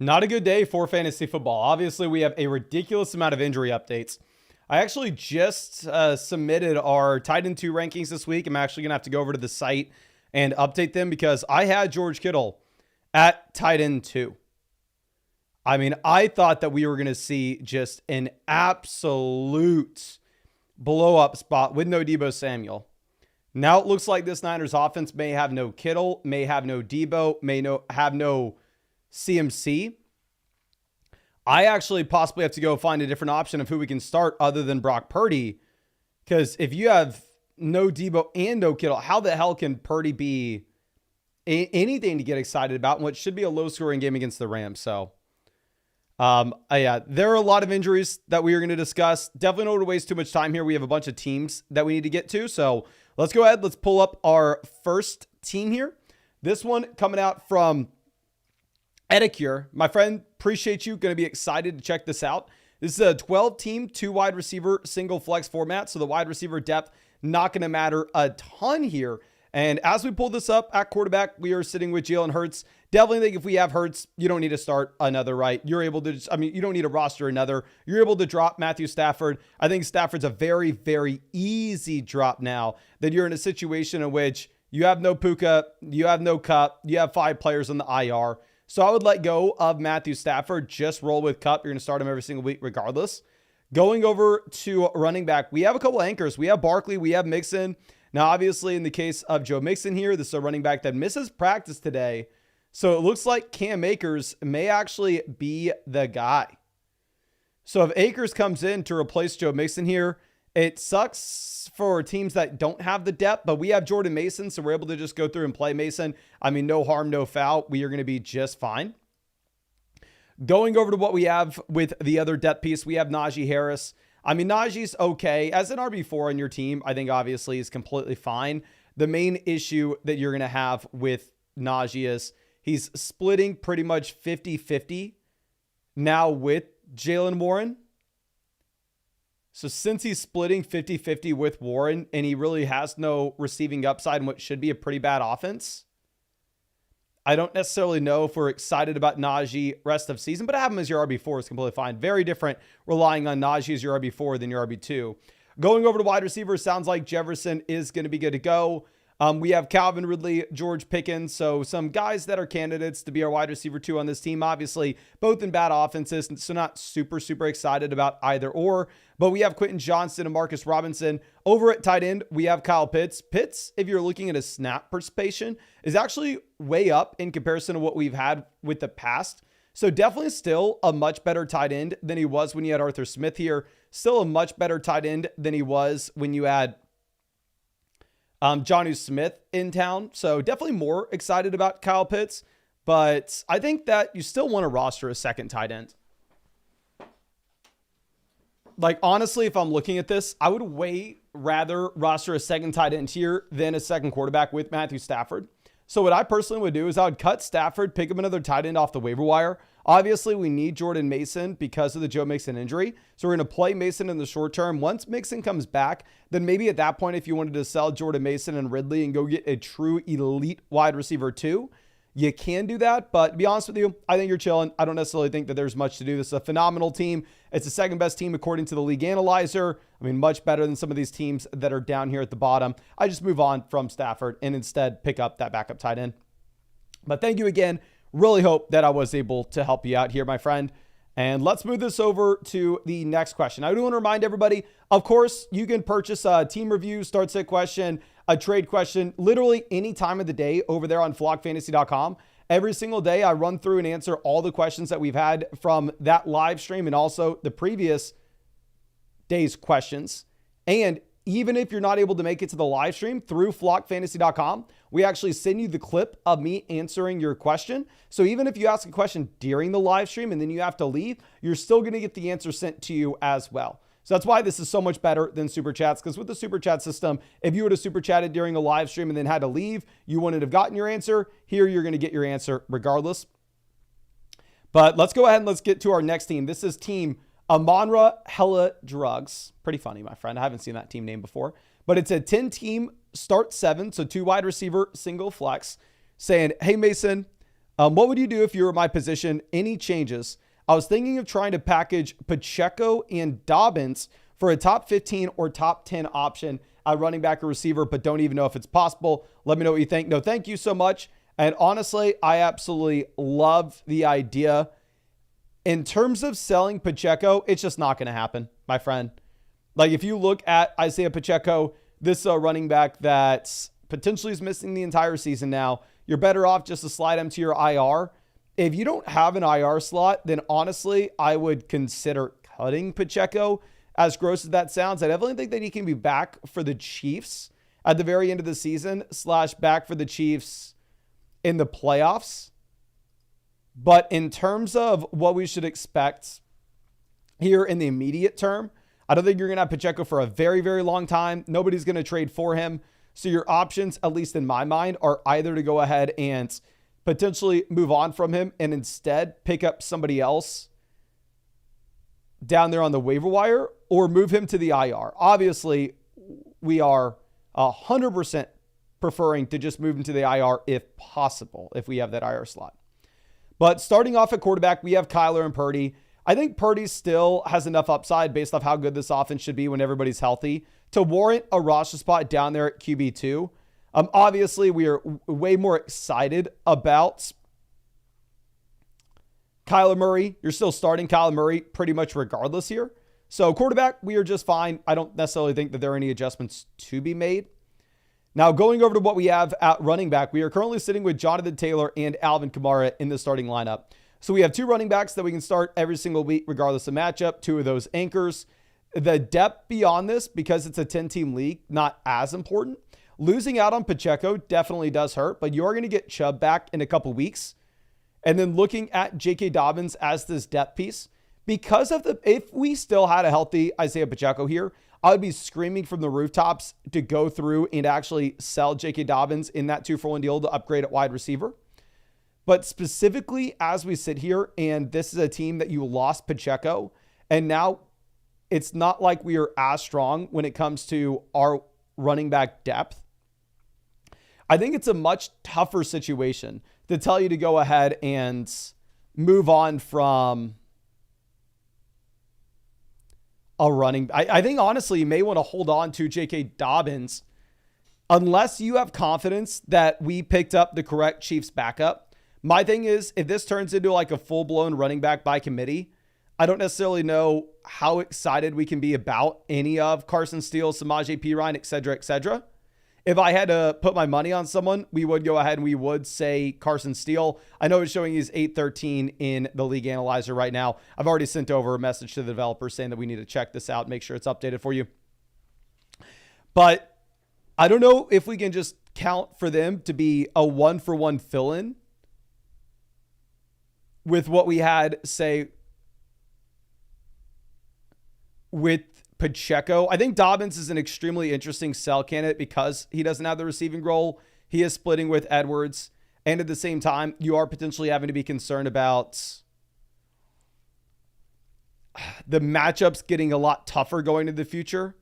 Not a good day for fantasy football. Obviously, we have a ridiculous amount of injury updates. I actually just submitted our tight end 2 rankings this week. I'm actually going to have to go over to the site and update them because I had George Kittle at tight end 2. I mean, I thought that we were going to see just an absolute blow up spot with no Deebo Samuel. Now it looks like this Niners offense may have no Kittle, may have no Deebo, have no CMC. I actually possibly have to go find a different option of who we can start other than Brock Purdy. Because if you have no Deebo and no Kittle, how the hell can Purdy be anything to get excited about in what should be a low scoring game against the Rams? So, yeah, there are a lot of injuries that we are going to discuss. Definitely don't want to waste too much time here. We have a bunch of teams that we need to get to. So let's go ahead. Let's pull up our first team here. This one coming out from Etiquette. My friend, appreciate you. Going to be excited to check this out. This is a 12-team, 2 wide receiver, single flex format. So the wide receiver depth not going to matter a ton here. And as we pull this up at quarterback, we are sitting with Jalen Hurts. Definitely think if we have Hurts, you don't need to start another, right? You're able to you don't need to roster another. You're able to drop Matthew Stafford. I think Stafford's a very, very easy drop now that you're in a situation in which you have no Puka, you have no Cup, you have 5 players on the IR. So I would let go of Matthew Stafford. Just roll with Cup. You're going to start him every single week regardless. Going over to running back, we have a couple anchors. We have Barkley. We have Mixon. Now, obviously, in the case of Joe Mixon here, this is a running back that misses practice today. So it looks like Cam Akers may actually be the guy. So if Akers comes in to replace Joe Mixon here, it sucks for teams that don't have the depth, but we have Jordan Mason, so we're able to just go through and play Mason. I mean, no harm, no foul. We are going to be just fine. Going over to what we have with the other depth piece, we have Najee Harris. I mean, Najee's okay. As an RB4 on your team, I think obviously is completely fine. The main issue that you're going to have with Najee is he's splitting pretty much 50-50 now with Jalen Warren. So since he's splitting 50-50 with Warren and he really has no receiving upside in what should be a pretty bad offense, I don't necessarily know if we're excited about Najee rest of season, but have him as your RB4 is completely fine. Very different relying on Najee as your RB4 than your RB2. Going over to wide receivers, sounds like Jefferson is going to be good to go. We have Calvin Ridley, George Pickens. So some guys that are candidates to be our wide receiver 2 on this team, obviously both in bad offenses. So not super excited about either or, but we have Quentin Johnston and Marcus Robinson. Over at tight end, we have Kyle Pitts. Pitts, if you're looking at a snap participation, is actually way up in comparison to what we've had with the past. So definitely still a much better tight end than he was when you had Arthur Smith here. Still a much better tight end than he was when you had Jonnu Smith in town. So definitely more excited about Kyle Pitts, but I think that you still want to roster a second tight end. Like, honestly, if I'm looking at this, I would way rather roster a second tight end here than a second quarterback with Matthew Stafford. So what I personally would do is I would cut Stafford, pick up another tight end off the waiver wire. Obviously, we need Jordan Mason because of the Joe Mixon injury. So we're going to play Mason in the short term. Once Mixon comes back, then maybe at that point, if you wanted to sell Jordan Mason and Ridley and go get a true elite wide receiver 2, you can do that. But to be honest with you, I think you're chilling. I don't necessarily think that there's much to do. This is a phenomenal team. It's the second best team according to the league analyzer. I mean, much better than some of these teams that are down here at the bottom. I just move on from Stafford and instead pick up that backup tight end. But thank you again. Really hope that I was able to help you out here, my friend. And let's move this over to the next question. I do want to remind everybody, of course, you can purchase a team review, start set question, a trade question, literally any time of the day over there on flockfantasy.com. Every single day, I run through and answer all the questions that we've had from that live stream and also the previous day's questions. And even if you're not able to make it to the live stream through flockfantasy.com, we actually send you the clip of me answering your question. So even if you ask a question during the live stream and then you have to leave, you're still going to get the answer sent to you as well. So that's why this is so much better than super chats, because with the super chat system, if you would have super chatted during a live stream and then had to leave, you wouldn't have gotten your answer. Here, you're going to get your answer regardless. But let's go ahead and let's get to our next team. This is team Amon-Ra Drugs. Pretty funny, my friend. I haven't seen that team name before, but it's a 10-team start 7. So 2 wide receiver, single flex, saying, hey, Mason, What would you do if you were in my position? Any changes? I was thinking of trying to package Pacheco and Dobbins for a top 15 or top 10 option at running back or receiver, but don't even know if it's possible. Let me know what you think. No, thank you so much. And honestly, I absolutely love the idea. In terms of selling Pacheco, it's just not going to happen, my friend. Like if you look at Isaiah Pacheco, this running back that potentially is missing the entire season now, you're better off just to slide him to your IR. If you don't have an IR slot, then honestly, I would consider cutting Pacheco. As gross as that sounds, I definitely think that he can be back for the Chiefs at the very end of the season / back for the Chiefs in the playoffs. But in terms of what we should expect here in the immediate term, I don't think you're going to have Pacheco for a very, very long time. Nobody's going to trade for him. So your options, at least in my mind, are either to go ahead and potentially move on from him and instead pick up somebody else down there on the waiver wire or move him to the IR. Obviously, we are 100% preferring to just move him to the IR if possible, if we have that IR slot. But starting off at quarterback, we have Kyler and Purdy. I think Purdy still has enough upside based off how good this offense should be when everybody's healthy to warrant a roster spot down there at QB2. Obviously, we are way more excited about Kyler Murray. You're still starting Kyler Murray pretty much regardless here. So quarterback, we are just fine. I don't necessarily think that there are any adjustments to be made. Now, going over to what we have at running back, we are currently sitting with Jonathan Taylor and Alvin Kamara in the starting lineup. So we have 2 running backs that we can start every single week, regardless of matchup, 2 of those anchors. The depth beyond this, because it's a 10-team league, not as important. Losing out on Pacheco definitely does hurt, but you're going to get Chubb back in a couple weeks. And then looking at J.K. Dobbins as this depth piece, because of if we still had a healthy Isaiah Pacheco here, I would be screaming from the rooftops to go through and actually sell J.K. Dobbins in that 2-for-1 deal to upgrade at wide receiver. But specifically as we sit here, and this is a team that you lost Pacheco, and now it's not like we are as strong when it comes to our running back depth. I think it's a much tougher situation to tell you to go ahead and move on from a running. I think honestly, you may want to hold on to J.K. Dobbins unless you have confidence that we picked up the correct Chiefs backup. My thing is, if this turns into like a full-blown running back by committee, I don't necessarily know how excited we can be about any of Carson Steele, Samaje Perine, et cetera, et cetera. If I had to put my money on someone, we would go ahead and we would say Carson Steele. I know it's showing he's 813 in the league analyzer right now. I've already sent over a message to the developer saying that we need to check this out, make sure it's updated for you. But I don't know if we can just count for them to be a 1-for-1 fill-in with what we had, say, with Pacheco. I think Dobbins is an extremely interesting sell candidate because he doesn't have the receiving role. He is splitting with Edwards. And at the same time, you are potentially having to be concerned about the matchups getting a lot tougher going into the future.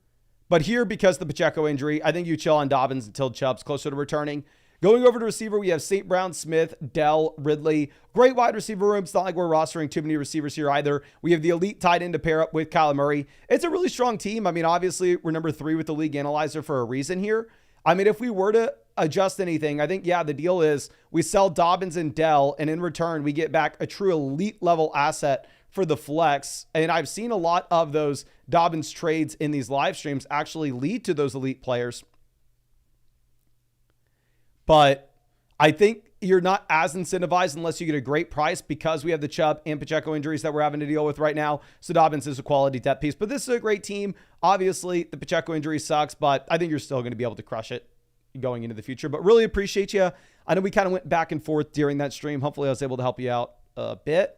But here, because of the Pacheco injury, I think you chill on Dobbins until Chubb's closer to returning. Going over to receiver, we have St. Brown, Smith, Dell, Ridley. Great wide receiver room. It's not like we're rostering too many receivers here either. We have the elite tight end to pair up with Kyler Murray. It's a really strong team. I mean, obviously, we're number 3 with the league analyzer for a reason here. I mean, if we were to adjust anything, I think, yeah, the deal is we sell Dobbins and Dell, and in return, we get back a true elite level asset for the flex. And I've seen a lot of those Dobbins trades in these live streams actually lead to those elite players. But I think you're not as incentivized unless you get a great price because we have the Chubb and Pacheco injuries that we're having to deal with right now. So Dobbins is a quality depth piece. But this is a great team. Obviously, the Pacheco injury sucks, but I think you're still going to be able to crush it going into the future. But really appreciate you. I know we kind of went back and forth during that stream. Hopefully, I was able to help you out a bit.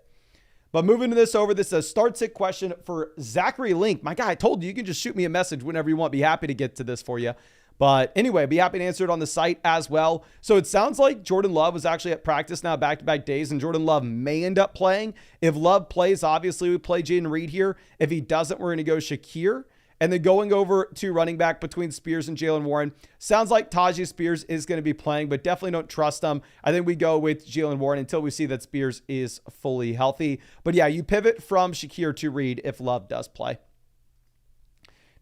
But moving to this over, this is a start-sit question for Zachary Link. My guy, I told you can just shoot me a message whenever you want. Be happy to get to this for you. But anyway, be happy to answer it on the site as well. So it sounds like Jordan Love was actually at practice now back-to-back days, and Jordan Love may end up playing. If Love plays, obviously we play Jaden Reed here. If he doesn't, we're going to go Shakir. And then going over to running back between Spears and Jalen Warren. Sounds like Tajay Spears is going to be playing, but definitely don't trust him. I think we go with Jalen Warren until we see that Spears is fully healthy. But yeah, you pivot from Shakir to Reed if Love does play.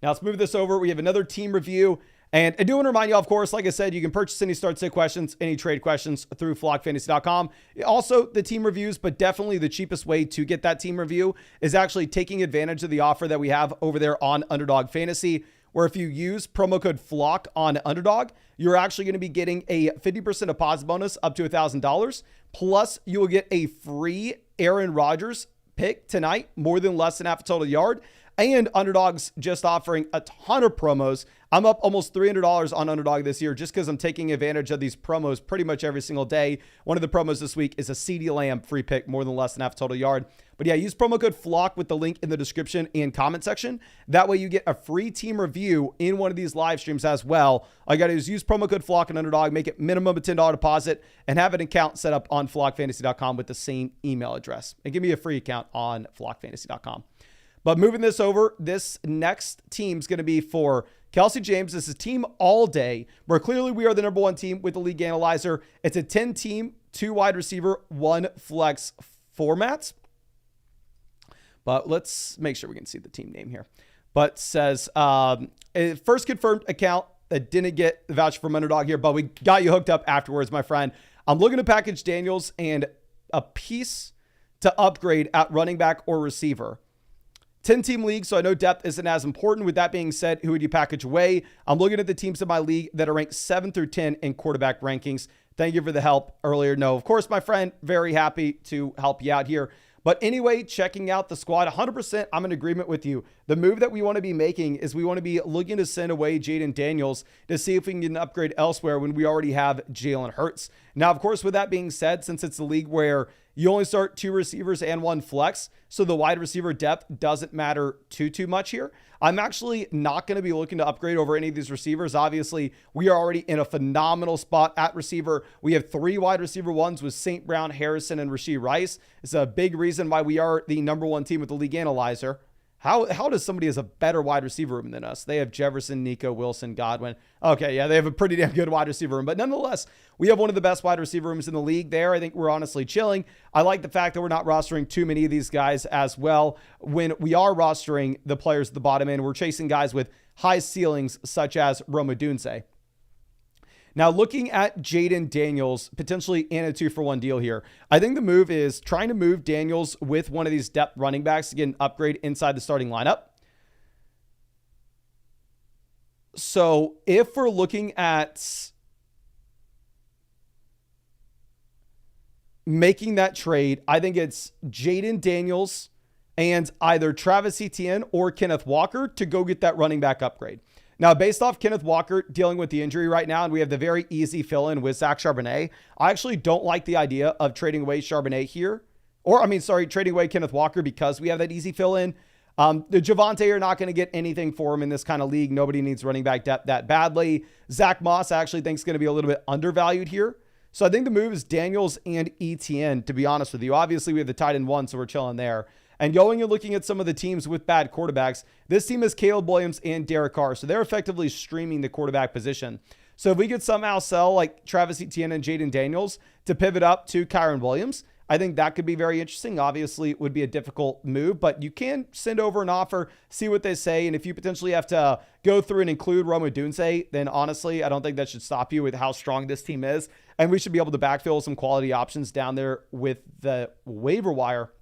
Now let's move this over. We have another team review. And I do want to remind you, of course, like I said, you can purchase any start sit questions, any trade questions through flockfantasy.com. Also, the team reviews, but definitely the cheapest way to get that team review is actually taking advantage of the offer that we have over there on Underdog Fantasy, where if you use promo code FLOCK on Underdog, you're actually going to be getting a 50% deposit bonus up to $1,000. Plus, you will get a free Aaron Rodgers pick tonight, more than less than half a total yard. And Underdog's just offering a ton of promos. I'm up almost $300 on Underdog this year just because I'm taking advantage of these promos pretty much every single day. One of the promos this week is a CeeDee Lamb free pick, more than less than half a total yard. But yeah, use promo code FLOCK with the link in the description and comment section. That way you get a free team review in one of these live streams as well. All you got to do is use promo code FLOCK and Underdog, make it minimum a $10 deposit, and have an account set up on flockfantasy.com with the same email address. And give me a free account on flockfantasy.com. But moving this over, this next team's going to be for Kelsey James. This is team all day, where clearly we are the number one team with the league analyzer. It's a 10-team, 2 wide receiver, 1 flex format. But let's make sure we can see the team name here. But says, first confirmed account that didn't get the voucher from Underdog here, but we got you hooked up afterwards, my friend. I'm looking to package Daniels and a piece to upgrade at running back or receiver. 10-team league, so I know depth isn't as important. With that being said, who would you package away? I'm looking at the teams in my league that are ranked 7 through 10 in quarterback rankings. Thank you for the help earlier. No, of course, my friend, very happy to help you out here. But anyway, checking out the squad, 100%, I'm in agreement with you. The move that we want to be making is we want to be looking to send away Jaden Daniels to see if we can get an upgrade elsewhere when we already have Jalen Hurts. Now, of course, with that being said, since it's the league where you only start 2 receivers and 1 flex, so the wide receiver depth doesn't matter too much here. I'm actually not going to be looking to upgrade over any of these receivers. Obviously, we are already in a phenomenal spot at receiver. We have 3 wide receiver ones with St. Brown, Harrison, and Rashee Rice. It's a big reason why we are the number 1 team with the league analyzer. How does somebody has a better wide receiver room than us? They have Jefferson, Nico, Wilson, Godwin. Okay, yeah, they have a pretty damn good wide receiver room. But nonetheless, we have one of the best wide receiver rooms in the league there. I think we're honestly chilling. I like the fact that we're not rostering too many of these guys as well. When we are rostering the players at the bottom end, we're chasing guys with high ceilings such as Rome Odunze. Now, looking at Jaden Daniels, potentially in a 2-for-1 deal here, I think the move is trying to move Daniels with one of these depth running backs to get an upgrade inside the starting lineup. So if we're looking at making that trade, I think it's Jaden Daniels and either Travis Etienne or Kenneth Walker to go get that running back upgrade. Now, based off Kenneth Walker dealing with the injury right now, and we have the very easy fill-in with Zach Charbonnet, I actually don't like the idea of trading away Charbonnet here. Trading away Kenneth Walker because we have that easy fill-in. The Javonte are not going to get anything for him in this kind of league. Nobody needs running back depth that badly. Zach Moss I actually think is going to be a little bit undervalued here. So I think the move is Daniels and Etienne, to be honest with you. Obviously, we have the tight end 1, so we're chilling there. And going and looking at some of the teams with bad quarterbacks, this team has Caleb Williams and Derek Carr. So they're effectively streaming the quarterback position. So if we could somehow sell like Travis Etienne and Jaden Daniels to pivot up to Kyron Williams, I think that could be very interesting. Obviously, it would be a difficult move, but you can send over an offer, see what they say. And if you potentially have to go through and include Rome Odunze, then honestly, I don't think that should stop you with how strong this team is. And we should be able to backfill some quality options down there with the waiver wire.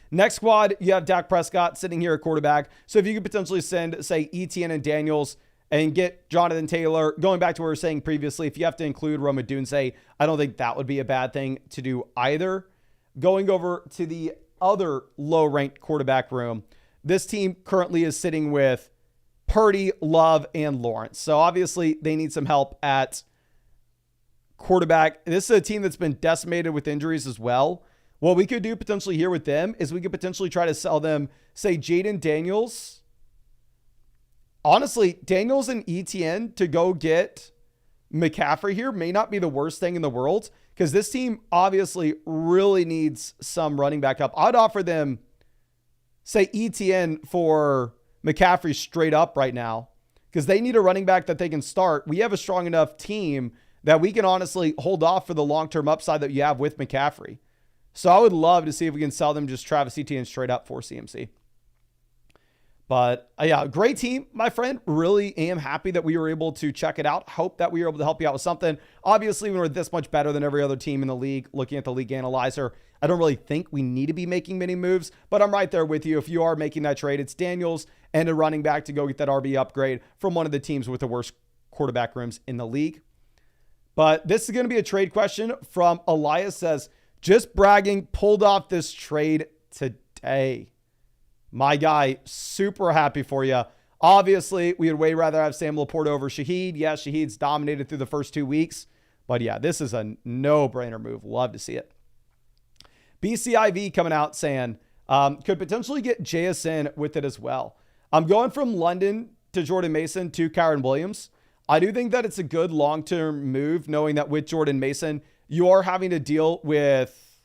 Next squad, you have Dak Prescott sitting here at quarterback. So if you could potentially send, say, Etienne and Daniels and get Jonathan Taylor, going back to what we were saying previously, if you have to include Rome Odunze, I don't think that would be a bad thing to do either. Going over to the other low-ranked quarterback room, this team currently is sitting with Purdy, Love, and Lawrence. So obviously they need some help at quarterback. This is a team that's been decimated with injuries as well. What we could do potentially here with them is we could potentially try to sell them, say, Jaden Daniels. Honestly, Daniels and Etienne to go get McCaffrey here may not be the worst thing in the world because this team obviously really needs some running back up. I'd offer them, say, Etienne for McCaffrey straight up right now because they need a running back that they can start. We have a strong enough team that we can honestly hold off for the long-term upside that you have with McCaffrey. So I would love to see if we can sell them just Travis Etienne straight up for CMC. But yeah, great team, my friend. Really am happy that we were able to check it out. Hope that we were able to help you out with something. Obviously, when we're this much better than every other team in the league, looking at the league analyzer, I don't really think we need to be making many moves, but I'm right there with you. If you are making that trade, it's Daniels and a running back to go get that RB upgrade from one of the teams with the worst quarterback rooms in the league. But this is going to be a trade question from Elias. Says, just bragging, pulled off this trade today. My guy, super happy for you. Obviously, we would way rather have Sam Laporta over Shaheed. Yes, Shaheed's dominated through the first 2 weeks. But yeah, this is a no-brainer move. Love to see it. BCIV coming out saying, could potentially get JSN with it as well. I'm going from London to Jordan Mason to Kyren Williams. I do think that it's a good long-term move, knowing that with Jordan Mason, you are having to deal with,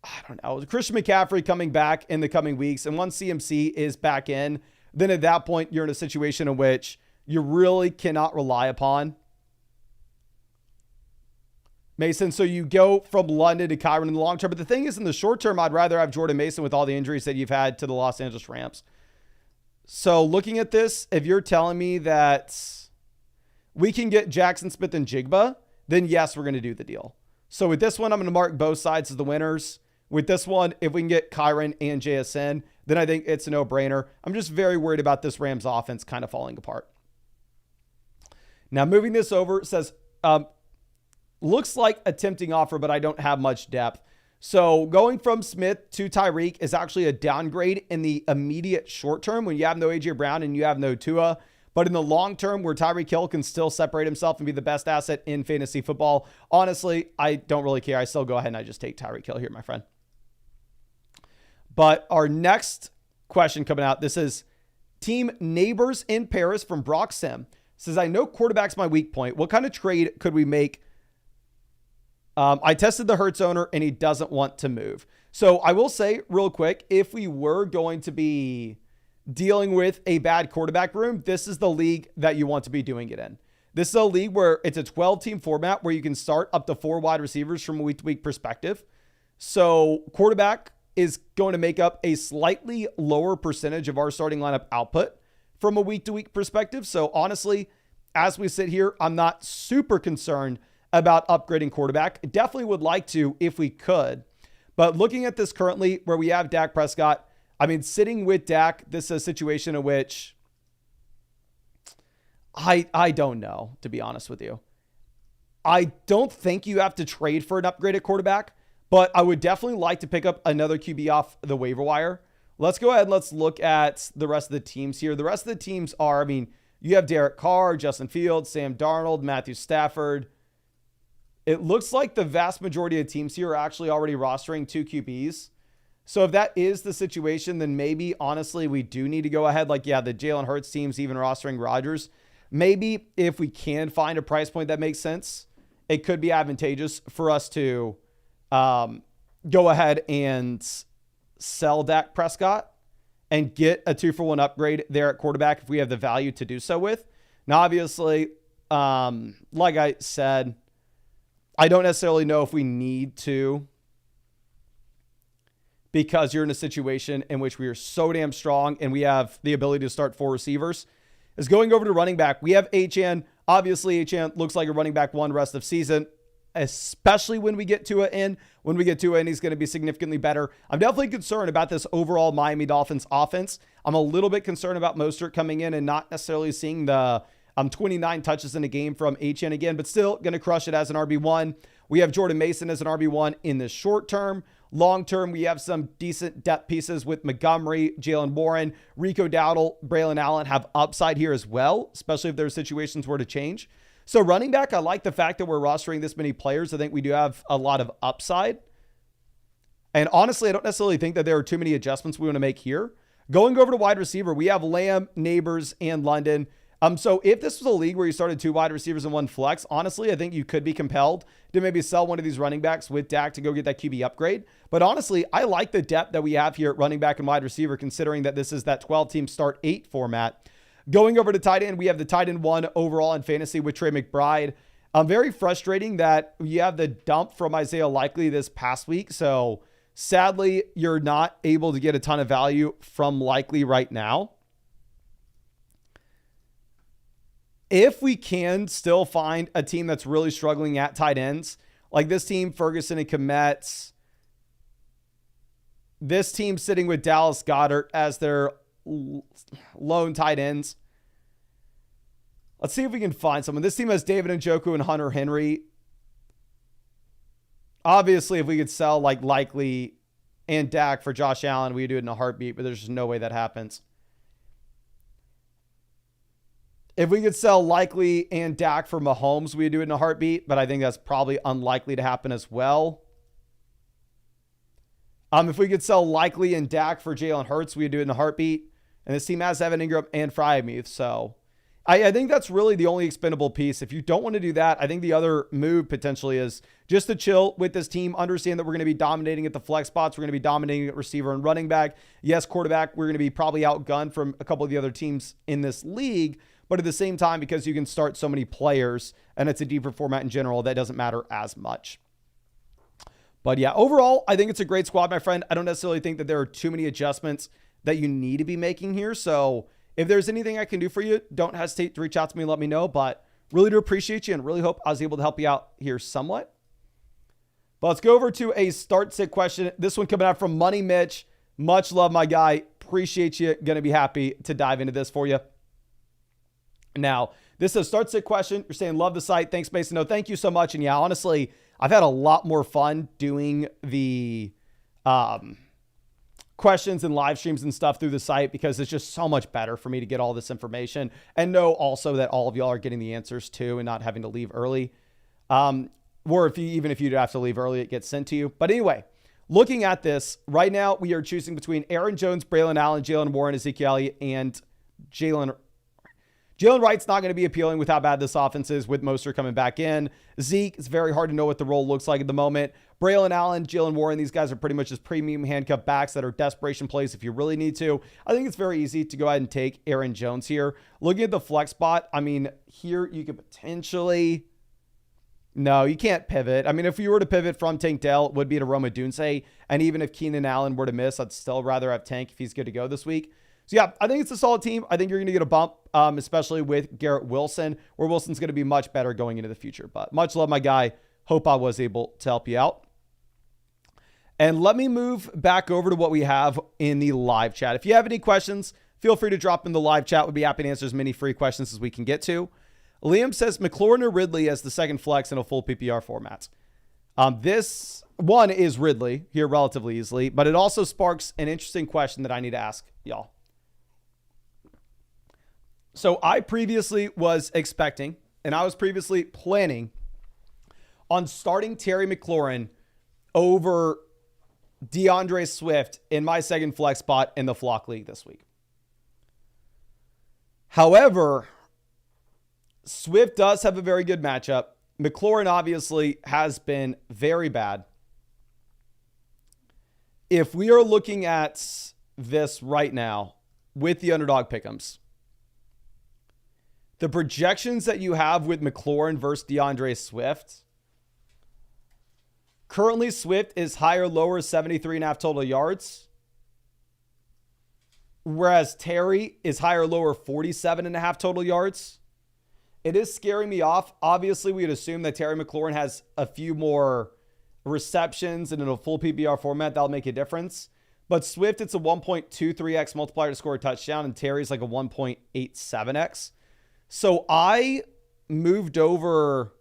I don't know, Christian McCaffrey coming back in the coming weeks. And once CMC is back in, then at that point, you're in a situation in which you really cannot rely upon Mason. So you go from London to Kyren in the long term. But the thing is, in the short term, I'd rather have Jordan Mason with all the injuries that you've had to the Los Angeles Rams. So looking at this, if you're telling me that we can get Jackson Smith and Jigba, then yes, we're going to do the deal. So with this one, I'm going to mark both sides as the winners. With this one, if we can get Kyren and JSN, then I think it's a no-brainer. I'm just very worried about this Rams offense kind of falling apart. Now, moving this over, it says, looks like a tempting offer, but I don't have much depth. So going from Smith to Tyreek is actually a downgrade in the immediate short term when you have no A.J. Brown and you have no Tua. But in the long term, where Tyreek Hill can still separate himself and be the best asset in fantasy football, honestly, I don't really care. I still go ahead and I just take Tyreek Hill here, my friend. But our next question coming out, this is Team Neighbors in Paris from Brock Sim. Says, I know quarterback's my weak point. What kind of trade could we make? I tested the Hurts owner and he doesn't want to move. So I will say real quick, if we were going to be dealing with a bad quarterback room, this is the league that you want to be doing it in. This is a league where it's a 12-team format where you can start up to 4 wide receivers from a week-to-week perspective. So quarterback is going to make up a slightly lower percentage of our starting lineup output from a week-to-week perspective. So honestly, as we sit here, I'm not super concerned about upgrading quarterback. Definitely would like to if we could. But looking at this currently where we have Dak Prescott, I mean, sitting with Dak, this is a situation in which I don't know, to be honest with you. I don't think you have to trade for an upgraded quarterback, but I would definitely like to pick up another QB off the waiver wire. Let's go ahead and let's look at the rest of the teams here. The rest of the teams are, I mean, you have Derek Carr, Justin Fields, Sam Darnold, Matthew Stafford. It looks like the vast majority of teams here are actually already rostering 2 QBs. So if that is the situation, then maybe, honestly, we do need to go ahead. Like, yeah, the Jalen Hurts team's even rostering Rodgers. Maybe if we can find a price point that makes sense, it could be advantageous for us to go ahead and sell Dak Prescott and get a 2-for-1 upgrade there at quarterback if we have the value to do so with. Now, obviously, like I said, I don't necessarily know if we need to, because you're in a situation in which we are so damn strong and we have the ability to start 4 receivers. Is going over to running back. We have Achane. Obviously, Achane looks like a running back 1 rest of season, especially when we get Tua in. When we get Tua in, he's going to be significantly better. I'm definitely concerned about this overall Miami Dolphins offense. I'm a little bit concerned about Mostert coming in and not necessarily seeing the 29 touches in a game from Achane again, but still going to crush it as an RB1. We have Jordan Mason as an RB1 in the short term. Long term, we have some decent depth pieces with Montgomery, Jalen Warren, Rico Dowdle, Braylon Allen have upside here as well, especially if their situations were to change. So running back, I like the fact that we're rostering this many players. I think we do have a lot of upside. And honestly, I don't necessarily think that there are too many adjustments we want to make here. Going over to wide receiver, we have Lamb, Neighbors, and London. So if this was a league where you started 2 wide receivers and 1 flex, honestly, I think you could be compelled to maybe sell one of these running backs with Dak to go get that QB upgrade. But honestly, I like the depth that we have here at running back and wide receiver, considering that this is that 12-team start 8 format. Going over to tight end, we have the tight end 1 overall in fantasy with Trey McBride. Very frustrating that you have the dump from Isaiah Likely this past week. So sadly, you're not able to get a ton of value from Likely right now. If we can still find a team that's really struggling at tight ends, like this team, Ferguson and Kmet, this team sitting with Dallas Goedert as their lone tight ends. Let's see if we can find someone. This team has David Njoku and Hunter Henry. Obviously, if we could sell like Likely and Dak for Josh Allen, we would do it in a heartbeat, but there's just no way that happens. If we could sell Likely and Dak for Mahomes, we'd do it in a heartbeat, but I think that's probably unlikely to happen as well. If we could sell Likely and Dak for Jalen Hurts, we'd do it in a heartbeat. And this team has Evan Ingram and Freiermuth, so I think that's really the only expendable piece. If you don't want to do that, I think the other move potentially is just to chill with this team, understand that we're going to be dominating at the flex spots. We're going to be dominating at receiver and running back. Yes, quarterback, we're going to be probably outgunned from a couple of the other teams in this league. But at the same time, because you can start so many players and it's a deeper format in general, that doesn't matter as much. But yeah, overall, I think it's a great squad, my friend. I don't necessarily think that there are too many adjustments that you need to be making here. So if there's anything I can do for you, don't hesitate to reach out to me and let me know. But really do appreciate you and really hope I was able to help you out here somewhat. But let's go over to a start sit question. This one coming out from Money Mitch. Much love, my guy. Appreciate you. Going to be happy to dive into this for you. Now, this is a start sit question. You're saying, love the site. Thanks, Mason. No, thank you so much. And yeah, honestly, I've had a lot more fun doing the questions and live streams and stuff through the site because it's just so much better for me to get all this information and know also that all of y'all are getting the answers too and not having to leave early. Or even if you do have to leave early, it gets sent to you. But anyway, looking at this right now, we are choosing between Aaron Jones, Braylon Allen, Jalen Warren, Ezekiel Elliott, and Jalen Wright's not going to be appealing with how bad this offense is with Mostert coming back in. Zeke, it's very hard to know what the role looks like at the moment. Braylon Allen, Jalen Warren, these guys are pretty much just premium handcuff backs that are desperation plays if you really need to. I think it's very easy to go ahead and take Aaron Jones here. Looking at the flex spot, I mean, here you could potentially... No, you can't pivot. I mean, if you were to pivot from Tank Dell, it would be to Roma Dunse. And even if Keenan Allen were to miss, I'd still rather have Tank if he's good to go this week. So yeah, I think it's a solid team. I think you're going to get a bump, especially with Garrett Wilson, where Wilson's going to be much better going into the future. But much love, my guy. Hope I was able to help you out. And let me move back over to what we have in the live chat. If you have any questions, feel free to drop in the live chat. We'll be happy to answer as many free questions as we can get to. Liam says McLaurin or Ridley as the second flex in a full PPR format. This one is Ridley here relatively easily, but it also sparks an interesting question that I need to ask y'all. So I previously was expecting, and I was previously planning on starting Terry McLaurin over DeAndre Swift in my second flex spot in the Flock League this week. However, Swift does have a very good matchup. McLaurin obviously has been very bad. If we are looking at this right now with the underdog pick'ems, the projections that you have with McLaurin versus DeAndre Swift, currently Swift is higher, lower, 73.5 total yards. Whereas Terry is higher, lower, 47.5 total yards. It is scaring me off. Obviously, we'd assume that Terry McLaurin has a few more receptions and in a full PPR format, that'll make a difference. But Swift, it's a 1.23x multiplier to score a touchdown, and Terry's like a 1.87x. So I moved over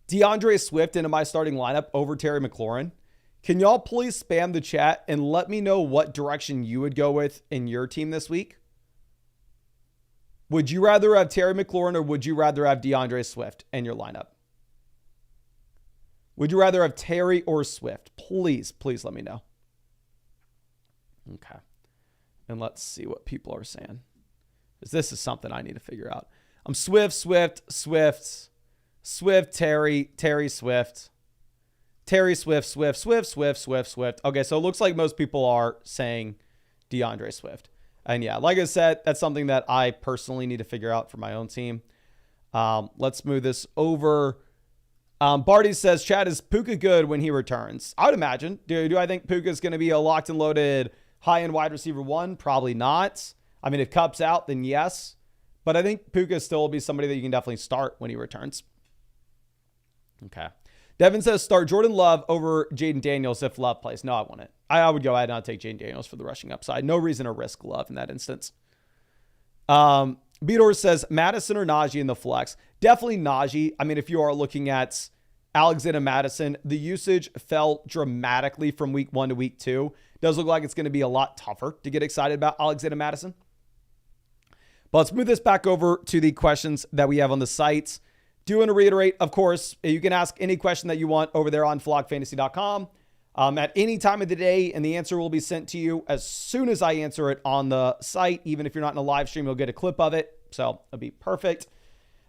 DeAndre Swift into my starting lineup over Terry McLaurin. Can y'all please spam the chat and let me know what direction you would go with in your team this week? Would you rather have Terry McLaurin or would you rather have DeAndre Swift in your lineup? Would you rather have Terry or Swift? Please let me know. Okay. And let's see what people are saying. Because this is something I need to figure out. I'm Swift, Terry, Swift. Terry Swift. Okay, so it looks like most people are saying DeAndre Swift. And yeah, like I said, that's something that I personally need to figure out for my own team. Let's move this over. Barty says, Chad, is Puka good when he returns? I would imagine. Do I think Puka is going to be a locked and loaded high-end wide receiver 1? Probably not. I mean, if Cup's out, then yes. But I think Puka still will be somebody that you can definitely start when he returns. Okay. Devin says, start Jordan Love over Jaden Daniels if Love plays. No, I wouldn't. I would go ahead and not take Jaden Daniels for the rushing upside. No reason to risk Love in that instance. Beador says, Madison or Najee in the flex? Definitely Najee. I mean, if you are looking at Alexander Madison, the usage fell dramatically from week 1 to week 2. Does look like it's going to be a lot tougher to get excited about Alexander Madison. But let's move this back over to the questions that we have on the site. Do want to reiterate, of course, you can ask any question that you want over there on flockfantasy.com at any time of the day, and the answer will be sent to you as soon as I answer it on the site. Even if you're not in a live stream, you'll get a clip of it. So it'll be perfect.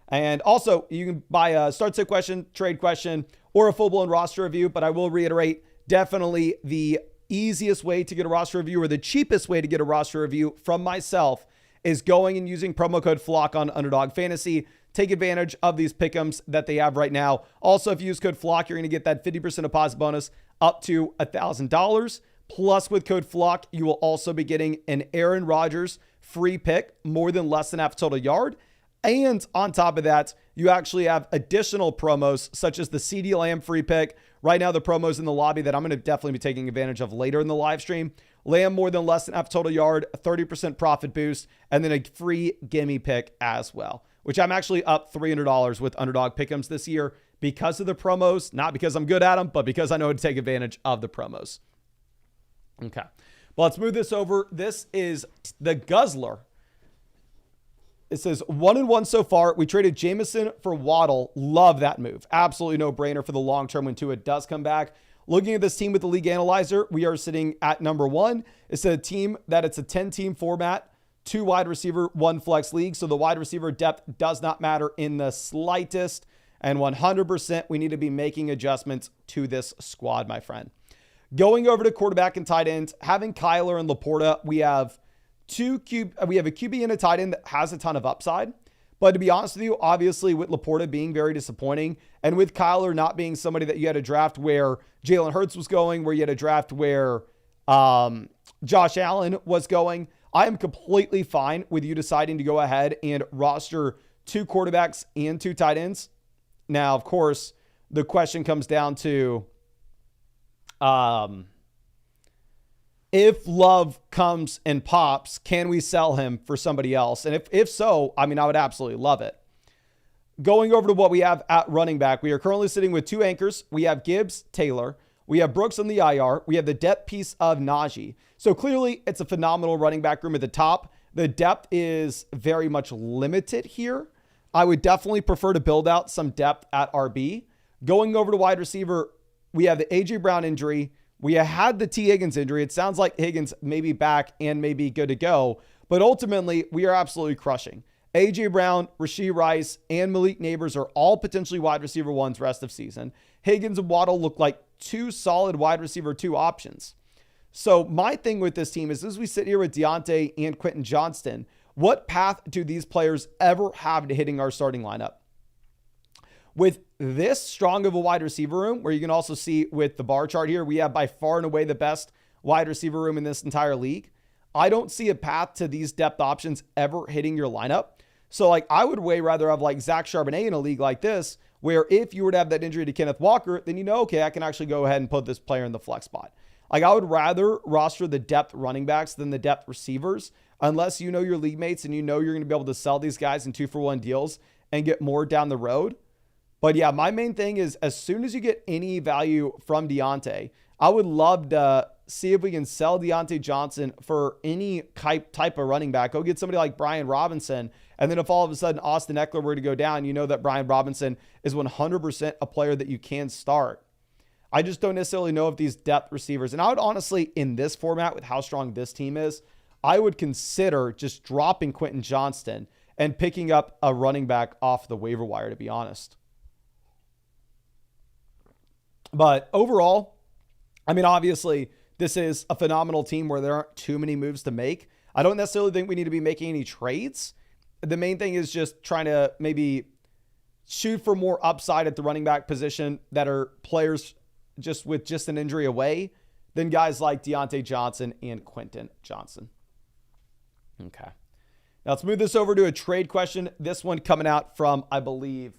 And also, you can buy a start sit question, trade question, or a full-blown roster review. But I will reiterate, definitely the easiest way to get a roster review, or the cheapest way to get a roster review from myself, is going and using promo code FLOCK on Underdog Fantasy. Take advantage of these pick'ems that they have right now. Also, if you use code FLOCK, you're going to get that 50% deposit bonus up to $1,000. Plus, with code FLOCK, you will also be getting an Aaron Rodgers free pick, more than less than half total yard. And on top of that, you actually have additional promos, such as the CeeDee Lamb free pick. Right now, the promos in the lobby that I'm going to definitely be taking advantage of later in the live stream. Lamb more than less than half total yard, a 30% profit boost, and then a free gimme pick as well, which I'm actually up $300 with Underdog Pick'ems this year because of the promos, not because I'm good at them, but because I know how to take advantage of the promos. Okay. Well, let's move this over. This is the Guzzler. It says 1-1 so far. We traded Jameson for Waddle. Love that move. Absolutely no brainer for the long term when Tua does come back. Looking at this team with the league analyzer, we are sitting at number 1. It's a team that it's a 10-team format, 2 wide receiver, 1 flex league. So the wide receiver depth does not matter in the slightest. And 100% we need to be making adjustments to this squad, my friend. Going over to quarterback and tight end, having Kyler and Laporta, we have a QB and a tight end that has a ton of upside. But to be honest with you, obviously with Laporta being very disappointing, and with Kyler not being somebody that you had a draft where Jalen Hurts was going, where you had a draft where Josh Allen was going, I am completely fine with you deciding to go ahead and roster 2 quarterbacks and 2 tight ends. Now, of course, the question comes down to if Love comes and pops, can we sell him for somebody else? And if so, I mean, I would absolutely love it. Going over to what we have at running back, we are currently sitting with 2 anchors. We have Gibbs, Taylor. We have Brooks on the IR. We have the depth piece of Najee. So clearly, it's a phenomenal running back room at the top. The depth is very much limited here. I would definitely prefer to build out some depth at RB. Going over to wide receiver, we have the A.J. Brown injury. We had the T. Higgins injury. It sounds like Higgins may be back and may be good to go. But ultimately, we are absolutely crushing. A.J. Brown, Rashee Rice, and Malik Neighbors are all potentially wide receiver 1s rest of season. Higgins and Waddle look like 2 solid wide receiver 2 options. So my thing with this team is, as we sit here with Deontay and Quentin Johnston, what path do these players ever have to hitting our starting lineup? With this strong of a wide receiver room, where you can also see with the bar chart here, we have by far and away the best wide receiver room in this entire league. I don't see a path to these depth options ever hitting your lineup. So like, I would way rather have like Zach Charbonnet in a league like this, where if you were to have that injury to Kenneth Walker, then okay, I can actually go ahead and put this player in the flex spot. Like, I would rather roster the depth running backs than the depth receivers, unless you know your league mates and you know you're going to be able to sell these guys in 2-for-1 deals and get more down the road. But yeah, my main thing is, as soon as you get any value from Deontay, I would love to see if we can sell Deontay Johnson for any type of running back. Go get somebody like Brian Robinson. And then if all of a sudden Austin Eckler were to go down, you know that Brian Robinson is 100% a player that you can start. I just don't necessarily know if these depth receivers, and I would honestly, in this format with how strong this team is, I would consider just dropping Quentin Johnston and picking up a running back off the waiver wire, to be honest. But overall, I mean, obviously, this is a phenomenal team where there aren't too many moves to make. I don't necessarily think we need to be making any trades. The main thing is just trying to maybe shoot for more upside at the running back position that are players just with just an injury away than guys like Deontay Johnson and Quentin Johnson. Okay. Now let's move this over to a trade question. This one coming out from, I believe,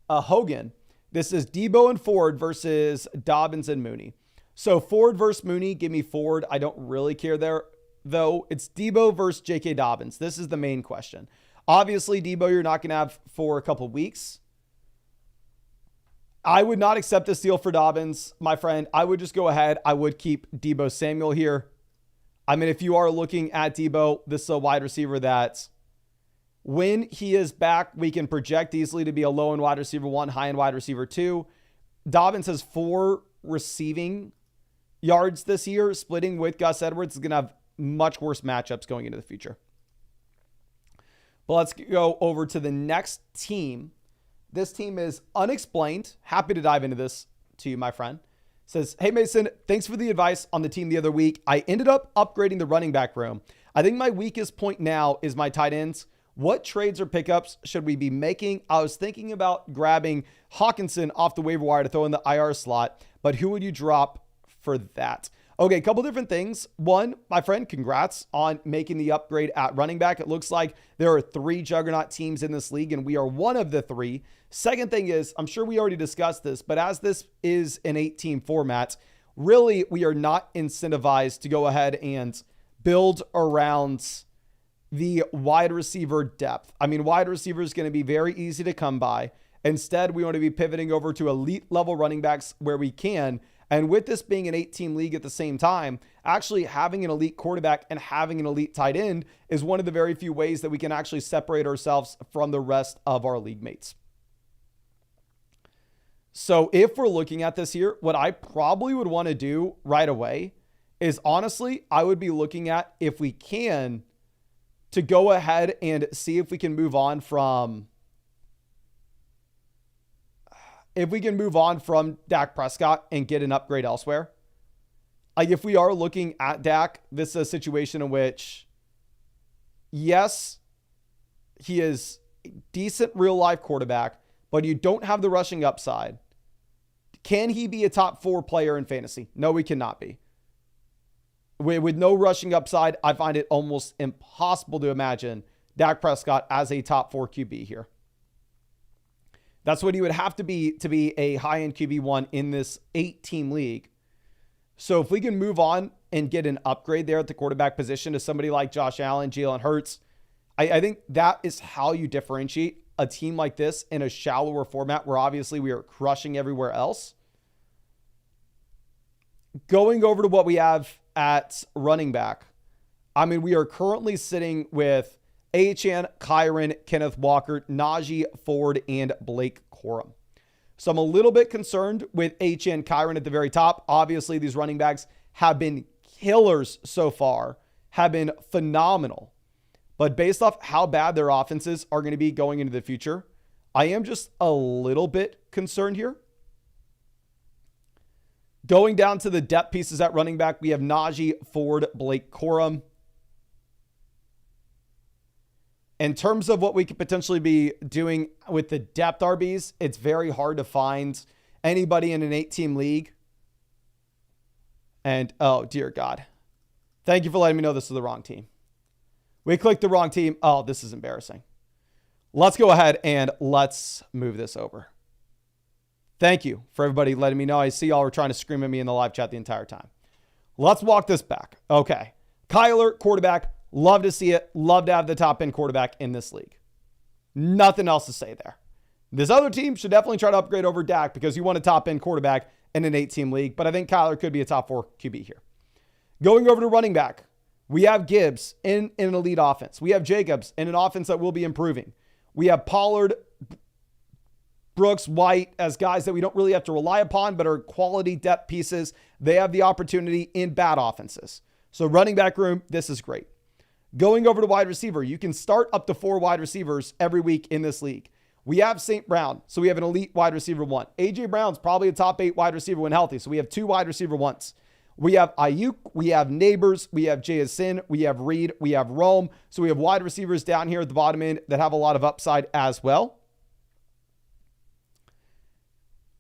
Hogan. This is Debo and Ford versus Dobbins and Mooney. So Ford versus Mooney, give me Ford. I don't really care there, though. It's Debo versus J.K. Dobbins. This is the main question. Obviously, Debo, you're not going to have for a couple weeks. I would not accept this deal for Dobbins, my friend. I would just go ahead. I would keep Debo Samuel here. I mean, if you are looking at Debo, this is a wide receiver that when he is back, we can project easily to be a low end wide receiver 1, high end wide receiver 2. Dobbins has 4 receiving yards this year. Splitting with Gus Edwards is going to have much worse matchups going into the future. But let's go over to the next team. This team is Unexplained. Happy to dive into this to you, my friend. Says, hey, Mason, thanks for the advice on the team the other week. I ended up upgrading the running back room. I think my weakest point now is my tight ends. What trades or pickups should we be making? I was thinking about grabbing Hawkinson off the waiver wire to throw in the IR slot, but who would you drop for that? Okay, a couple different things. One, my friend, congrats on making the upgrade at running back. It looks like there are 3 juggernaut teams in this league, and we are one of the 3. Second thing is, I'm sure we already discussed this, but as this is an 8-team format, really we are not incentivized to go ahead and build around the wide receiver depth. I mean, wide receiver is going to be very easy to come by. Instead, we want to be pivoting over to elite level running backs where we can. And with this being an 8-team league at the same time, actually having an elite quarterback and having an elite tight end is one of the very few ways that we can actually separate ourselves from the rest of our league mates. So if we're looking at this here, what I probably would want to do right away is honestly, I would be looking at if we can to go ahead and see if we can move on from Dak Prescott and get an upgrade elsewhere. Like if we are looking at Dak, this is a situation in which, yes, he is a decent real life quarterback, but you don't have the rushing upside. Can he be a top 4 player in fantasy? No, he cannot be. With no rushing upside, I find it almost impossible to imagine Dak Prescott as a top 4 QB here. That's what he would have to be a high-end QB1 in this 8-team league. So if we can move on and get an upgrade there at the quarterback position to somebody like Josh Allen, Jalen Hurts, I think that is how you differentiate a team like this in a shallower format where obviously we are crushing everywhere else. Going over to what we have at running back, I mean, we are currently sitting with Achane, Kyron, Kenneth Walker, Najee, Ford, and Blake Corum. So I'm a little bit concerned with Achane, Kyron at the very top. Obviously, these running backs have been killers so far, have been phenomenal. But based off how bad their offenses are going to be going into the future, I am just a little bit concerned here. Going down to the depth pieces at running back, we have Najee, Ford, Blake Corum. In terms of what we could potentially be doing with the depth RBs, it's very hard to find anybody in an 8-team league. And, oh, dear God. Thank you for letting me know this is the wrong team. We clicked the wrong team. Oh, this is embarrassing. Let's go ahead and let's move this over. Thank you for everybody letting me know. I see y'all are trying to scream at me in the live chat the entire time. Let's walk this back. Okay. Kyler, quarterback. Love to see it. Love to have the top end quarterback in this league. Nothing else to say there. This other team should definitely try to upgrade over Dak because you want a top end quarterback in an 8-team league, but I think Kyler could be a top 4 QB here. Going over to running back, we have Gibbs in an elite offense. We have Jacobs in an offense that will be improving. We have Pollard, Brooks, White as guys that we don't really have to rely upon, but are quality depth pieces. They have the opportunity in bad offenses. So running back room, this is great. Going over to wide receiver, you can start up to 4 wide receivers every week in this league. We have St. Brown, so we have an elite wide receiver 1. A.J. Brown's probably a top 8 wide receiver when healthy, so we have 2 wide receiver 1s. We have Ayuk, we have Neighbors, we have Jason, we have Reed, we have Rome. So we have wide receivers down here at the bottom end that have a lot of upside as well.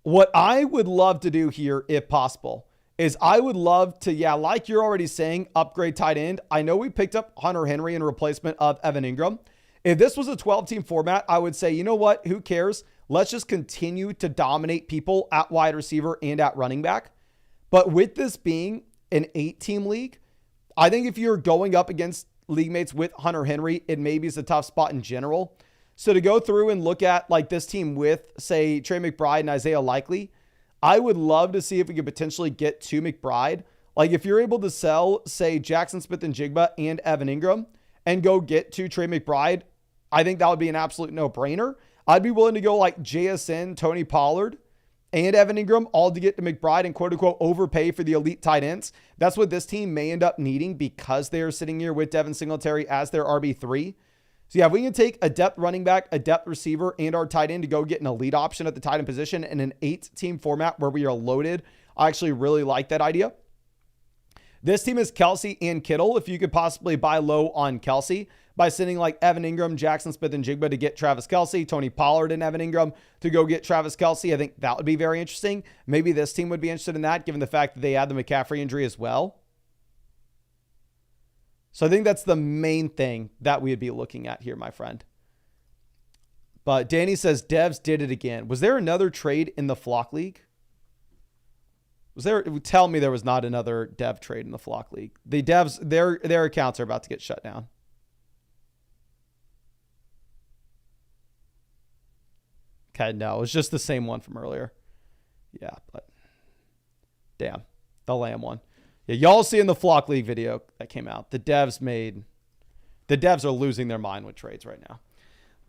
What I would love to do here, if possible, is I would love to, like you're already saying, upgrade tight end. I know we picked up Hunter Henry in replacement of Evan Ingram. If this was a 12-team format, I would say, you know what? Who cares? Let's just continue to dominate people at wide receiver and at running back. But with this being an 8-team league, I think if you're going up against league mates with Hunter Henry, it maybe is a tough spot in general. So to go through and look at like this team with, say, Trey McBride and Isaiah Likely, I would love to see if we could potentially get to McBride. Like if you're able to sell, say, Jackson Smith-Njigba and Evan Ingram and go get to Trey McBride, I think that would be an absolute no-brainer. I'd be willing to go like JSN, Tony Pollard, and Evan Ingram all to get to McBride and quote-unquote overpay for the elite tight ends. That's what this team may end up needing because they are sitting here with Devin Singletary as their RB3. So yeah, if we can take a depth running back, a depth receiver, and our tight end to go get an elite option at the tight end position in an 8-team format where we are loaded, I actually really like that idea. This team is Kelsey and Kittle. If you could possibly buy low on Kelsey by sending like Evan Ingram, Jackson Smith-Njigba to get Travis Kelsey, Tony Pollard and Evan Ingram to go get Travis Kelsey, I think that would be very interesting. Maybe this team would be interested in that given the fact that they had the McCaffrey injury as well. So I think that's the main thing that we would be looking at here, my friend. But Danny says Devs did it again. Was there another trade in the Flock League? Was there? Tell me there was not another Dev trade in the Flock League. The Devs, their accounts are about to get shut down. Okay, no, it was just the same one from earlier. Yeah, but damn, the Lamb one. Yeah, y'all see in the Flock League video that came out, the Devs are losing their mind with trades right now.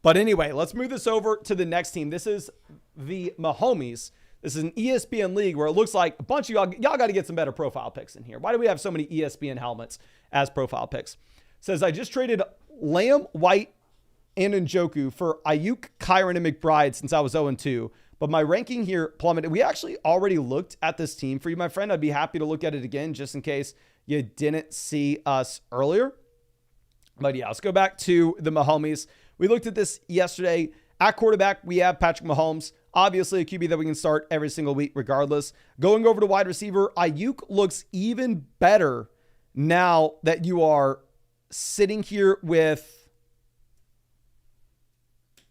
But anyway, let's move this over to the next team. This is the Mahomies. This is an ESPN league where it looks like a bunch of y'all got to get some better profile picks in here. Why do we have so many ESPN helmets as profile picks? It says, I just traded Lamb, White, and Njoku for Ayuk, Kyron, and McBride since I was 0-2. But my ranking here plummeted. We actually already looked at this team for you, my friend. I'd be happy to look at it again just in case you didn't see us earlier. But yeah, let's go back to the Mahomies. We looked at this yesterday. At quarterback, we have Patrick Mahomes. Obviously, a QB that we can start every single week regardless. Going over to wide receiver, Ayuk looks even better now that you are sitting here with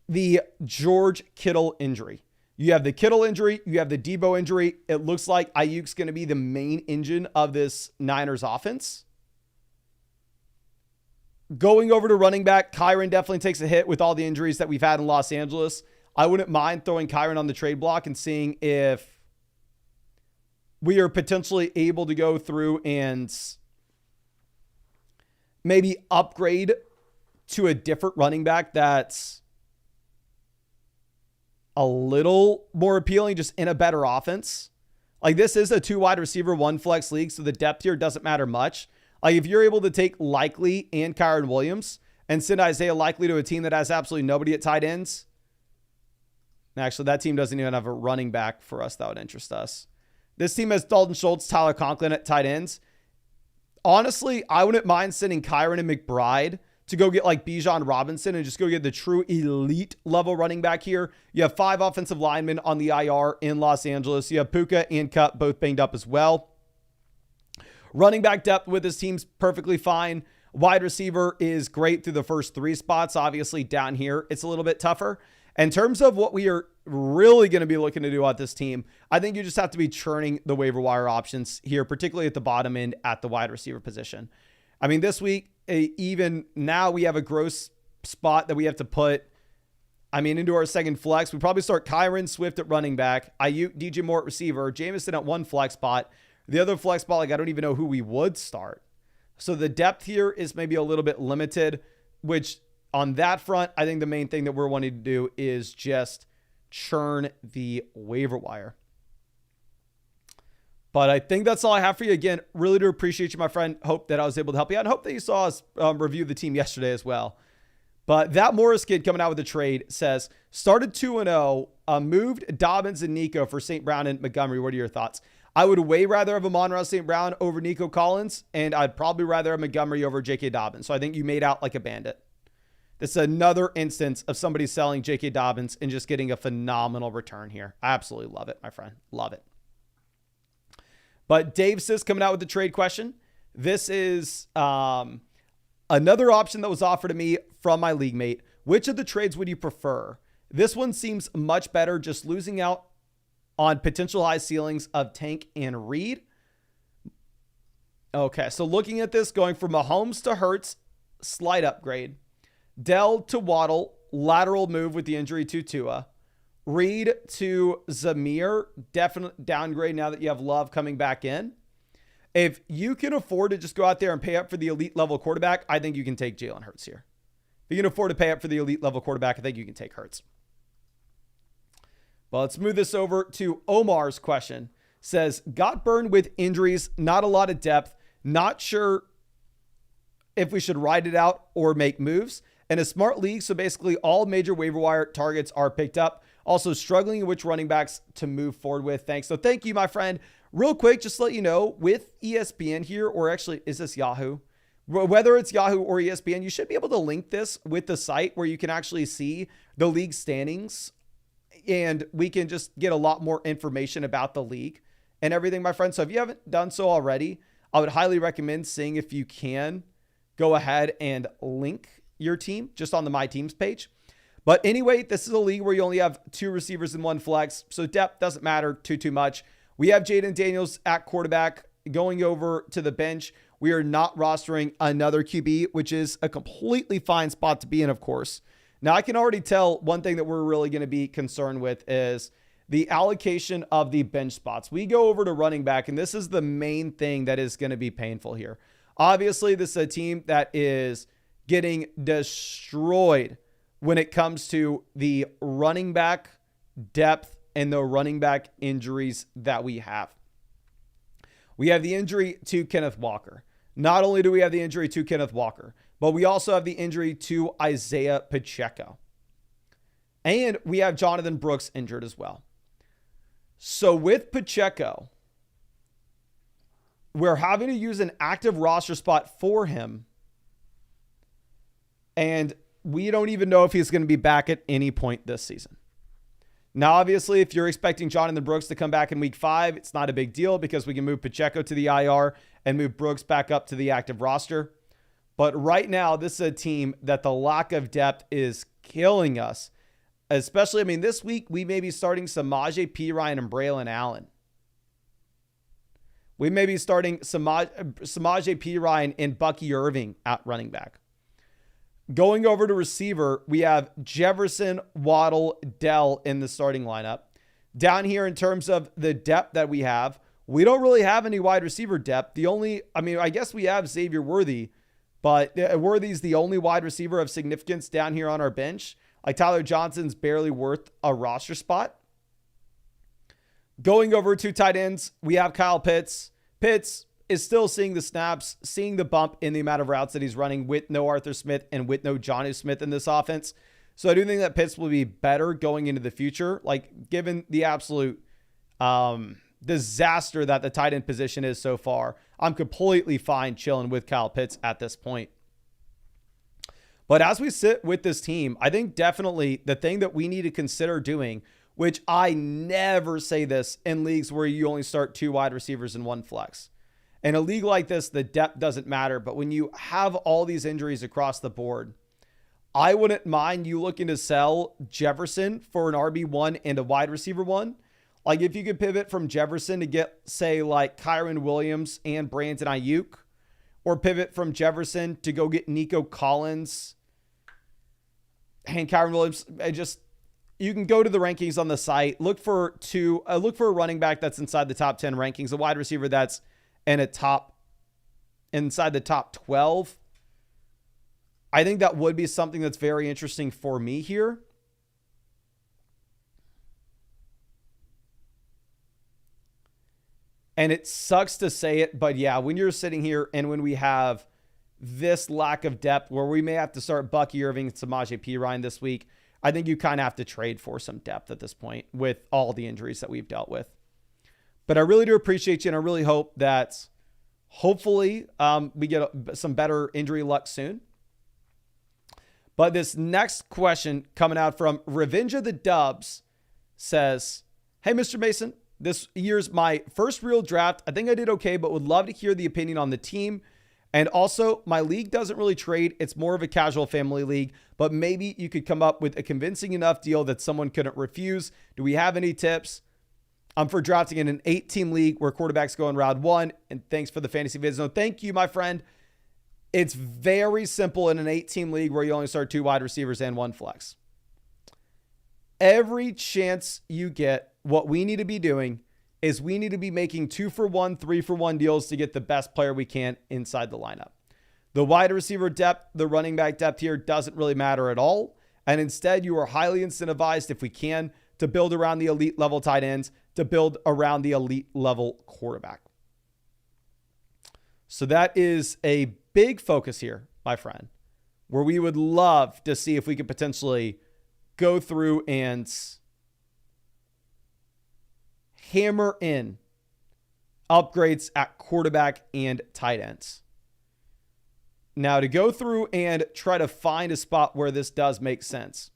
the George Kittle injury. You have the Kittle injury. You have the Debo injury. It looks like Ayuk's going to be the main engine of this Niners offense. Going over to running back, Kyron definitely takes a hit with all the injuries that we've had in Los Angeles. I wouldn't mind throwing Kyron on the trade block and seeing if we are potentially able to go through and maybe upgrade to a different running back that's a little more appealing, just in a better offense. Like this is a 2 wide receiver, 1 flex league, so the depth here doesn't matter much. Like if you're able to take Likely and Kyron Williams and send Isaiah Likely to a team that has absolutely nobody at tight ends. Actually, that team doesn't even have a running back for us that would interest us. This team has Dalton Schultz, Tyler Conklin at tight ends. Honestly, I wouldn't mind sending Kyron and McBride to go get like Bijan Robinson and just go get the true elite level running back here. You have 5 offensive linemen on the IR in Los Angeles. You have Puka and Cup both banged up as well. Running back depth with this team's perfectly fine. Wide receiver is great through the first 3 spots. Obviously down here, it's a little bit tougher. In terms of what we are really going to be looking to do at this team, I think you just have to be churning the waiver wire options here, particularly at the bottom end at the wide receiver position. I mean, this week, even now we have a gross spot that we have to put, into our second flex. We probably start Kyron Swift at running back, Ayuk, DJ Moore at receiver, Jameson at 1 flex spot. The other flex spot, I don't even know who we would start. So the depth here is maybe a little bit limited, which on that front, I think the main thing that we're wanting to do is just churn the waiver wire. But I think that's all I have for you. Again, really do appreciate you, my friend. Hope that I was able to help you out, and hope that you saw us review the team yesterday as well. But that Morris kid coming out with the trade says, started 2-0, moved Dobbins and Nico for St. Brown and Montgomery. What are your thoughts? I would way rather have Amon-Ra St. Brown over Nico Collins, and I'd probably rather have Montgomery over J.K. Dobbins. So I think you made out like a bandit. This is another instance of somebody selling J.K. Dobbins and just getting a phenomenal return here. I absolutely love it, my friend. Love it. But Dave says, coming out with the trade question. This is another option that was offered to me from my league mate. Which of the trades would you prefer? This one seems much better, just losing out on potential high ceilings of Tank and Reed. Okay, so looking at this, going from Mahomes to Hurts, slight upgrade. Dell to Waddle, lateral move with the injury to Tua. Reed to Zamir, definite downgrade now that you have Love coming back in. If you can afford to just go out there and pay up for the elite level quarterback, I think you can take Jalen Hurts here. If you can afford to pay up for the elite level quarterback, I think you can take Hurts. Well, let's move this over to Omar's question. Says, got burned with injuries, not a lot of depth, not sure if we should ride it out or make moves. In a smart league, so basically all major waiver wire targets are picked up. Also struggling in which running backs to move forward with. Thanks. So thank you, my friend. Real quick, just to let you know, with ESPN here, or actually, is this Yahoo? Whether it's Yahoo or ESPN, you should be able to link this with the site where you can actually see the league standings, and we can just get a lot more information about the league and everything, my friend. So if you haven't done so already, I would highly recommend seeing if you can go ahead and link your team just on the My Teams page. But anyway, this is a league where you only have 2 receivers and 1 flex, so depth doesn't matter too much. We have Jaden Daniels at quarterback going over to the bench. We are not rostering another QB, which is a completely fine spot to be in, of course. Now, I can already tell one thing that we're really going to be concerned with is the allocation of the bench spots. We go over to running back, and this is the main thing that is going to be painful here. Obviously, this is a team that is getting destroyed when it comes to the running back depth and the running back injuries that we have. We have the injury to Kenneth Walker. Not only do we have the injury to Kenneth Walker, but we also have the injury to Isaiah Pacheco. And we have Jonathan Brooks injured as well. So with Pacheco, we're having to use an active roster spot for him. And we don't even know if he's going to be back at any point this season. Now, obviously, if you're expecting Jonathan Brooks to come back in week 5, it's not a big deal because we can move Pacheco to the IR and move Brooks back up to the active roster. But right now, this is a team that the lack of depth is killing us. Especially, this week, we may be starting Samaje Perine and Braylon Allen. We may be starting Samaje Perine and Bucky Irving at running back. Going over to receiver, we have Jefferson, Waddle, Dell in the starting lineup. Down here in terms of the depth that we have, we don't really have any wide receiver depth. I guess we have Xavier Worthy, but Worthy's the only wide receiver of significance down here on our bench. Like Tyler Johnson's barely worth a roster spot. Going over to tight ends, we have Kyle Pitts. Pitts is still seeing the snaps, seeing the bump in the amount of routes that he's running with no Arthur Smith and with no Jonnu Smith in this offense. So I do think that Pitts will be better going into the future. Like, given the absolute disaster that the tight end position is so far, I'm completely fine chilling with Kyle Pitts at this point. But as we sit with this team, I think definitely the thing that we need to consider doing, which I never say this in leagues where you only start 2 wide receivers and 1 flex. In a league like this, the depth doesn't matter. But when you have all these injuries across the board, I wouldn't mind you looking to sell Jefferson for an RB1 and a wide receiver 1. Like, if you could pivot from Jefferson to get, say, like Kyron Williams and Brandon Ayuk, or pivot from Jefferson to go get Nico Collins and Kyron Williams. You can go to the rankings on the site, look for a running back that's inside the top 10 rankings, a wide receiver that's inside the top 12. I think that would be something that's very interesting for me here. And it sucks to say it, but yeah, when you're sitting here and when we have this lack of depth where we may have to start Bucky Irving and Samaje Perine this week, I think you kind of have to trade for some depth at this point with all the injuries that we've dealt with. But I really do appreciate you, and I really hope that hopefully we get some better injury luck soon. But this next question coming out from Revenge of the Dubs says, hey, Mr. Mason, this year's my first real draft. I think I did okay, but would love to hear the opinion on the team. And also, my league doesn't really trade. It's more of a casual family league, but maybe you could come up with a convincing enough deal that someone couldn't refuse. Do we have any tips? I'm for drafting in an 8-team league where quarterbacks go in round 1. And thanks for the fantasy vids. No, thank you, my friend. It's very simple in an 8-team league where you only start 2 wide receivers and 1 flex. Every chance you get, what we need to be doing is we need to be making 2-for-1, 3-for-1 deals to get the best player we can inside the lineup. The wide receiver depth, the running back depth here doesn't really matter at all. And instead, you are highly incentivized, if we can, to build around the elite level tight ends, to build around the elite level quarterback. So that is a big focus here, my friend, where we would love to see if we could potentially go through and hammer in upgrades at quarterback and tight ends. Now, to go through and try to find a spot where this does make sense.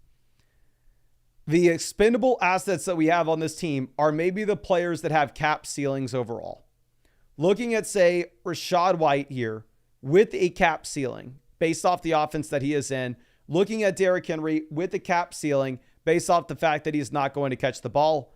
The expendable assets that we have on this team are maybe the players that have cap ceilings overall. Looking at, say, Rachaad White here with a cap ceiling based off the offense that he is in. Looking at Derrick Henry with a cap ceiling based off the fact that he's not going to catch the ball.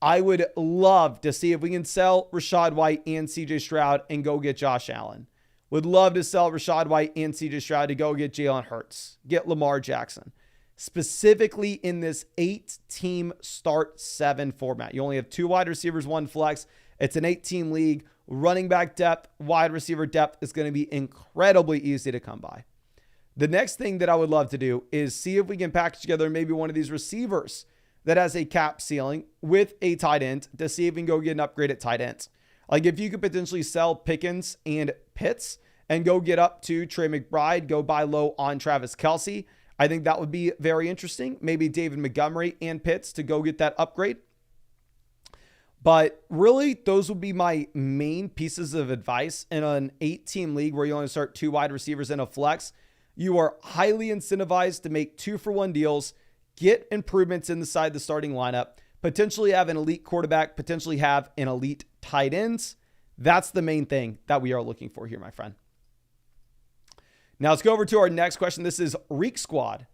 I would love to see if we can sell Rachaad White and CJ Stroud and go get Josh Allen. Would love to sell Rachaad White and CJ Stroud to go get Jalen Hurts, get Lamar Jackson. Specifically in this 8-team start 7 format. You only have 2 wide receivers, 1 flex. It's an 8-team league. Running back depth, wide receiver depth is going to be incredibly easy to come by. The next thing that I would love to do is see if we can package together maybe one of these receivers that has a cap ceiling with a tight end to see if we can go get an upgrade at tight ends. Like if you could potentially sell Pickens and Pitts and go get up to Trey McBride, go buy low on Travis Kelce. I think that would be very interesting. Maybe David Montgomery and Pitts to go get that upgrade. But really, those would be my main pieces of advice in an 8-team league where you only start 2 wide receivers and a flex. You are highly incentivized to make 2-for-1 deals, get improvements inside the starting lineup, potentially have an elite quarterback, potentially have an elite tight ends. That's the main thing that we are looking for here, my friend. Now let's go over to our next question. This is Reek Squad.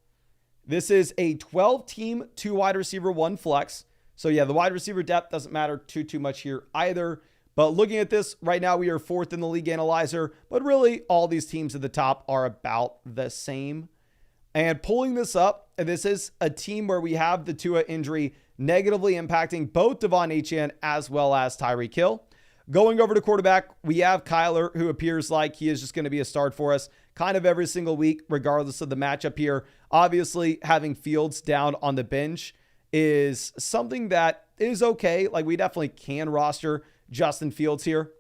This is a 12-team, 2 wide receiver, 1 flex. So yeah, the wide receiver depth doesn't matter too much here either. But looking at this right now, we are 4th in the league analyzer, but really all these teams at the top are about the same. And pulling this up, this is a team where we have the Tua injury negatively impacting both Devon Achane as well as Tyreek Hill. Going over to quarterback, we have Kyler, who appears like he is just going to be a start for us kind of every single week, regardless of the matchup here. Obviously, having Fields down on the bench is something that is okay. Like, we definitely can roster Justin Fields here.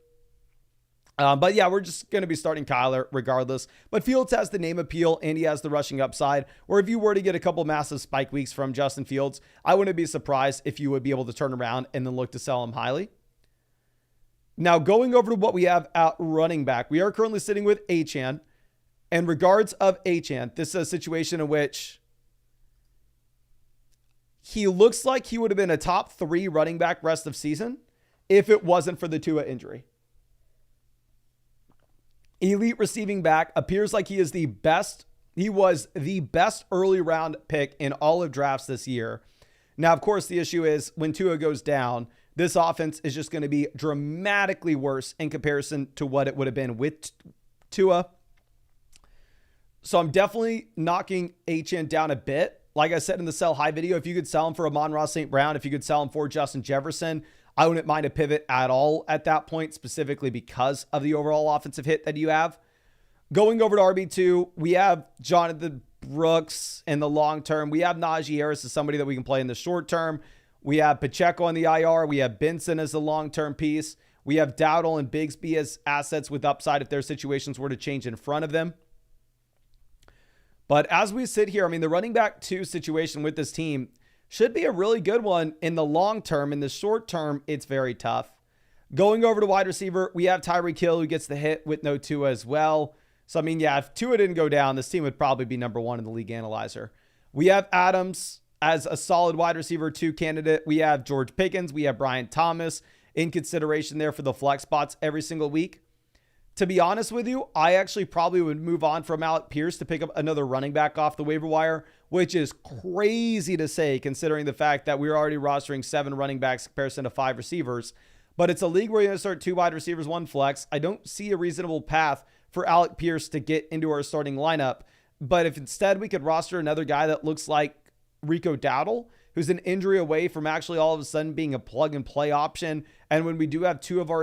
But yeah, we're just going to be starting Kyler regardless. But Fields has the name appeal and he has the rushing upside. Or if you were to get a couple massive spike weeks from Justin Fields, I wouldn't be surprised if you would be able to turn around and then look to sell him highly. Now, going over to what we have at running back, we are currently sitting with Achane. In regards of Achane, this is a situation in which he looks like he would have been a top 3 running back rest of season if it wasn't for the Tua injury. Elite receiving back, appears like he is the best. He was the best early round pick in all of drafts this year. Now, of course, the issue is when Tua goes down, this offense is just going to be dramatically worse in comparison to what it would have been with Tua. So I'm definitely knocking Achane down a bit. Like I said in the sell high video, if you could sell him for Amon-Ra St. Brown, if you could sell him for Justin Jefferson, I wouldn't mind a pivot at all at that point, specifically because of the overall offensive hit that you have. Going over to RB2, we have Jonathan Brooks in the long term. We have Najee Harris as somebody that we can play in the short term. We have Pacheco on the IR. We have Benson as the long-term piece. We have Dowdle and Bigsby as assets with upside if their situations were to change in front of them. But as we sit here, I mean, the running back 2 situation with this team should be a really good one in the long term. In the short term, it's very tough. Going over to wide receiver, we have Tyreek Hill who gets the hit with no Tua as well. So, I mean, yeah, if Tua didn't go down, this team would probably be number 1 in the league analyzer. We have Adams as a solid wide receiver 2 candidate. We have George Pickens. We have Brian Thomas in consideration there for the flex spots every single week. To be honest with you, I actually probably would move on from Alec Pierce to pick up another running back off the waiver wire, which is crazy to say considering the fact that we're already rostering 7 running backs in comparison to 5 receivers. But it's a league where you're going to start 2 wide receivers, 1 flex. I don't see a reasonable path for Alec Pierce to get into our starting lineup. But if instead we could roster another guy that looks like Rico Dowdle, who's an injury away from actually all of a sudden being a plug and play option. And when we do have 2 of our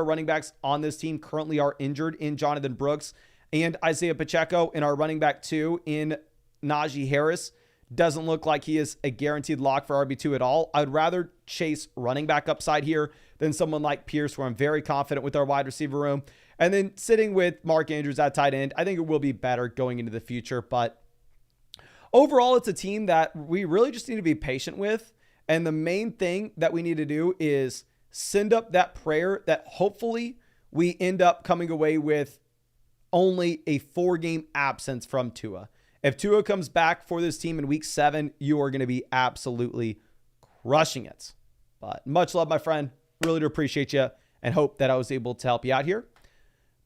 running backs on this team currently are injured in Jonathan Brooks and Isaiah Pacheco, and our running back 2 in Najee Harris doesn't look like he is a guaranteed lock for RB2 at all. I'd rather chase running back upside here than someone like Pierce, where I'm very confident with our wide receiver room. And then sitting with Mark Andrews at tight end, I think it will be better going into the future. But overall, it's a team that we really just need to be patient with. And the main thing that we need to do is send up that prayer that hopefully we end up coming away with only a 4-game absence from Tua. If Tua comes back for this team in week 7, you are going to be absolutely crushing it. But much love, my friend. Really do appreciate you and hope that I was able to help you out here.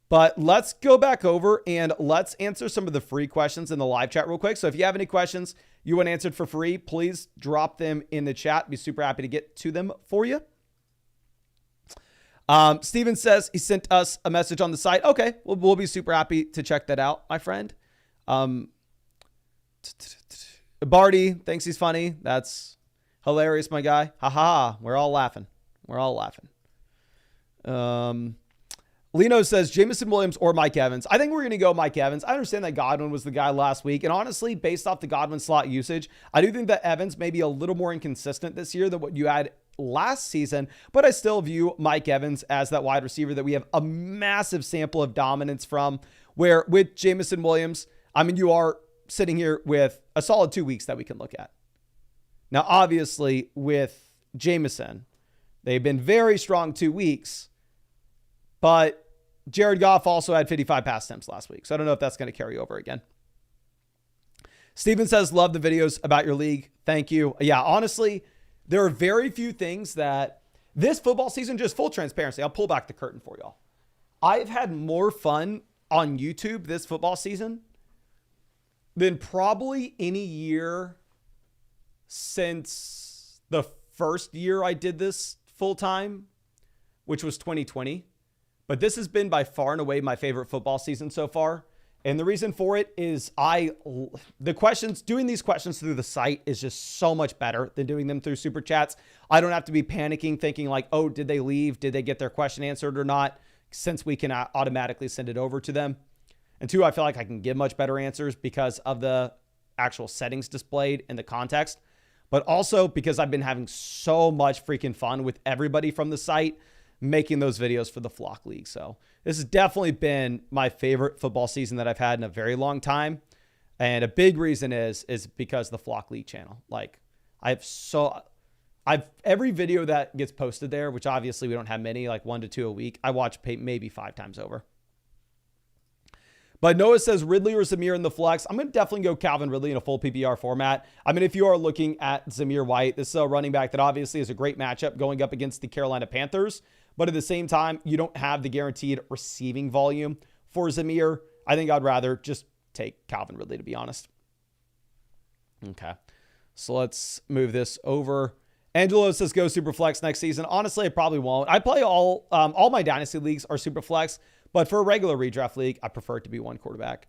But let's go back over and let's answer some of the free questions in the live chat real quick. So if you have any questions you want answered for free, please drop them in the chat. Be super happy to get to them for you. Steven says he sent us a message on the site. Okay, we'll be super happy to check that out, my friend. Barty thinks he's funny. That's hilarious, my guy. Ha ha. We're all laughing. Lino says Jameson Williams or Mike Evans. I think we're going to go Mike Evans. I understand that Godwin was the guy last week. And honestly, based off the Godwin slot usage, I do think that Evans may be a little more inconsistent this year than what you had last season. But I still view Mike Evans as that wide receiver that we have a massive sample of dominance from. Where with Jameson Williams, I mean, you are sitting here with a solid 2 weeks that we can look at. Now, obviously, with Jameson, they've been very strong 2 weeks. But Jared Goff also had 55 pass attempts last week. So I don't know if that's going to carry over again. Steven says, love the videos about your league. Thank you. Yeah, honestly, there are very few things that this football season, just full transparency, I'll pull back the curtain for y'all. I've had more fun on YouTube this football season than probably any year since the first year I did this full time, which was 2020. But this has been by far and away my favorite football season so far. And the reason for it is doing these questions through the site is just so much better than doing them through super chats. I don't have to be panicking thinking like, oh, did they leave? Did they get their question answered or not? Since we can automatically send it over to them. And 2, I feel like I can give much better answers because of the actual settings displayed and the context. But also because I've been having so much freaking fun with everybody from the site making those videos for the Flock League. So this has definitely been my favorite football season that I've had in a very long time. And a big reason is because of the Flock League channel. Like every video that gets posted there, which obviously we don't have many, like 1 to 2 a week, I watch maybe 5 times over. But Noah says Ridley or Zamir in the flex. I'm going to definitely go Calvin Ridley in a full PPR format. I mean, if you are looking at Zamir White, this is a running back that obviously is a great matchup going up against the Carolina Panthers. But at the same time, you don't have the guaranteed receiving volume for Zamir. I think I'd rather just take Calvin Ridley, to be honest. Okay, so let's move this over. Angelo says go super flex next season. Honestly, I probably won't. I play all my dynasty leagues are super flex, but for a regular redraft league, I prefer it to be 1 quarterback.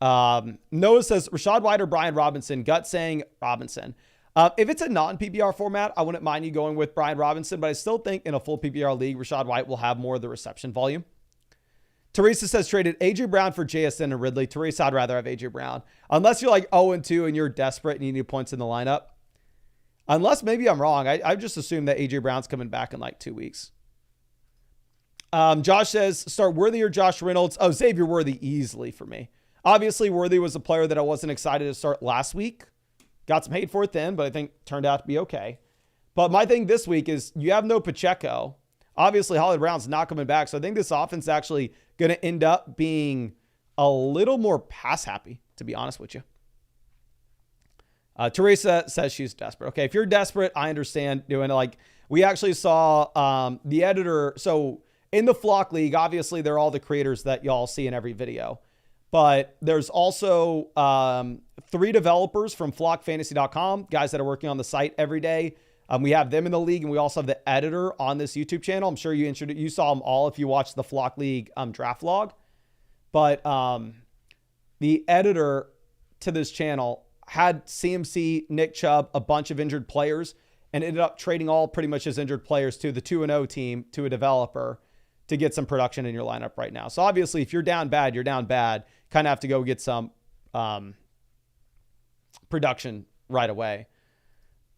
Noah says Rashad White or Brian Robinson. Gut saying Robinson. If it's a non-PPR format, I wouldn't mind you going with Brian Robinson, but I still think in a full PPR league, Rashad White will have more of the reception volume. Teresa says traded A.J. Brown for JSN and Ridley. Teresa, I'd rather have A.J. Brown. Unless you're like 0-2 and you're desperate and you need points in the lineup. Unless maybe I'm wrong. I just assume that A.J. Brown's coming back in like 2 weeks. Josh says, start Worthy or Josh Reynolds. Oh, Xavier Worthy easily for me. Obviously, Worthy was a player that I wasn't excited to start last week. Got some hate for it then, but I think turned out to be okay. But my thing this week is you have no Pacheco. Obviously, Hollywood Brown's not coming back. So I think this offense is actually going to end up being a little more pass happy, to be honest with you. Teresa says she's desperate. Okay, if you're desperate, I understand doing it. Like, we actually saw the editor. So in the Flock League, obviously, they're all the creators that y'all see in every video. But there's also 3 developers from flockfantasy.com, guys that are working on the site every day. We have them in the league, and we also have the editor on this YouTube channel. I'm sure you saw them all if you watched the Flock League draft log. But the editor to this channel had CMC, Nick Chubb, a bunch of injured players, and ended up trading all pretty much his injured players to the 2-0 team, to a developer, to get some production in your lineup right now. So obviously, if you're down bad, you're down bad. Kind of have to go get some production right away.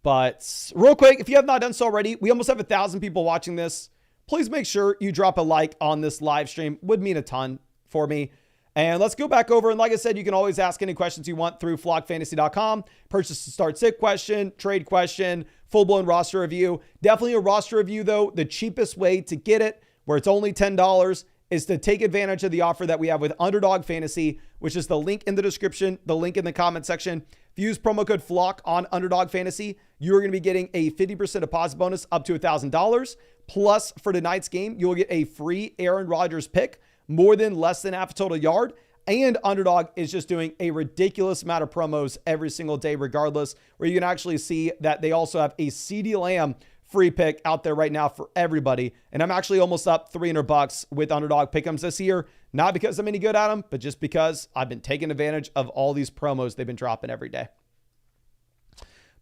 But real quick, if you have not done so already, we almost have 1,000 people watching this. Please make sure you drop a like on this live stream. Would mean a ton for me. And let's go back over. And like I said, you can always ask any questions you want through flockfantasy.com. Purchase to start sit question, trade question, full-blown roster review. Definitely a roster review, though. The cheapest way to get it, where it's only $10, is to take advantage of the offer that we have with Underdog Fantasy, which is the link in the description, the link in the comment section. If you use promo code FLOCK on Underdog Fantasy, you're going to be getting a 50% deposit bonus up to $1,000. Plus, for tonight's game, you'll get a free Aaron Rodgers pick, more than less than half a total yard. And Underdog is just doing a ridiculous amount of promos every single day, regardless, where you can actually see that they also have a CeeDee Lamb free pick out there right now for everybody. And I'm actually almost up $300 with Underdog Pick'ems this year. Not because I'm any good at them, but just because I've been taking advantage of all these promos they've been dropping every day.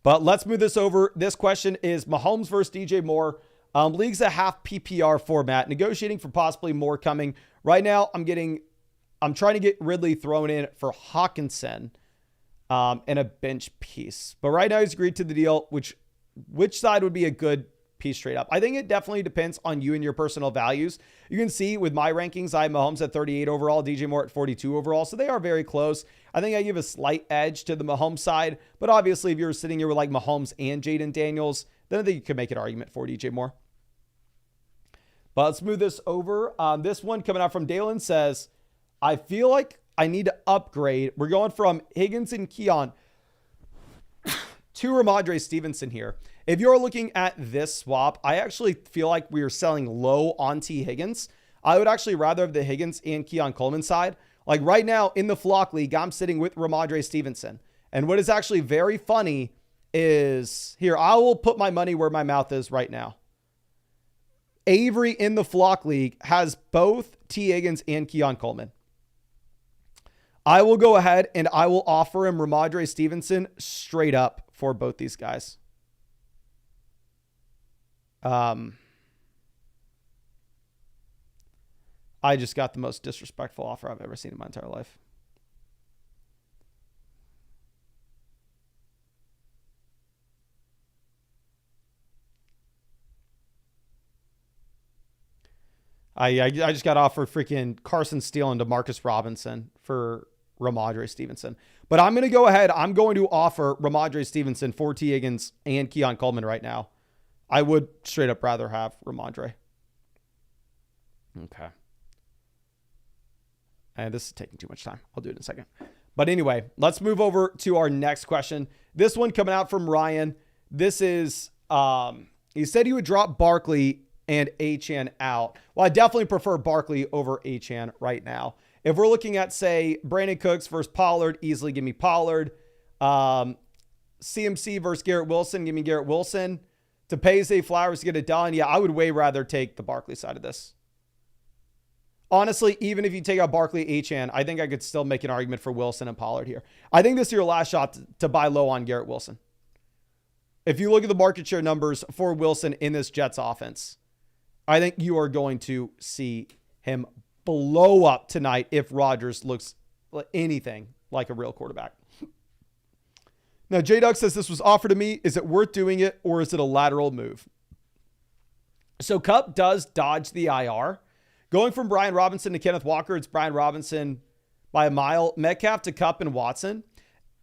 But let's move this over. This question is Mahomes versus DJ Moore. League's a half PPR format, negotiating for possibly more coming. Right now, I'm trying to get Ridley thrown in for Hawkinson in a bench piece. But right now, he's agreed to the deal, which side would be a good piece straight up? I think it definitely depends on you and your personal values. You can see with my rankings, I have Mahomes at 38 overall, DJ Moore at 42 overall. So they are very close. I think I give a slight edge to the Mahomes side. But obviously, if you're sitting here with like Mahomes and Jaden Daniels, then I think you could make an argument for DJ Moore. But let's move this over. This one coming out from Dalen says, I feel like I need to upgrade. We're going from Higgins and Keon to Ramondre Stevenson here. If you're looking at this swap, I actually feel like we are selling low on T. Higgins. I would actually rather have the Higgins and Keon Coleman side. Like right now in the Flock League, I'm sitting with Ramondre Stevenson. And what is actually very funny is, here, I will put my money where my mouth is right now. Avery in the Flock League has both T. Higgins and Keon Coleman. I will go ahead and I will offer him Ramondre Stevenson straight up for both these guys. I just got the most disrespectful offer I've ever seen in my entire life. I just got offered freaking Carson Steele and DeMarcus Robinson for Ramondre Stevenson. But I'm going to go ahead. I'm going to offer Ramondre Stevenson for T. Higgins and Keon Coleman right now. I would straight up rather have Ramondre. Okay. And this is taking too much time. I'll do it in a second. But anyway, let's move over to our next question. This one coming out from Ryan. This is, he said he would drop Barkley and Achane out. Well, I definitely prefer Barkley over Achane right now. If we're looking at, say, Brandon Cooks versus Pollard, easily give me Pollard. CMC versus Garrett Wilson, give me Garrett Wilson. To pay Zay Flowers to get it done, yeah, I would way rather take the Barkley side of this. Honestly, even if you take out Barkley, Achane, I think I could still make an argument for Wilson and Pollard here. I think this is your last shot to buy low on Garrett Wilson. If you look at the market share numbers for Wilson in this Jets offense, I think you are going to see him blow up tonight if Rodgers looks anything like a real quarterback. Now, J-Duck says this was offered to me. Is it worth doing it, or is it a lateral move? So Kupp does dodge the IR. Going from Brian Robinson to Kenneth Walker, it's Brian Robinson by a mile. Metcalf to Kupp and Watson.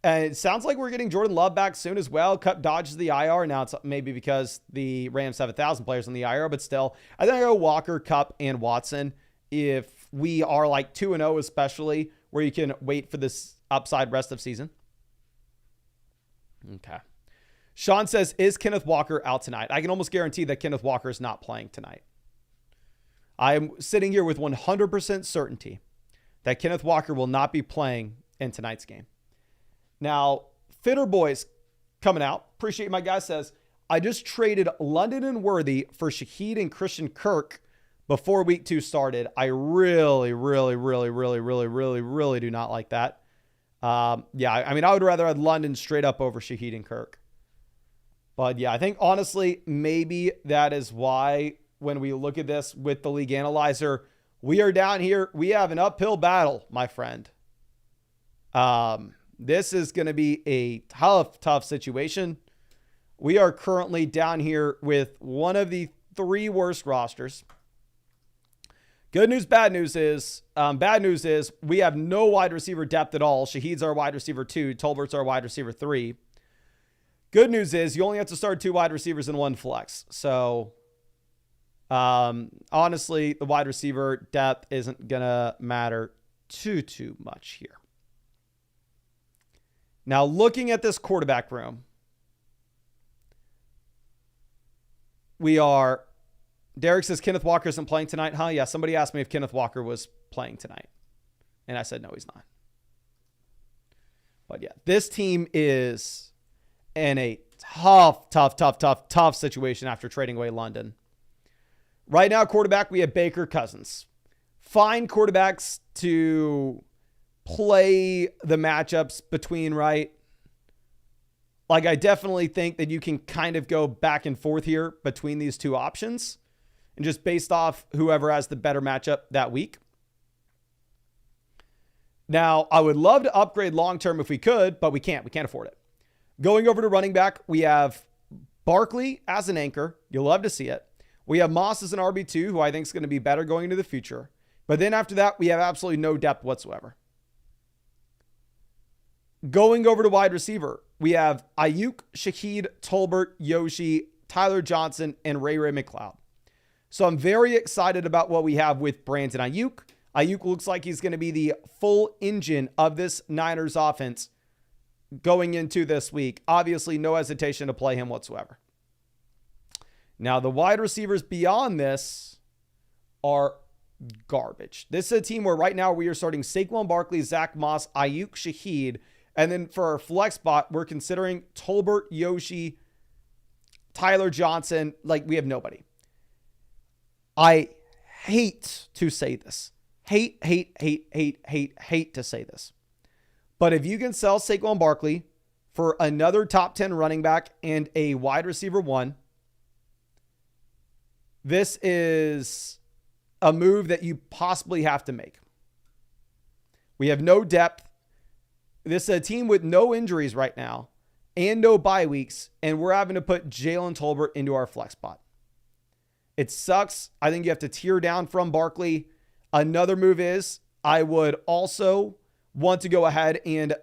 And it sounds like we're getting Jordan Love back soon as well. Kupp dodges the IR. Now it's maybe because the Rams have 1,000 players on the IR, but still, I think I go Walker, Kupp, and Watson. If we are like 2-0, especially where you can wait for this upside rest of season. Okay. Sean says, is Kenneth Walker out tonight? I can almost guarantee that Kenneth Walker is not playing tonight. I am sitting here with 100% certainty that Kenneth Walker will not be playing in tonight's game. Now, Fitter Boys coming out. Appreciate my guy says, I just traded London and Worthy for Shaheed and Christian Kirk before week 2 started. I really do not like that. Yeah, I mean, I would rather have London straight up over Shaheed and Kirk. But yeah, I think honestly, maybe that is why when we look at this with the league analyzer, we are down here. We have an uphill battle, my friend. This is going to be a tough situation. We are currently down here with one of the 3 worst rosters. Good news, bad news is we have no wide receiver depth at all. Shaheed's our wide receiver 2. Tolbert's our wide receiver 3. Good news is you only have to start 2 wide receivers and 1 flex. So, honestly, the wide receiver depth isn't going to matter too much here. Now, looking at this quarterback room, Derek says Kenneth Walker isn't playing tonight. Huh? Yeah, somebody asked me if Kenneth Walker was playing tonight. And I said, no, he's not. But yeah, this team is in a tough situation after trading away London. Right now, quarterback, we have Baker, Cousins. Fine quarterbacks to play the matchups between, right? Like, I definitely think that you can kind of go back and forth here between these 2 options and just based off whoever has the better matchup that week. Now, I would love to upgrade long-term if we could, but we can't. We can't afford it. Going over to running back, we have Barkley as an anchor. You'll love to see it. We have Moss as an RB2, who I think is going to be better going into the future. But then after that, we have absolutely no depth whatsoever. Going over to wide receiver, we have Ayuk, Shaheed, Tolbert, Yoshi, Tyler Johnson, and Ray McLeod. So I'm very excited about what we have with Brandon Ayuk. Ayuk looks like he's going to be the full engine of this Niners offense going into this week. Obviously, no hesitation to play him whatsoever. Now, the wide receivers beyond this are garbage. This is a team where right now we are starting Saquon Barkley, Zach Moss, Ayuk, Shaheed. And then for our flex spot, we're considering Tolbert, Yoshi, Tyler Johnson. Like, we have nobody. I hate to say this. Hate to say this. But if you can sell Saquon Barkley for another top 10 running back and a wide receiver 1, this is a move that you possibly have to make. We have no depth. This is a team with no injuries right now and no bye weeks, and we're having to put Jalen Tolbert into our flex spot. It sucks. I think you have to tear down from Barkley. Another move is I would also want to go ahead and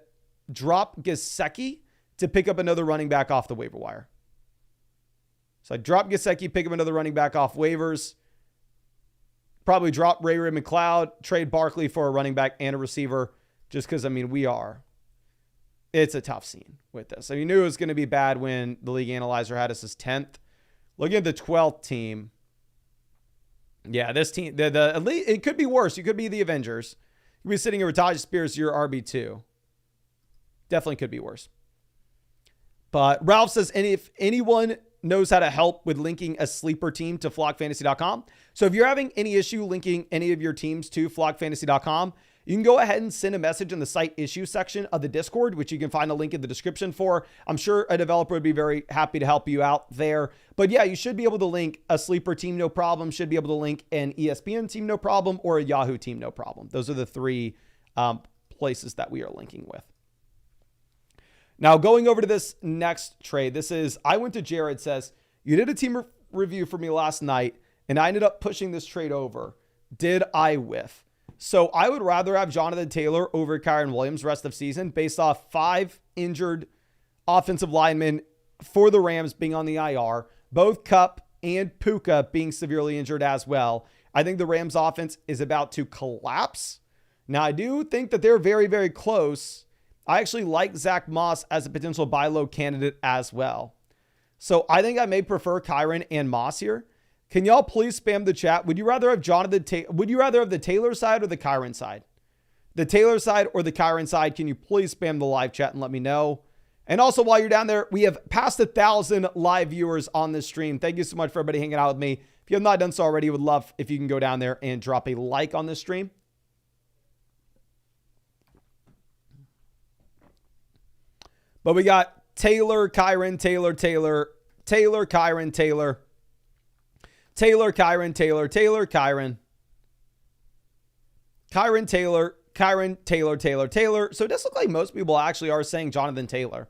drop Gesicki to pick up another running back off the waiver wire. So I drop Gesicki, pick up another running back off waivers. Probably drop Ray McLeod, trade Barkley for a running back and a receiver, just because, I mean, it's a tough scene with this. I mean, you knew it was going to be bad when the league analyzer had us as 10th. Looking at the 12th team. Yeah, this team, it could be worse. You could be the Avengers. You could be sitting here with Taj Spears, your RB2. Definitely could be worse. But Ralph says, and if anyone knows how to help with linking a sleeper team to flockfantasy.com. So if you're having any issue linking any of your teams to flockfantasy.com, you can go ahead and send a message in the site issue section of the Discord, which you can find a link in the description for. I'm sure a developer would be very happy to help you out there. But yeah, you should be able to link a sleeper team, no problem. Should be able to link an ESPN team, no problem, or a Yahoo team, no problem. Those are the 3 places that we are linking with. Now, going over to this next trade, I went to Jared, says, you did a team review for me last night, and I ended up pushing this trade over. did I whiff? So I would rather have Jonathan Taylor over Kyren Williams rest of season based off 5 injured offensive linemen for the Rams being on the IR, both Kupp and Puka being severely injured as well. I think the Rams offense is about to collapse. Now, I do think that they're very, very close. I actually like Zach Moss as a potential buy low candidate as well. So I think I may prefer Kyren and Moss here. Can y'all please spam the chat? Would you rather have would you rather have the Taylor side or the Kyren side? The Taylor side or the Kyren side? Can you please spam the live chat and let me know? And also, while you're down there, we have passed 1,000 live viewers on this stream. Thank you so much for everybody hanging out with me. If you have not done so already, would love if you can go down there and drop a like on this stream. But we got Taylor, Kyren, Taylor, Taylor, Taylor, Kyren, Taylor, Taylor, Kyren, Taylor, Taylor, Kyren, Kyren, Taylor, Kyren, Taylor, Taylor, Taylor. So it does look like most people actually are saying Jonathan Taylor.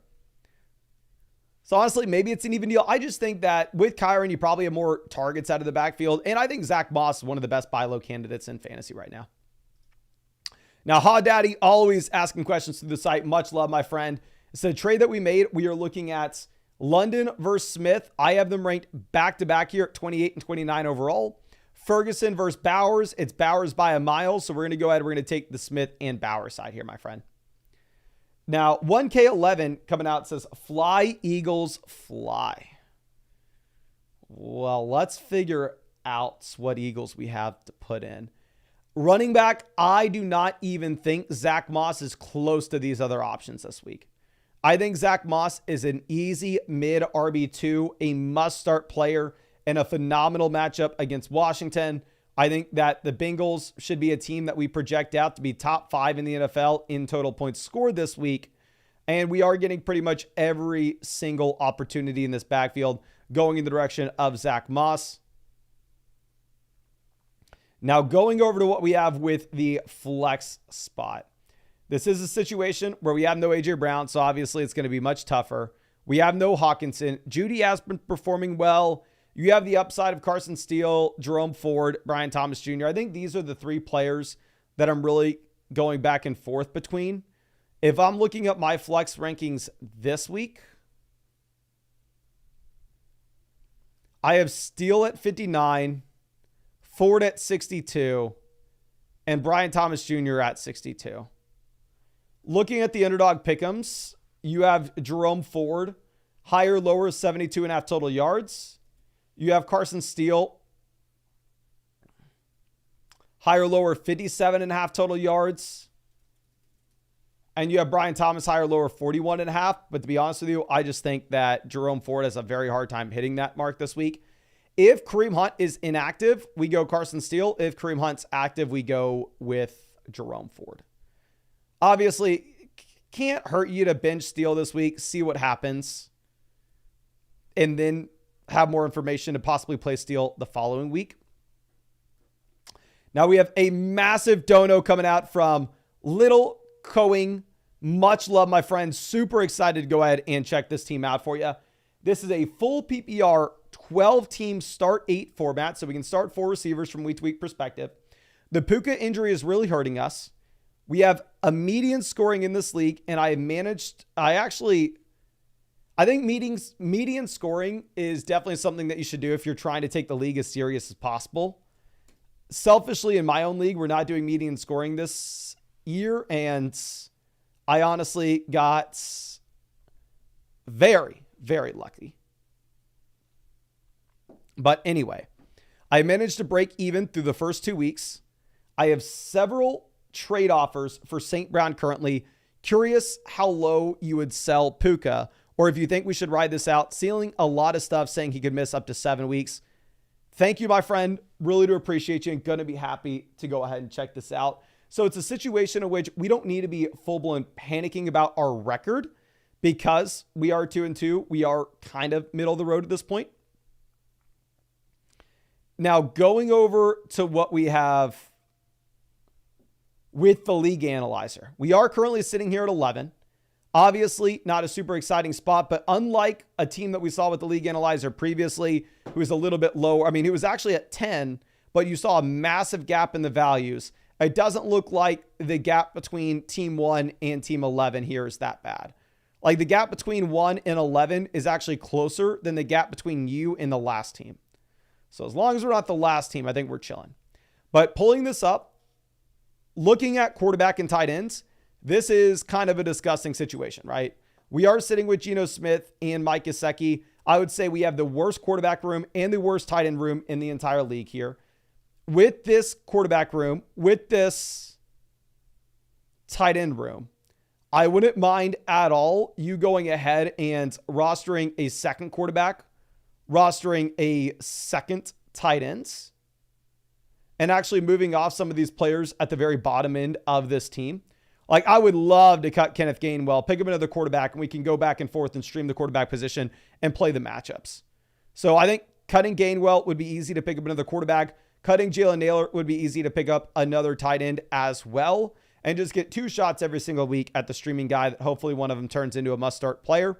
So honestly, maybe it's an even deal. I just think that with Kyren, you probably have more targets out of the backfield. And I think Zach Moss is one of the best buy low candidates in fantasy right now. Now, Ha Daddy, always asking questions through the site. Much love, my friend. It's a trade that we made. We are looking at London versus Smith. I have them ranked back-to-back here at 28 and 29 overall. Ferguson versus Bowers. It's Bowers by a mile. So we're going to go ahead. We're going to take the Smith and Bowers side here, my friend. Now, 1K11 coming out says, fly, Eagles, fly. Well, let's figure out what Eagles we have to put in. Running back, I do not even think Zach Moss is close to these other options this week. I think Zach Moss is an easy mid RB2, a must-start player, and a phenomenal matchup against Washington. I think that the Bengals should be a team that we project out to be top 5 in the NFL in total points scored this week. And we are getting pretty much every single opportunity in this backfield going in the direction of Zach Moss. Now going over to what we have with the flex spot. This is a situation where we have no A.J. Brown, so obviously it's going to be much tougher. We have no Hawkinson. Judy has been performing well. You have the upside of Carson Steele, Jerome Ford, Brian Thomas Jr. I think these are the 3 players that I'm really going back and forth between. If I'm looking at my flex rankings this week, I have Steele at 59, Ford at 62, and Brian Thomas Jr. at 62. Looking at the underdog pick'ems, you have Jerome Ford, higher, lower, 72.5 total yards. You have Carson Steele, higher, lower, 57.5 total yards. And you have Brian Thomas, higher, lower, 41.5. But to be honest with you, I just think that Jerome Ford has a very hard time hitting that mark this week. If Kareem Hunt is inactive, we go Carson Steele. If Kareem Hunt's active, we go with Jerome Ford. Obviously, can't hurt you to bench Steele this week, see what happens, and then have more information to possibly play Steele the following week. Now we have a massive dono coming out from Little Coing. Much love, my friend. Super excited to go ahead and check this team out for you. This is a full PPR 12-team start 8 format, so we can start 4 receivers from week-to-week perspective. The Puka injury is really hurting us. We have a median scoring in this league, and I think median scoring is definitely something that you should do if you're trying to take the league as serious as possible. Selfishly, in my own league, we're not doing median scoring this year, and I honestly got very, very lucky. But anyway, I managed to break even through the first 2 weeks. I have several trade offers for St. Brown currently. Curious how low you would sell Puka, or if you think we should ride this out. Sealing a lot of stuff saying he could miss up to 7 weeks. Thank you, my friend. Really do appreciate you and going to be happy to go ahead and check this out. So it's a situation in which we don't need to be full-blown panicking about our record because we are 2-2. We are kind of middle of the road at this point. Now, going over to what we have with the league analyzer. We are currently sitting here at 11. Obviously, not a super exciting spot, but unlike a team that we saw with the league analyzer previously, who was a little bit lower. I mean, he was actually at 10, but you saw a massive gap in the values. It doesn't look like the gap between team 1 and team 11 here is that bad. Like the gap between 1 and 11 is actually closer than the gap between you and the last team. So as long as we're not the last team, I think we're chilling. But pulling this up, looking at quarterback and tight ends, this is kind of a disgusting situation, right? We are sitting with Geno Smith and Mike Gesicki. I would say we have the worst quarterback room and the worst tight end room in the entire league here. With this quarterback room, with this tight end room, I wouldn't mind at all you going ahead and rostering a second quarterback, rostering a second tight ends, and actually moving off some of these players at the very bottom end of this team. Like, I would love to cut Kenneth Gainwell, pick up another quarterback, and we can go back and forth and stream the quarterback position and play the matchups. So I think cutting Gainwell would be easy to pick up another quarterback. Cutting Jalen Nailor would be easy to pick up another tight end as well, and just get 2 shots every single week at the streaming guy that hopefully one of them turns into a must-start player.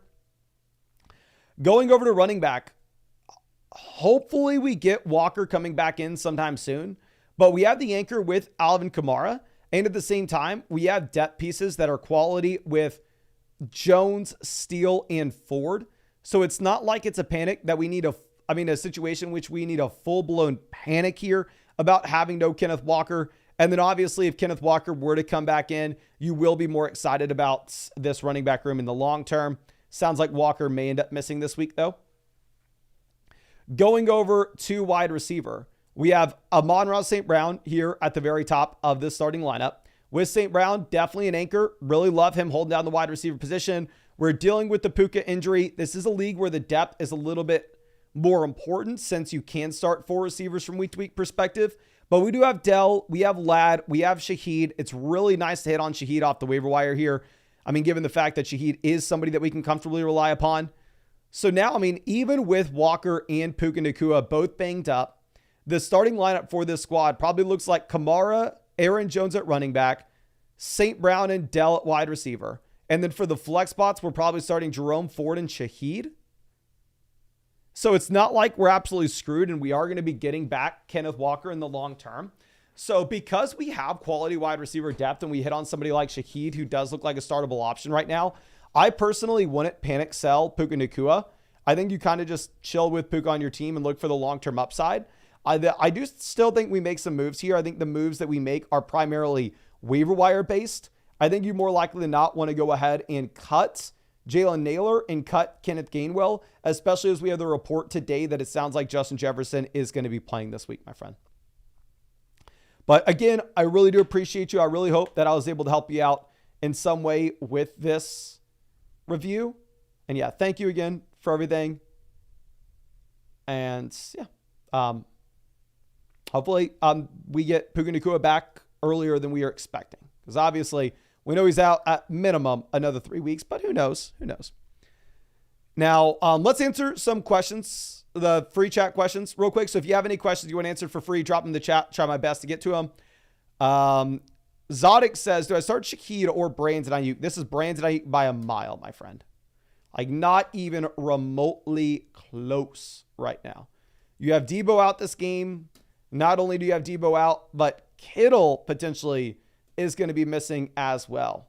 Going over to running back, hopefully we get Walker coming back in sometime soon, but we have the anchor with Alvin Kamara. And at the same time, we have depth pieces that are quality with Jones, Steele, and Ford. So it's not like it's a panic that we need a situation in which we need a full-blown panic here about having no Kenneth Walker. And then obviously if Kenneth Walker were to come back in, you will be more excited about this running back room in the long term. Sounds like Walker may end up missing this week though. Going over to wide receiver, we have Amon-Ra St. Brown here at the very top of this starting lineup. With St. Brown, definitely an anchor. Really love him holding down the wide receiver position. We're dealing with the Puka injury. This is a league where the depth is a little bit more important since you can start 4 receivers from week to week perspective. But we do have Dell, we have Ladd, we have Shaheed. It's really nice to hit on Shaheed off the waiver wire here. I mean, given the fact that Shaheed is somebody that we can comfortably rely upon. So now, I mean, even with Walker and Puka Nacua both banged up, the starting lineup for this squad probably looks like Kamara, Aaron Jones at running back, St. Brown and Dell at wide receiver. And then for the flex spots, we're probably starting Jerome Ford and Shaheed. So it's not like we're absolutely screwed and we are going to be getting back Kenneth Walker in the long term. So because we have quality wide receiver depth and we hit on somebody like Shaheed, who does look like a startable option right now, I personally wouldn't panic sell Puka Nacua. I think you kind of just chill with Puka on your team and look for the long-term upside. I do still think we make some moves here. I think the moves that we make are primarily waiver wire based. I think you're more likely than not want to go ahead and cut Jalen Nailor and cut Kenneth Gainwell, especially as we have the report today that it sounds like Justin Jefferson is going to be playing this week, my friend. But again, I really do appreciate you. I really hope that I was able to help you out in some way with this review. And yeah, thank you again for everything. And yeah, hopefully we get Puka Nacua back earlier than we are expecting. Because obviously we know he's out at minimum another 3 weeks, but who knows? Who knows? Now, let's answer some questions, the free chat questions real quick. So if you have any questions you want answered for free, drop them in the chat. Try my best to get to them. Zodic says, do I start Shaheed or Brandon Ayuk? This is Brandon Ayuk by a mile, my friend. Like not even remotely close right now. You have Debo out this game. Not only do you have Debo out, but Kittle potentially is going to be missing as well.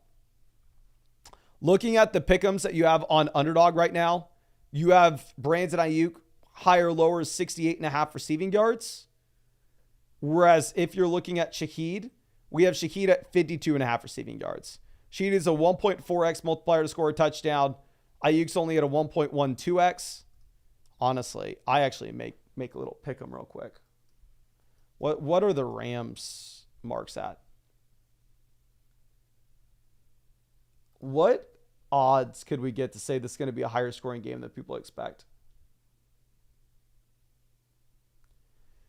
Looking at the pick'ems that you have on Underdog right now, you have Brandon Ayuk higher, lower, 68.5 receiving yards. Whereas if you're looking at Shaheed, we have Shaheed at 52.5 receiving yards. Shaheed is a 1.4x multiplier to score a touchdown. Ayuk's only at a 1.12x. Honestly, I actually make a little pick'em real quick. What are the Rams marks at? What odds could we get to say this is going to be a higher scoring game than people expect?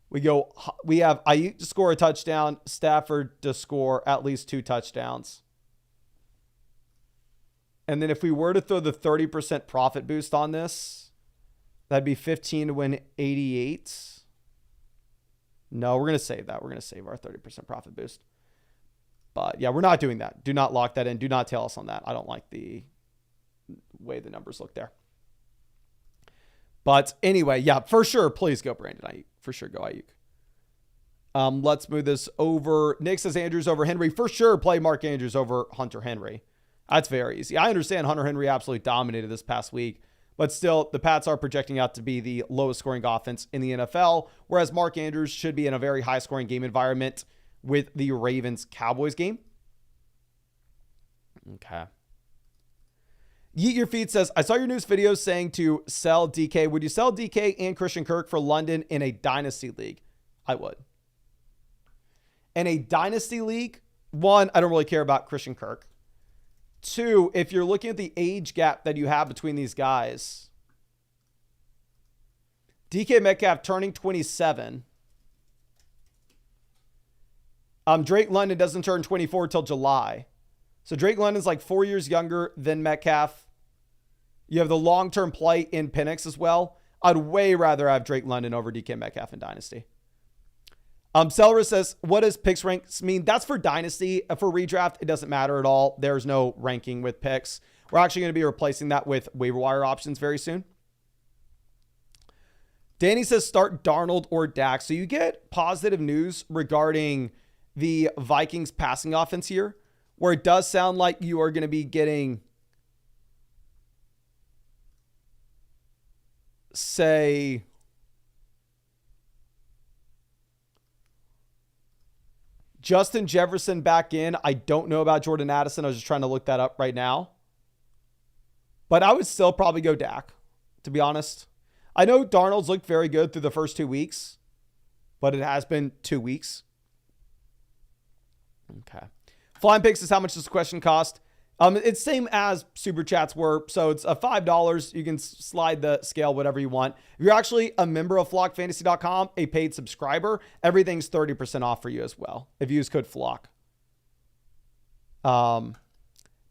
We have Ayuk to score a touchdown, Stafford to score at least 2 touchdowns. And then if we were to throw the 30% profit boost on this, that'd be 15 to win 88. No, we're going to save that. We're going to save our 30% profit boost. But yeah, we're not doing that. Do not lock that in. Do not tell us on that. I don't like the way the numbers look there. But anyway, yeah, for sure. Please go Brandon Ayuk. For sure, go Ayuk. Let's move this over. Nick says Andrews over Henry. For sure, play Mark Andrews over Hunter Henry. That's very easy. I understand Hunter Henry absolutely dominated this past week, but still, the Pats are projecting out to be the lowest scoring offense in the NFL, whereas Mark Andrews should be in a very high scoring game environment with the Ravens-Cowboys game. Okay. Yeet Your Feet says, I saw your news video saying to sell DK. Would you sell DK and Christian Kirk for London in a Dynasty league? I would. In a Dynasty league, one, I don't really care about Christian Kirk. Two, if you're looking at the age gap that you have between these guys, DK Metcalf turning 27. Drake London doesn't turn 24 till July. So Drake London's like 4 years younger than Metcalf. You have the long-term play in Penix as well. I'd way rather have Drake London over DK Metcalf in Dynasty. Celeris says, what does picks ranks mean? That's for Dynasty. For redraft, it doesn't matter at all. There's no ranking with picks. We're actually going to be replacing that with waiver wire options very soon. Danny says, start Darnold or Dak. So you get positive news regarding the Vikings passing offense here, where it does sound like you are going to be getting, say, Justin Jefferson back in. I don't know about Jordan Addison. I was just trying to look that up right now. But I would still probably go Dak, to be honest. I know Darnold's looked very good through the first 2 weeks, but it has been 2 weeks. Okay. Flying Picks is how much does the question cost? It's same as Super Chats were. So it's $5. You can slide the scale, whatever you want. If you're actually a member of flockfantasy.com, a paid subscriber, everything's 30% off for you as well if you use code FLOCK.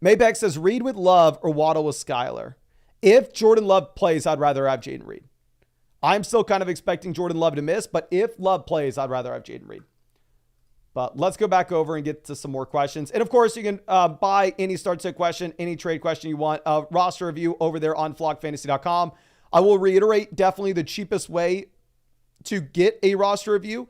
Maybeck says, Reed with Love or Waddle with Skyler. If Jordan Love plays, I'd rather have Jaden Reed. I'm still kind of expecting Jordan Love to miss, but if Love plays, I'd rather have Jaden Reed. But let's go back over and get to some more questions. And of course, you can buy any start sit question, any trade question you want, a roster review over there on flockfantasy.com. I will reiterate, definitely the cheapest way to get a roster review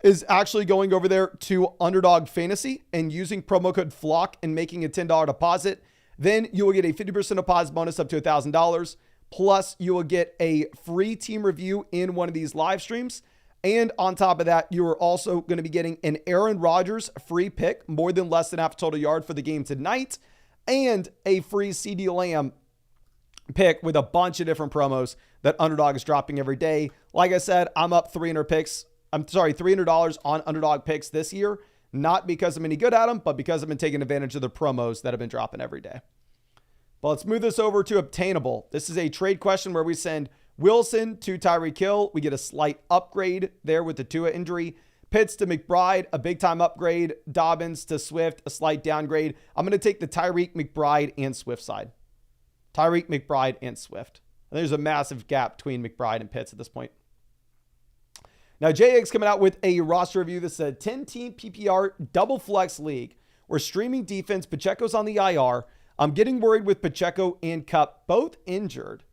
is actually going over there to Underdog Fantasy and using promo code FLOCK and making a $10 deposit. Then you will get a 50% deposit bonus up to $1,000. Plus, you will get a free team review in one of these live streams. And on top of that, you are also going to be getting an Aaron Rodgers free pick, more than less than half a total yard for the game tonight, and a free CeeDee Lamb pick with a bunch of different promos that Underdog is dropping every day. Like I said, I'm up $300 on Underdog picks this year, not because I'm any good at them, but because I've been taking advantage of the promos that have been dropping every day. But let's move this over to Obtainable. This is a trade question where we send Wilson to Tyreek Hill. We get a slight upgrade there with the Tua injury. Pitts to McBride, a big time upgrade. Dobbins to Swift, a slight downgrade. I'm going to take the Tyreek, McBride, and Swift side. Tyreek, McBride, and Swift. And there's a massive gap between McBride and Pitts at this point. Now, JX coming out with a roster review. This is a 10-team PPR double flex league. We're streaming defense. Pacheco's on the IR. I'm getting worried with Pacheco and Kupp, both injured.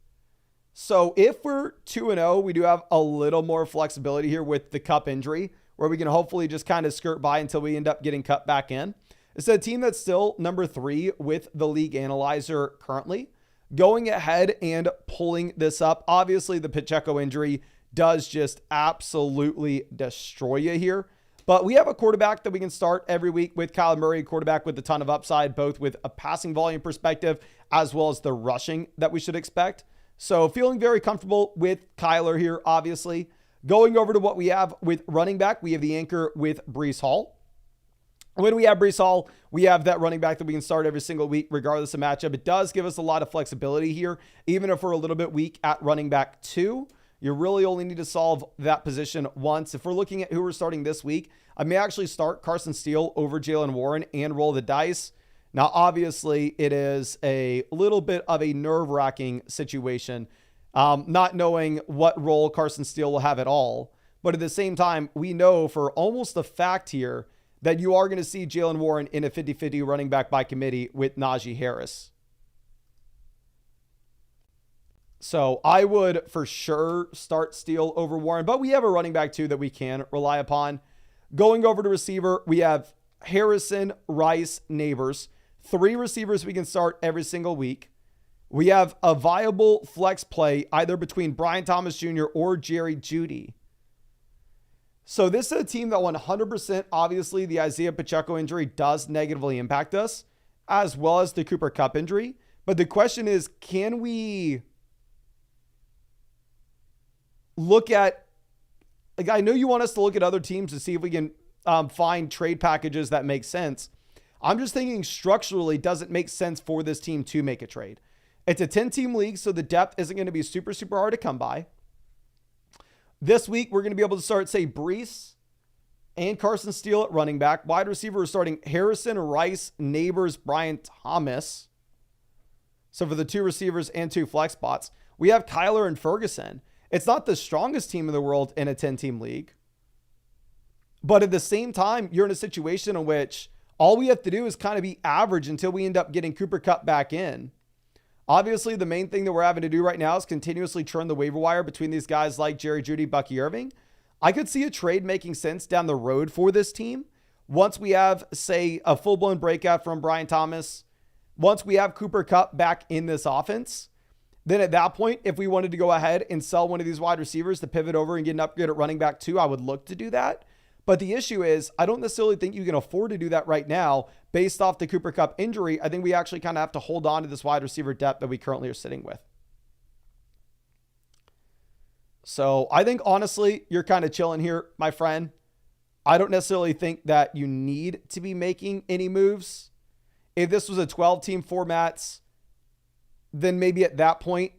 So if we're 2-0, we do have a little more flexibility here with the Kupp injury, where we can hopefully just kind of skirt by until we end up getting Kupp back in. It's a team that's still number 3 with the league analyzer currently. Going ahead and pulling this up. Obviously, the Pacheco injury does just absolutely destroy you here. But we have a quarterback that we can start every week with Kyler Murray, a quarterback with a ton of upside, both with a passing volume perspective as well as the rushing that we should expect. So feeling very comfortable with Kyler here, obviously. Going over to what we have with running back, we have the anchor with Breece Hall. When we have Breece Hall, we have that running back that we can start every single week, regardless of matchup. It does give us a lot of flexibility here, even if we're a little bit weak at running back 2. You really only need to solve that position once. If we're looking at who we're starting this week, I may actually start Carson Steele over Jaylen Warren and roll the dice. Now, obviously, it is a little bit of a nerve-wracking situation, not knowing what role Carson Steele will have at all. But at the same time, we know for almost a fact here that you are going to see Jaylen Warren in a 50-50 running back by committee with Najee Harris. So I would for sure start Steele over Warren, but we have a running back too that we can rely upon. Going over to receiver, we have Harrison, Rice, Neighbors. 3 receivers we can start every single week. We have a viable flex play either between Brian Thomas Jr. or Jerry Jeudy. So this is a team that 100%, obviously, the Isaiah Pacheco injury does negatively impact us, as well as the Cooper Kupp injury. But the question is, can we look at, like, I know you want us to look at other teams to see if we can find trade packages that make sense. I'm just thinking structurally, does it make sense for this team to make a trade? It's a 10-team league, so the depth isn't going to be super, super hard to come by. This week, we're going to be able to start, say, Brees and Carson Steele at running back. Wide receiver, we're starting Harrison, Rice, Neighbors, Brian Thomas. So for the 2 receivers and 2 flex spots, we have Kyler and Ferguson. It's not the strongest team in the world in a 10-team league. But at the same time, you're in a situation in which all we have to do is kind of be average until we end up getting Cooper Kupp back in. Obviously, the main thing that we're having to do right now is continuously churn the waiver wire between these guys like Jerry Jeudy, Bucky Irving. I could see a trade making sense down the road for this team. Once we have, say, a full-blown breakout from Brian Thomas, once we have Cooper Kupp back in this offense, then at that point, if we wanted to go ahead and sell one of these wide receivers to pivot over and get an upgrade at running back 2, I would look to do that. But the issue is, I don't necessarily think you can afford to do that right now based off the Cooper Kupp injury. I think we actually kind of have to hold on to this wide receiver depth that we currently are sitting with. So I think, honestly, you're kind of chilling here, my friend. I don't necessarily think that you need to be making any moves. If this was a 12-team formats, then maybe at that point,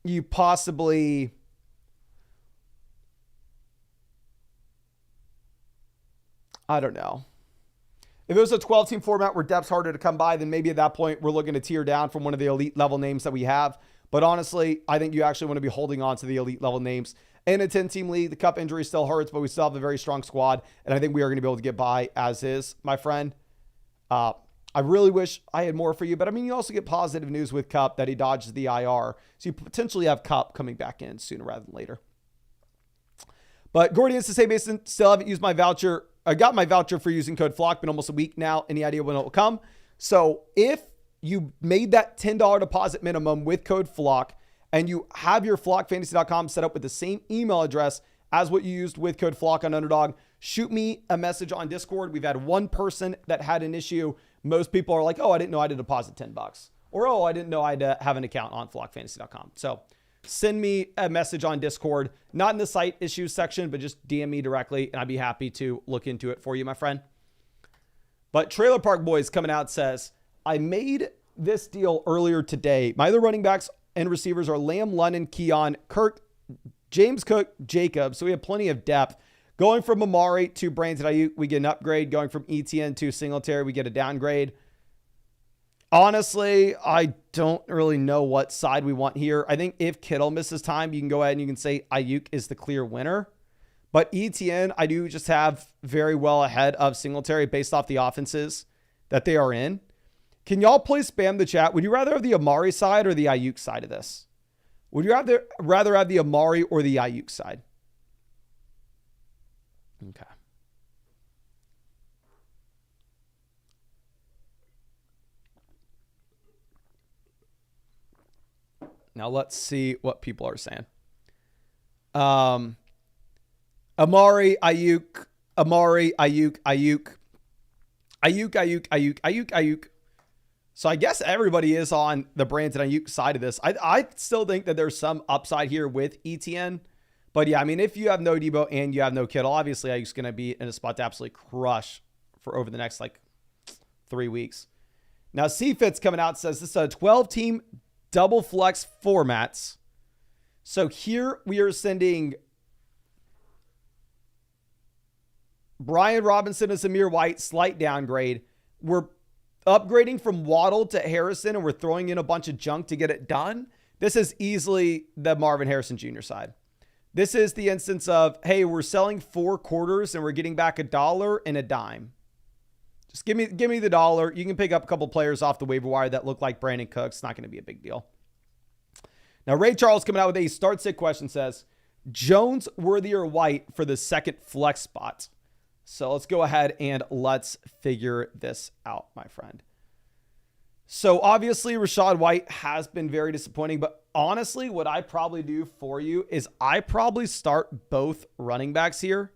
you possibly... I don't know. If it was a 12-team format where depth's harder to come by, then maybe at that point we're looking to tier down from one of the elite level names that we have. But honestly, I think you actually want to be holding on to the elite level names. In a 10-team league, the Kupp injury still hurts, but we still have a very strong squad. And I think we are going to be able to get by as is, my friend. I really wish I had more for you. But I mean, you also get positive news with Kupp that he dodges the IR. So you potentially have Kupp coming back in sooner rather than later. But Gordians to say, Mason, still haven't used my voucher. I got my voucher for using code FLOCK, been almost a week now. Any idea when it will come? So if you made that $10 deposit minimum with code FLOCK and you have your flockfantasy.com set up with the same email address as what you used with code FLOCK on Underdog, shoot me a message on Discord. We've had one person that had an issue. Most people are like, oh, I didn't know I had to deposit $10. Or, oh, I didn't know I had to have an account on flockfantasy.com. So send me a message on Discord, not in the site issues section, but just DM me directly, and I'd be happy to look into it for you, my friend. But Trailer Park Boys coming out says, I made this deal earlier today. My other running backs and receivers are Lamb, London, Keon, Kirk, James Cook, Jacob. So we have plenty of depth. Going from Amari to Brandon Ayuk, we get an upgrade. Going from ETN to Singletary, we get a downgrade. Honestly, I don't really know what side we want here. I think if Kittle misses time, you can go ahead and you can say Ayuk is the clear winner. But ETN, I do just have very well ahead of Singletary based off the offenses that they are in. Can y'all please spam the chat? Would you rather have the Amari side or the Ayuk side of this? Would you rather have the Amari or the Ayuk side? Okay. Now let's see what people are saying. Amari, Ayuk, Amari, Ayuk, Ayuk, Ayuk, Ayuk, Ayuk, Ayuk, Ayuk. So I guess everybody is on the Brandon Ayuk side of this. I still think that there's some upside here with ETN. But yeah, I mean, if you have no Debo and you have no Kittle, obviously Ayuk's going to be in a spot to absolutely crush for over the next like 3 weeks. Now, CFIT's coming out and says this is a 12-team double flex formats. So here we are sending Brian Robinson and Zamir White, slight downgrade. We're upgrading from Waddle to Harrison, and we're throwing in a bunch of junk to get it done. This is easily the Marvin Harrison Jr. side. This is the instance of, hey, we're selling 4 quarters and we're getting back $1 and a dime. Just give me the dollar. You can pick up a couple players off the waiver wire that look like Brandon Cooks. It's not going to be a big deal. Now, Ray Charles coming out with a start sit question says, Jones, Worthy, or White for the second flex spot. So let's go ahead and let's figure this out, my friend. So obviously Rachaad White has been very disappointing, but honestly, what I probably do for you is I probably start both running backs here.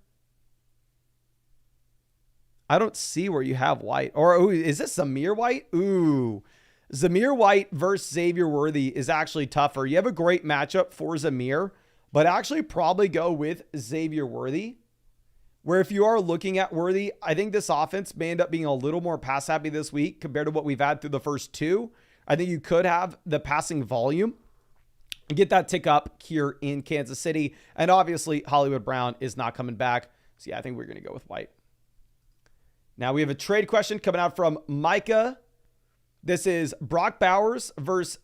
I don't see where you have White. Or ooh, is this Zamir White? Ooh. Zamir White versus Xavier Worthy is actually tougher. You have a great matchup for Zamir, but actually probably go with Xavier Worthy. Where if you are looking at Worthy, I think this offense may end up being a little more pass happy this week compared to what we've had through the first two. I think you could have the passing volume and get that tick up here in Kansas City. And obviously Hollywood Brown is not coming back. So yeah, I think we're going to go with White. Now we have a trade question coming out from Micah. This is Brock Bowers versus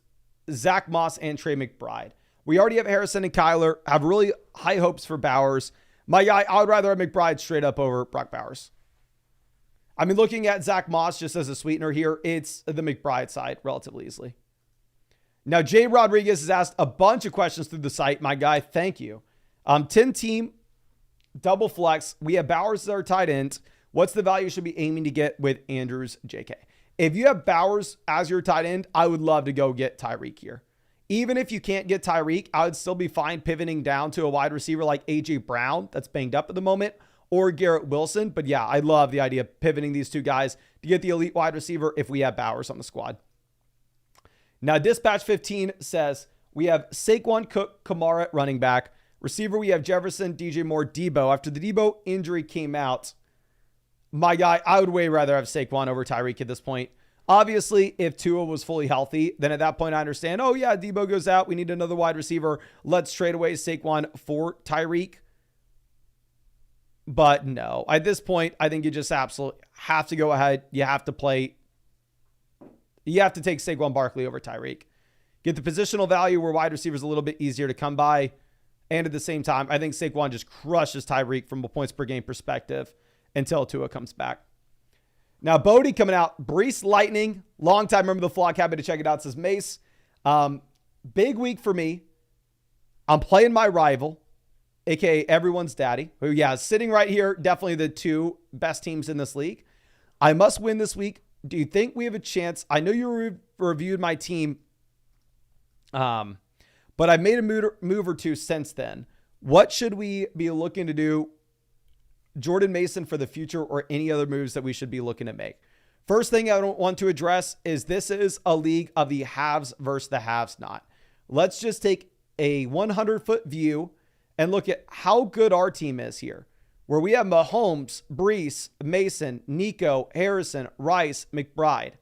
Zach Moss and Trey McBride. We already have Harrison and Kyler. Have really high hopes for Bowers. My guy, I would rather have McBride straight up over Brock Bowers. I mean, looking at Zach Moss just as a sweetener here, it's the McBride side relatively easily. Now, Jay Rodriguez has asked a bunch of questions through the site. My guy, thank you. 10-team, double flex. We have Bowers as our tight end. What's the value you should be aiming to get with Andrews JK? If you have Bowers as your tight end, I would love to go get Tyreek here. Even if you can't get Tyreek, I would still be fine pivoting down to a wide receiver like A.J. Brown that's banged up at the moment, or Garrett Wilson. But yeah, I love the idea of pivoting these two guys to get the elite wide receiver if we have Bowers on the squad. Now, Dispatch 15 says we have Saquon, Cook, Kamara at running back. Receiver, we have Jefferson, DJ Moore, Debo. After the Debo injury came out, my guy, I would way rather have Saquon over Tyreek at this point. Obviously, if Tua was fully healthy, then at that point I understand, oh yeah, Debo goes out. We need another wide receiver. Let's trade away Saquon for Tyreek. But no, at this point, I think you just absolutely have to go ahead. You have to take Saquon Barkley over Tyreek. Get the positional value where wide receivers a little bit easier to come by. And at the same time, I think Saquon just crushes Tyreek from a points per game perspective until Tua comes back. Now, Bodie coming out. Brees Lightning. Long time member of the flock. Happy to check it out. Says Mace. Big week for me. I'm playing my rival, a.k.a. everyone's daddy, who, yeah, is sitting right here. Definitely the two best teams in this league. I must win this week. Do you think we have a chance? I know you reviewed my team, but I made a move or two since then. What should we be looking to do? Jordan Mason for the future, or any other moves that we should be looking to make? First thing I don't want to address is this is a league of the haves versus the haves not. Let's just take a 100-foot view and look at how good our team is here, where we have Mahomes, Brees, Mason, Nico, Harrison, Rice, McBride.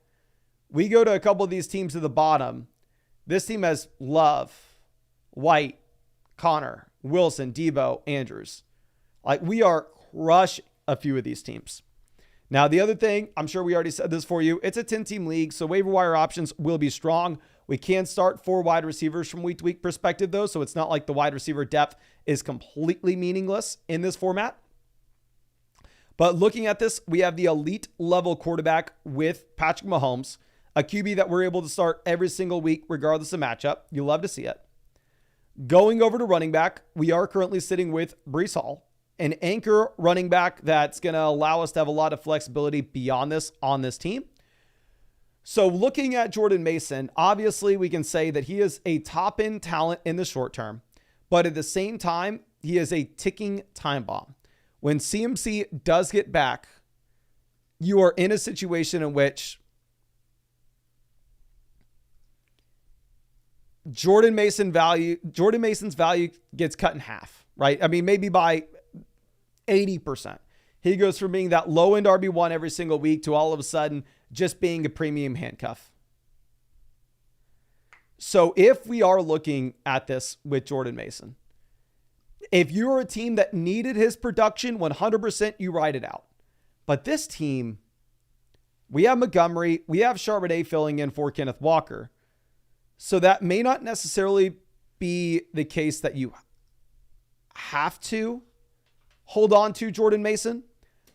We go to a couple of these teams at the bottom. This team has Love, White, Connor, Wilson, Debo, Andrews. Like, we are rush a few of these teams. Now, the other thing, I'm sure we already said this for you, it's a 10-team league, so waiver wire options will be strong. We can start 4 wide receivers from week to week perspective, though, so it's not like the wide receiver depth is completely meaningless in this format. But looking at this, we have the elite level quarterback with Patrick Mahomes, a QB that we're able to start every single week, regardless of matchup. You love to see it. Going over to running back, we are currently sitting with Breece Hall, an anchor running back that's going to allow us to have a lot of flexibility beyond this on this team. So looking at Jordan Mason, obviously we can say that he is a top end talent in the short term, but at the same time, he is a ticking time bomb. When CMC does get back, you are in a situation in which Jordan Mason's value gets cut in half, right? I mean, maybe by 80%. He goes from being that low-end RB1 every single week to all of a sudden just being a premium handcuff. So if we are looking at this with Jordan Mason, if you're a team that needed his production, 100% you ride it out. But this team, we have Montgomery, we have Charbonnet filling in for Kenneth Walker. So that may not necessarily be the case that you have to hold on to Jordan Mason.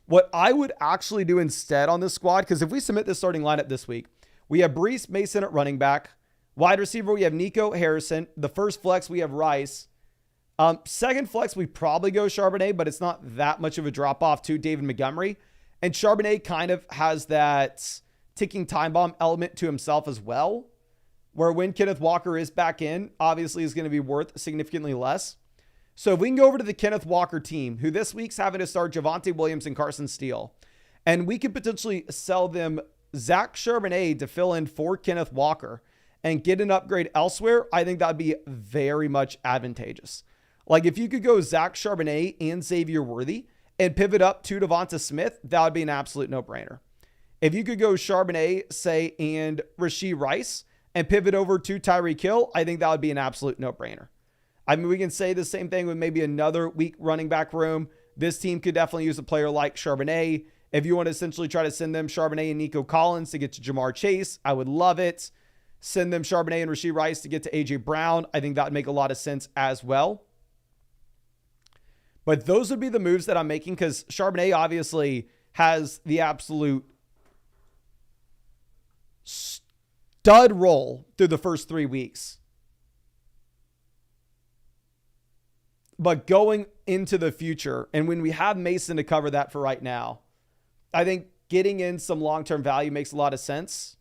What I would actually do instead on this squad, because if we submit this starting lineup this week, we have Breece Mason at running back. Wide receiver, we have Nico Harrison. The first flex, we have Rice. Second flex, we probably go Charbonnet, but it's not that much of a drop off to David Montgomery. And Charbonnet kind of has that ticking time bomb element to himself as well, where when Kenneth Walker is back in, obviously is going to be worth significantly less. So if we can go over to the Kenneth Walker team, who this week's having to start Javonte Williams and Carson Steele, and we could potentially sell them Zach Charbonnet to fill in for Kenneth Walker and get an upgrade elsewhere, I think that would be very much advantageous. Like if you could go Zach Charbonnet and Xavier Worthy and pivot up to Devonta Smith, that would be an absolute no-brainer. If you could go Charbonnet, say, and Rashee Rice and pivot over to Tyreek Hill, I think that would be an absolute no-brainer. I mean, we can say the same thing with maybe another weak running back room. This team could definitely use a player like Charbonnet. If you want to essentially try to send them Charbonnet and Nico Collins to get to Jamar Chase, I would love it. Send them Charbonnet and Rashee Rice to get to A.J. Brown. I think that would make a lot of sense as well. But those would be the moves that I'm making because Charbonnet obviously has the absolute stud role through the first 3 weeks. But going into the future, and when we have Mason to cover that for right now, I think getting in some long-term value makes a lot of sense.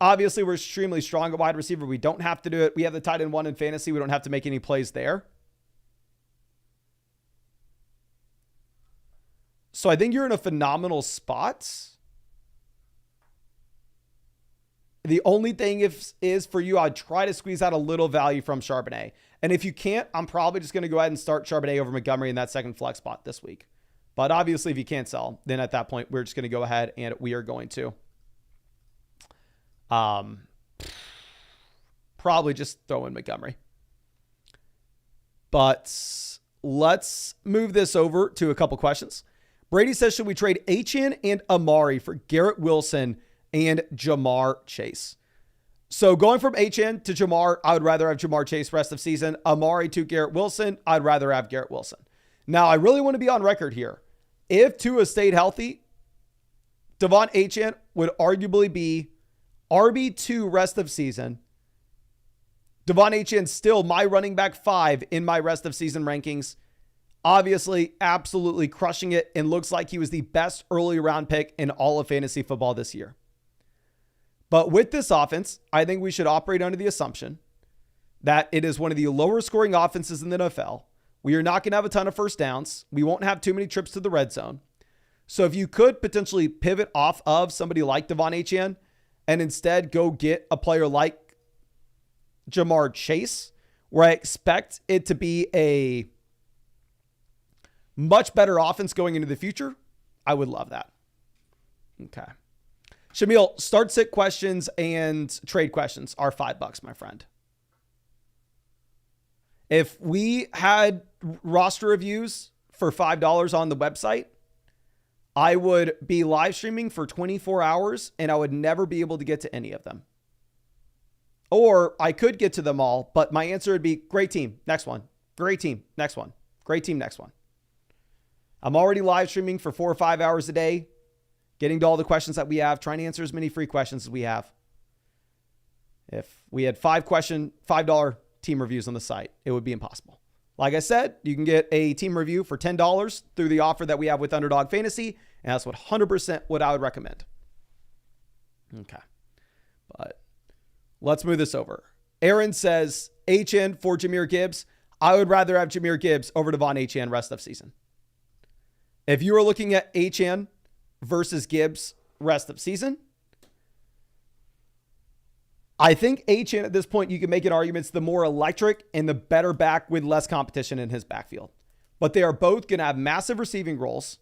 Obviously, we're extremely strong at wide receiver. We don't have to do it. We have the tight end 1 in fantasy. We don't have to make any plays there. So I think you're in a phenomenal spot. The only thing is for you, I'd try to squeeze out a little value from Charbonnet. And if you can't, I'm probably just going to go ahead and start Charbonnet over Montgomery in that second flex spot this week. But obviously, if you can't sell, then at that point, we're just going to go ahead and we are going to probably just throw in Montgomery. But let's move this over to a couple questions. Brady says, should we trade Achane and Amari for Garrett Wilson and Jamar Chase? So going from Achane to Jamar, I would rather have Jamar Chase rest of season. Amari to Garrett Wilson, I'd rather have Garrett Wilson. Now, I really want to be on record here. If Tua stayed healthy, Devon Achane would arguably be RB2 rest of season. Devon Achane still my running back 5 in my rest of season rankings. Obviously, absolutely crushing it and looks like he was the best early round pick in all of fantasy football this year. But with this offense, I think we should operate under the assumption that it is one of the lower scoring offenses in the NFL. We are not going to have a ton of first downs. We won't have too many trips to the red zone. So if you could potentially pivot off of somebody like Devon Achane and instead go get a player like Jamar Chase, where I expect it to be a much better offense going into the future, I would love that. Okay. Shamil, start sit questions and trade questions are $5, my friend. If we had roster reviews for $5 on the website, I would be live streaming for 24 hours and I would never be able to get to any of them. Or I could get to them all, but my answer would be great team, next one. Great team, next one. Great team, next one. I'm already live streaming for 4 or 5 hours a day, getting to all the questions that we have, trying to answer as many free questions as we have. If we had $5 team reviews on the site, it would be impossible. Like I said, you can get a team review for $10 through the offer that we have with Underdog Fantasy, and that's 100% what I would recommend. Okay. But let's move this over. Aaron says, Achane for Jahmyr Gibbs. I would rather have Jahmyr Gibbs over Devon Achane rest of season. If you were looking at Achane versus Gibbs rest of season, I think Achane at this point, you can make an argument it's the more electric and the better back with less competition in his backfield. But they are both going to have massive receiving roles.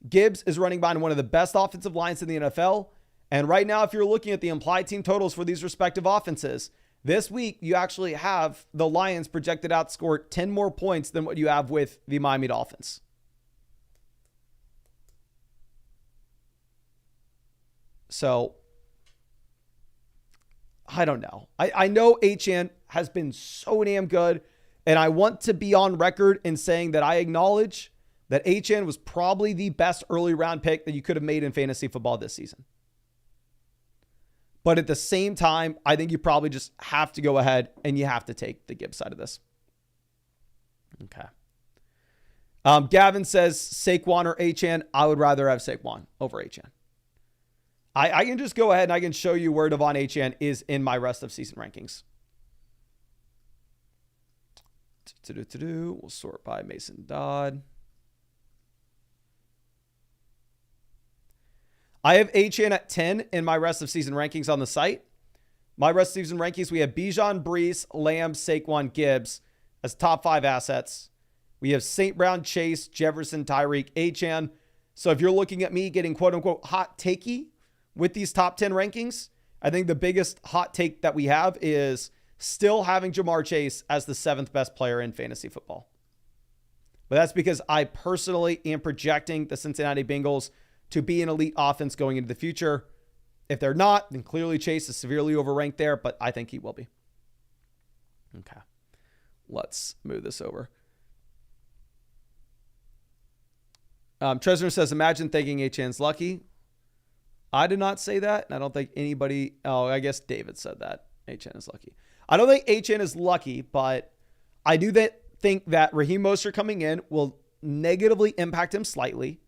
Gibbs is running behind one of the best offensive lines in the NFL. And right now, if you're looking at the implied team totals for these respective offenses, this week you actually have the Lions projected out to score 10 more points than what you have with the Miami Dolphins. So, I don't know. I know Achane has been so damn good, and I want to be on record in saying that I acknowledge that Achane was probably the best early round pick that you could have made in fantasy football this season. But at the same time, I think you probably just have to go ahead and you have to take the Gibbs side of this. Okay. Gavin says Saquon or Achane. I would rather have Saquon over Achane. I can just go ahead and I can show you where Devon Achane is in my rest of season rankings. We'll sort by Mason Dodd. I have Achane at 10 in my rest of season rankings on the site. My rest of season rankings, we have Bijan, Brees, Lamb, Saquon, Gibbs as top 5 assets. We have St. Brown, Chase, Jefferson, Tyreek, Achane. So if you're looking at me getting quote unquote hot takey with these top 10 rankings, I think the biggest hot take that we have is still having Jamar Chase as the 7th best player in fantasy football. But that's because I personally am projecting the Cincinnati Bengals to be an elite offense going into the future. If they're not, then clearly Chase is severely overranked there, but I think he will be. Okay. Let's move this over. Tresner says, imagine thinking Achane's lucky. I did not say that, and I don't think anybody... Oh, I guess David said that. Achane is lucky. I don't think Achane is lucky, but I do think that Raheem Mostert coming in will negatively impact him slightly.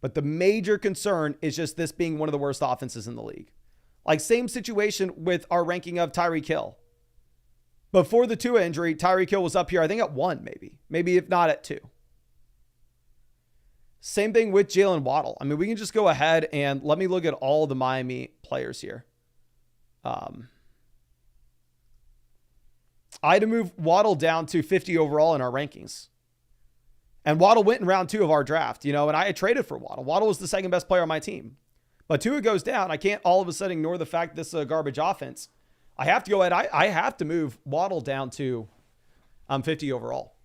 But the major concern is just this being one of the worst offenses in the league. Like, same situation with our ranking of Tyreek Hill. Before the Tua injury, Tyreek Hill was up here, I think, at 1, maybe. Maybe if not at 2. Same thing with Jalen Waddle. I mean, we can just go ahead and let me look at all the Miami players here. I had to move Waddle down to 50 overall in our rankings. And Waddle went in round 2 of our draft, and I had traded for Waddle. Waddle was the 2nd best player on my team. But Tua goes down. I can't all of a sudden ignore the fact this is a garbage offense. I have to go ahead. I have to move Waddle down to 50 overall.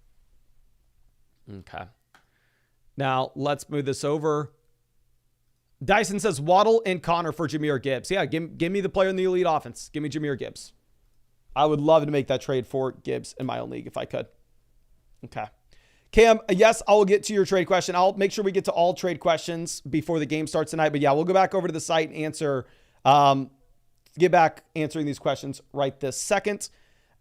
Okay. Now, let's move this over. Dyson says Waddle and Connor for Jahmyr Gibbs. Yeah, give me the player in the elite offense. Give me Jahmyr Gibbs. I would love to make that trade for Gibbs in my own league if I could. Okay. Cam, yes, I will get to your trade question. I'll make sure we get to all trade questions before the game starts tonight. But yeah, we'll go back over to the site and answer, get back answering these questions right this second.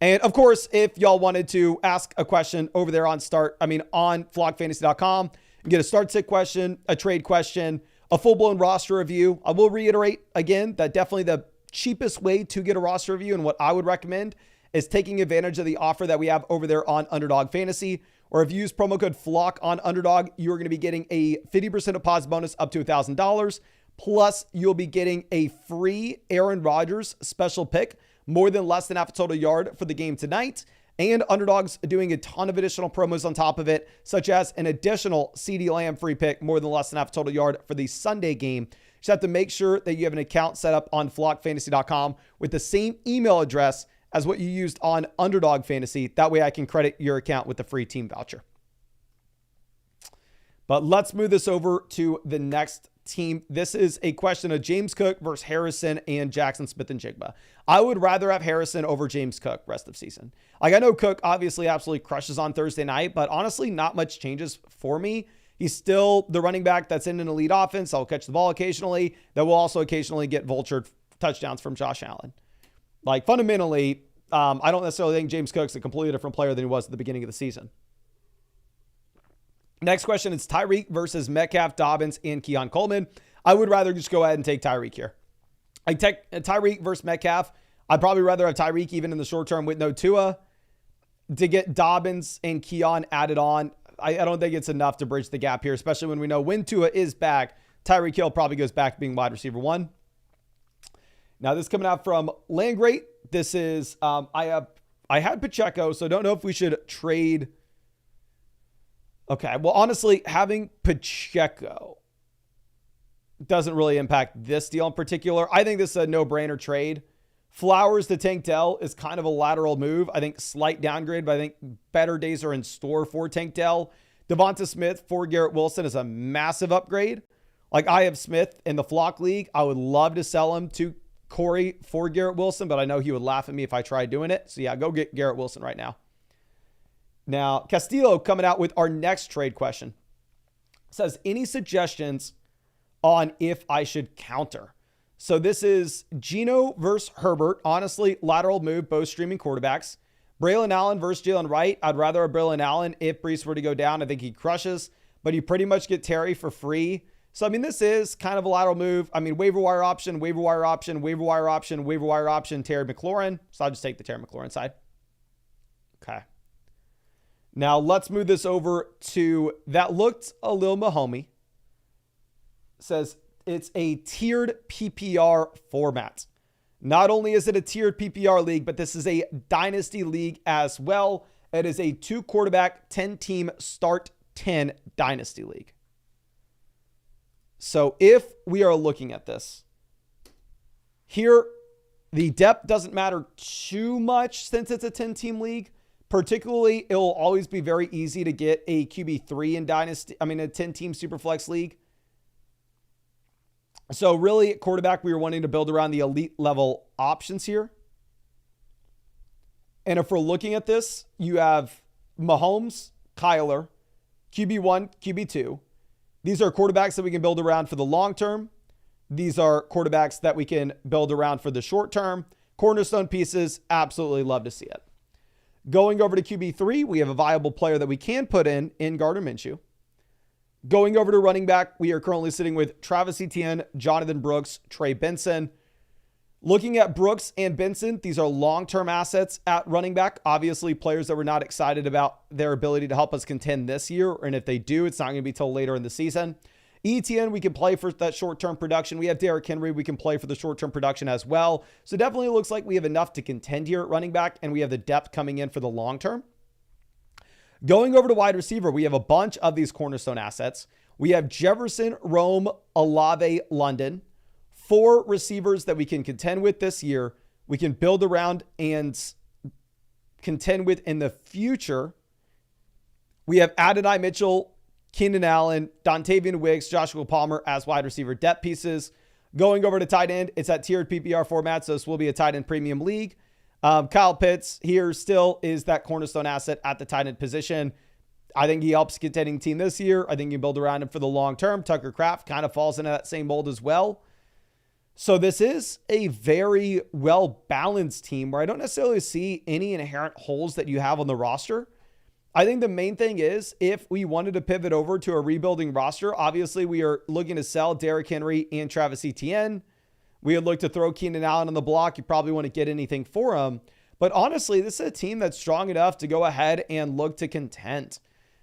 And of course, if y'all wanted to ask a question over there on flockfantasy.com, and get a start sit question, a trade question, a full-blown roster review. I will reiterate again that definitely the cheapest way to get a roster review and what I would recommend is taking advantage of the offer that we have over there on Underdog Fantasy, or if you use promo code FLOCK on Underdog, you're going to be getting a 50% deposit bonus up to $1,000. Plus, you'll be getting a free Aaron Rodgers special pick, more than less than half a total yard for the game tonight. And Underdog's doing a ton of additional promos on top of it, such as an additional CeeDee Lamb free pick, more than less than half a total yard for the Sunday game. You just have to make sure that you have an account set up on flockfantasy.com with the same email address as what you used on Underdog Fantasy. That way I can credit your account with the free team voucher. But let's move this over to the next team. This is a question of James Cook versus Harrison and Jackson Smith-Njigba. I would rather have Harrison over James Cook rest of season. Like, I know Cook obviously absolutely crushes on Thursday night, but honestly, not much changes for me. He's still the running back that's in an elite offense. I'll catch the ball occasionally. That will also occasionally get vultured touchdowns from Josh Allen. Like, fundamentally, I don't necessarily think James Cook's a completely different player than he was at the beginning of the season. Next question is Tyreek versus Metcalf, Dobbins, and Keon Coleman. I would rather just go ahead and take Tyreek here. I take Tyreek versus Metcalf. I'd probably rather have Tyreek even in the short term with no Tua. To get Dobbins and Keon added on, I don't think it's enough to bridge the gap here, especially when we know when Tua is back, Tyreek Hill probably goes back to being wide receiver 1. Now, this is coming out from Landgreat. This is, I had Pacheco, so don't know if we should trade. Okay, well, honestly, having Pacheco doesn't really impact this deal in particular. I think this is a no-brainer trade. Flowers to Tank Dell is kind of a lateral move. I think slight downgrade, but I think better days are in store for Tank Dell. Devonta Smith for Garrett Wilson is a massive upgrade. Like, I have Smith in the Flock League. I would love to sell him to Corey for Garrett Wilson, but I know he would laugh at me if I tried doing it. So yeah, go get Garrett Wilson right now. Now, Castillo coming out with our next trade question. Says, any suggestions on if I should counter? So this is Geno versus Herbert. Honestly, lateral move, both streaming quarterbacks. Braylon Allen versus Jalen Wright. I'd rather have Braylon Allen. If Brees were to go down, I think he crushes. But you pretty much get Terry for free. So, I mean, this is kind of a lateral move. I mean, waiver wire option, waiver wire option, waiver wire option, waiver wire option, Terry McLaurin. So I'll just take the Terry McLaurin side. Okay. Now let's move this over to that looked a little Mahomey. Says it's a tiered PPR format. Not only is it a tiered PPR league, but this is a Dynasty league as well. It is a 2-quarterback, 10-team start 10 Dynasty league. So if we are looking at this, here, the depth doesn't matter too much since it's a 10-team league. Particularly, it will always be very easy to get a QB3 in Dynasty. I mean, a 10-team Superflex league. So really, at quarterback, we were wanting to build around the elite level options here. And if we're looking at this, you have Mahomes, Kyler, QB1, QB2. These are quarterbacks that we can build around for the long term. These are quarterbacks that we can build around for the short term. Cornerstone pieces, absolutely love to see it. Going over to QB3, we have a viable player that we can put in Gardner Minshew. Going over to running back, we are currently sitting with Travis Etienne, Jonathan Brooks, Trey Benson. Looking at Brooks and Benson, these are long-term assets at running back. Obviously, players that we're not excited about their ability to help us contend this year. And if they do, it's not going to be till later in the season. Etienne, we can play for that short-term production. We have Derrick Henry. We can play for the short-term production as well. So definitely looks like we have enough to contend here at running back, and we have the depth coming in for the long term. Going over to wide receiver, we have a bunch of these cornerstone assets. We have Jefferson, Rome, Olave, London. 4 receivers that we can contend with this year. We can build around and contend with in the future. We have Adonai Mitchell, Keenan Allen, Dontavian Wicks, Joshua Palmer as wide receiver depth pieces. Going over to tight end, it's that tiered PPR format, so this will be a tight end premium league. Kyle Pitts here still is that cornerstone asset at the tight end position. I think he helps contending team this year. I think you build around him for the long term. Tucker Kraft kind of falls into that same mold as well. So this is a very well-balanced team where I don't necessarily see any inherent holes that you have on the roster. I think the main thing is if we wanted to pivot over to a rebuilding roster, obviously we are looking to sell Derrick Henry and Travis Etienne. We would look to throw Keenan Allen on the block. You probably want to get anything for him. But honestly, this is a team that's strong enough to go ahead and look to contend.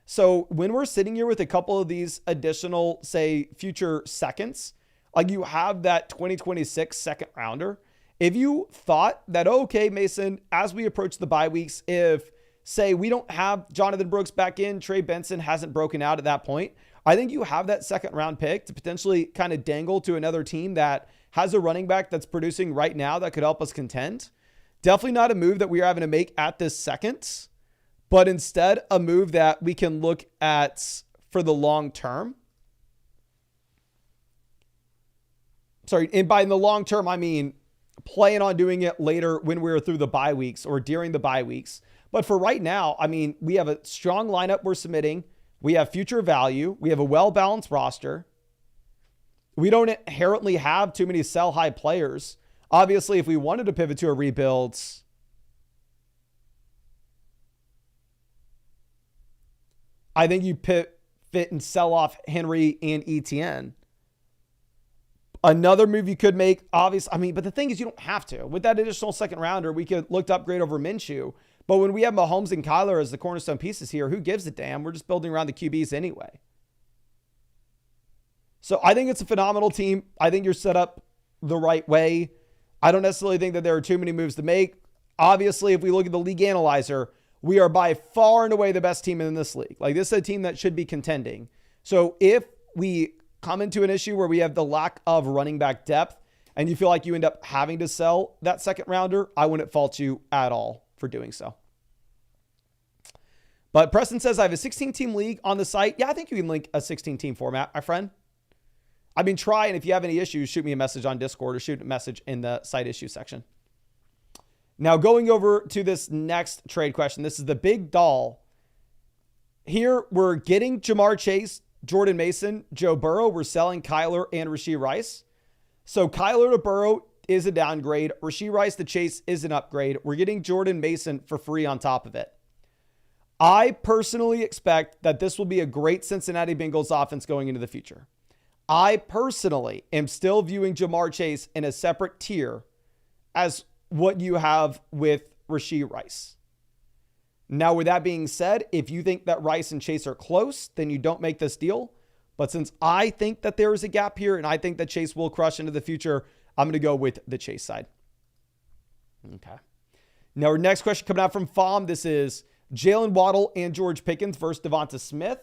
So when we're sitting here with a couple of these additional, say, future seconds, like you have that 2026 second rounder. If you thought that, okay, Mason, as we approach the bye weeks, if, say, we don't have Jonathan Brooks back in, Trey Benson hasn't broken out at that point, I think you have that second round pick to potentially kind of dangle to another team that has a running back that's producing right now that could help us contend. Definitely not a move that we are having to make at this second, but instead a move that we can look at for the long term. Sorry, and by the long term, I mean plan on doing it later when we're through the bye weeks or during the bye weeks. But for right now, I mean, we have a strong lineup we're submitting. We have future value. We have a well-balanced roster. We don't inherently have too many sell-high players. Obviously, if we wanted to pivot to a rebuild, I think you fit and sell off Henry and Etienne. Another move you could make, obviously, I mean, but the thing is you don't have to. With that additional second rounder, we could look to upgrade over Minshew. But when we have Mahomes and Kyler as the cornerstone pieces here, who gives a damn? We're just building around the QBs anyway. So I think it's a phenomenal team. I think you're set up the right way. I don't necessarily think that there are too many moves to make. Obviously, if we look at the league analyzer, we are by far and away the best team in this league. Like, this is a team that should be contending. So if we come into an issue where we have the lack of running back depth and you feel like you end up having to sell that second rounder, I wouldn't fault you at all for doing so. But Preston says, I have a 16-team league on the site. Yeah, I think you can link a 16-team format, my friend. I mean, try, and if you have any issues, shoot me a message on Discord or shoot a message in the site issue section. Now, going over to this next trade question. This is the big doll. Here, we're getting Jamar Chase, Jordan Mason, Joe Burrow. We're selling Kyler and Rashee Rice. So Kyler to Burrow is a downgrade. Rashee Rice to Chase is an upgrade. We're getting Jordan Mason for free on top of it. I personally expect that this will be a great Cincinnati Bengals offense going into the future. I personally am still viewing Jamar Chase in a separate tier as what you have with Rashee Rice. Now, with that being said, if you think that Rice and Chase are close, then you don't make this deal. But since I think that there is a gap here and I think that Chase will crush into the future, I'm going to go with the Chase side. Okay. Now, our next question coming out from Fom. This is Jalen Waddle and George Pickens versus Devonta Smith.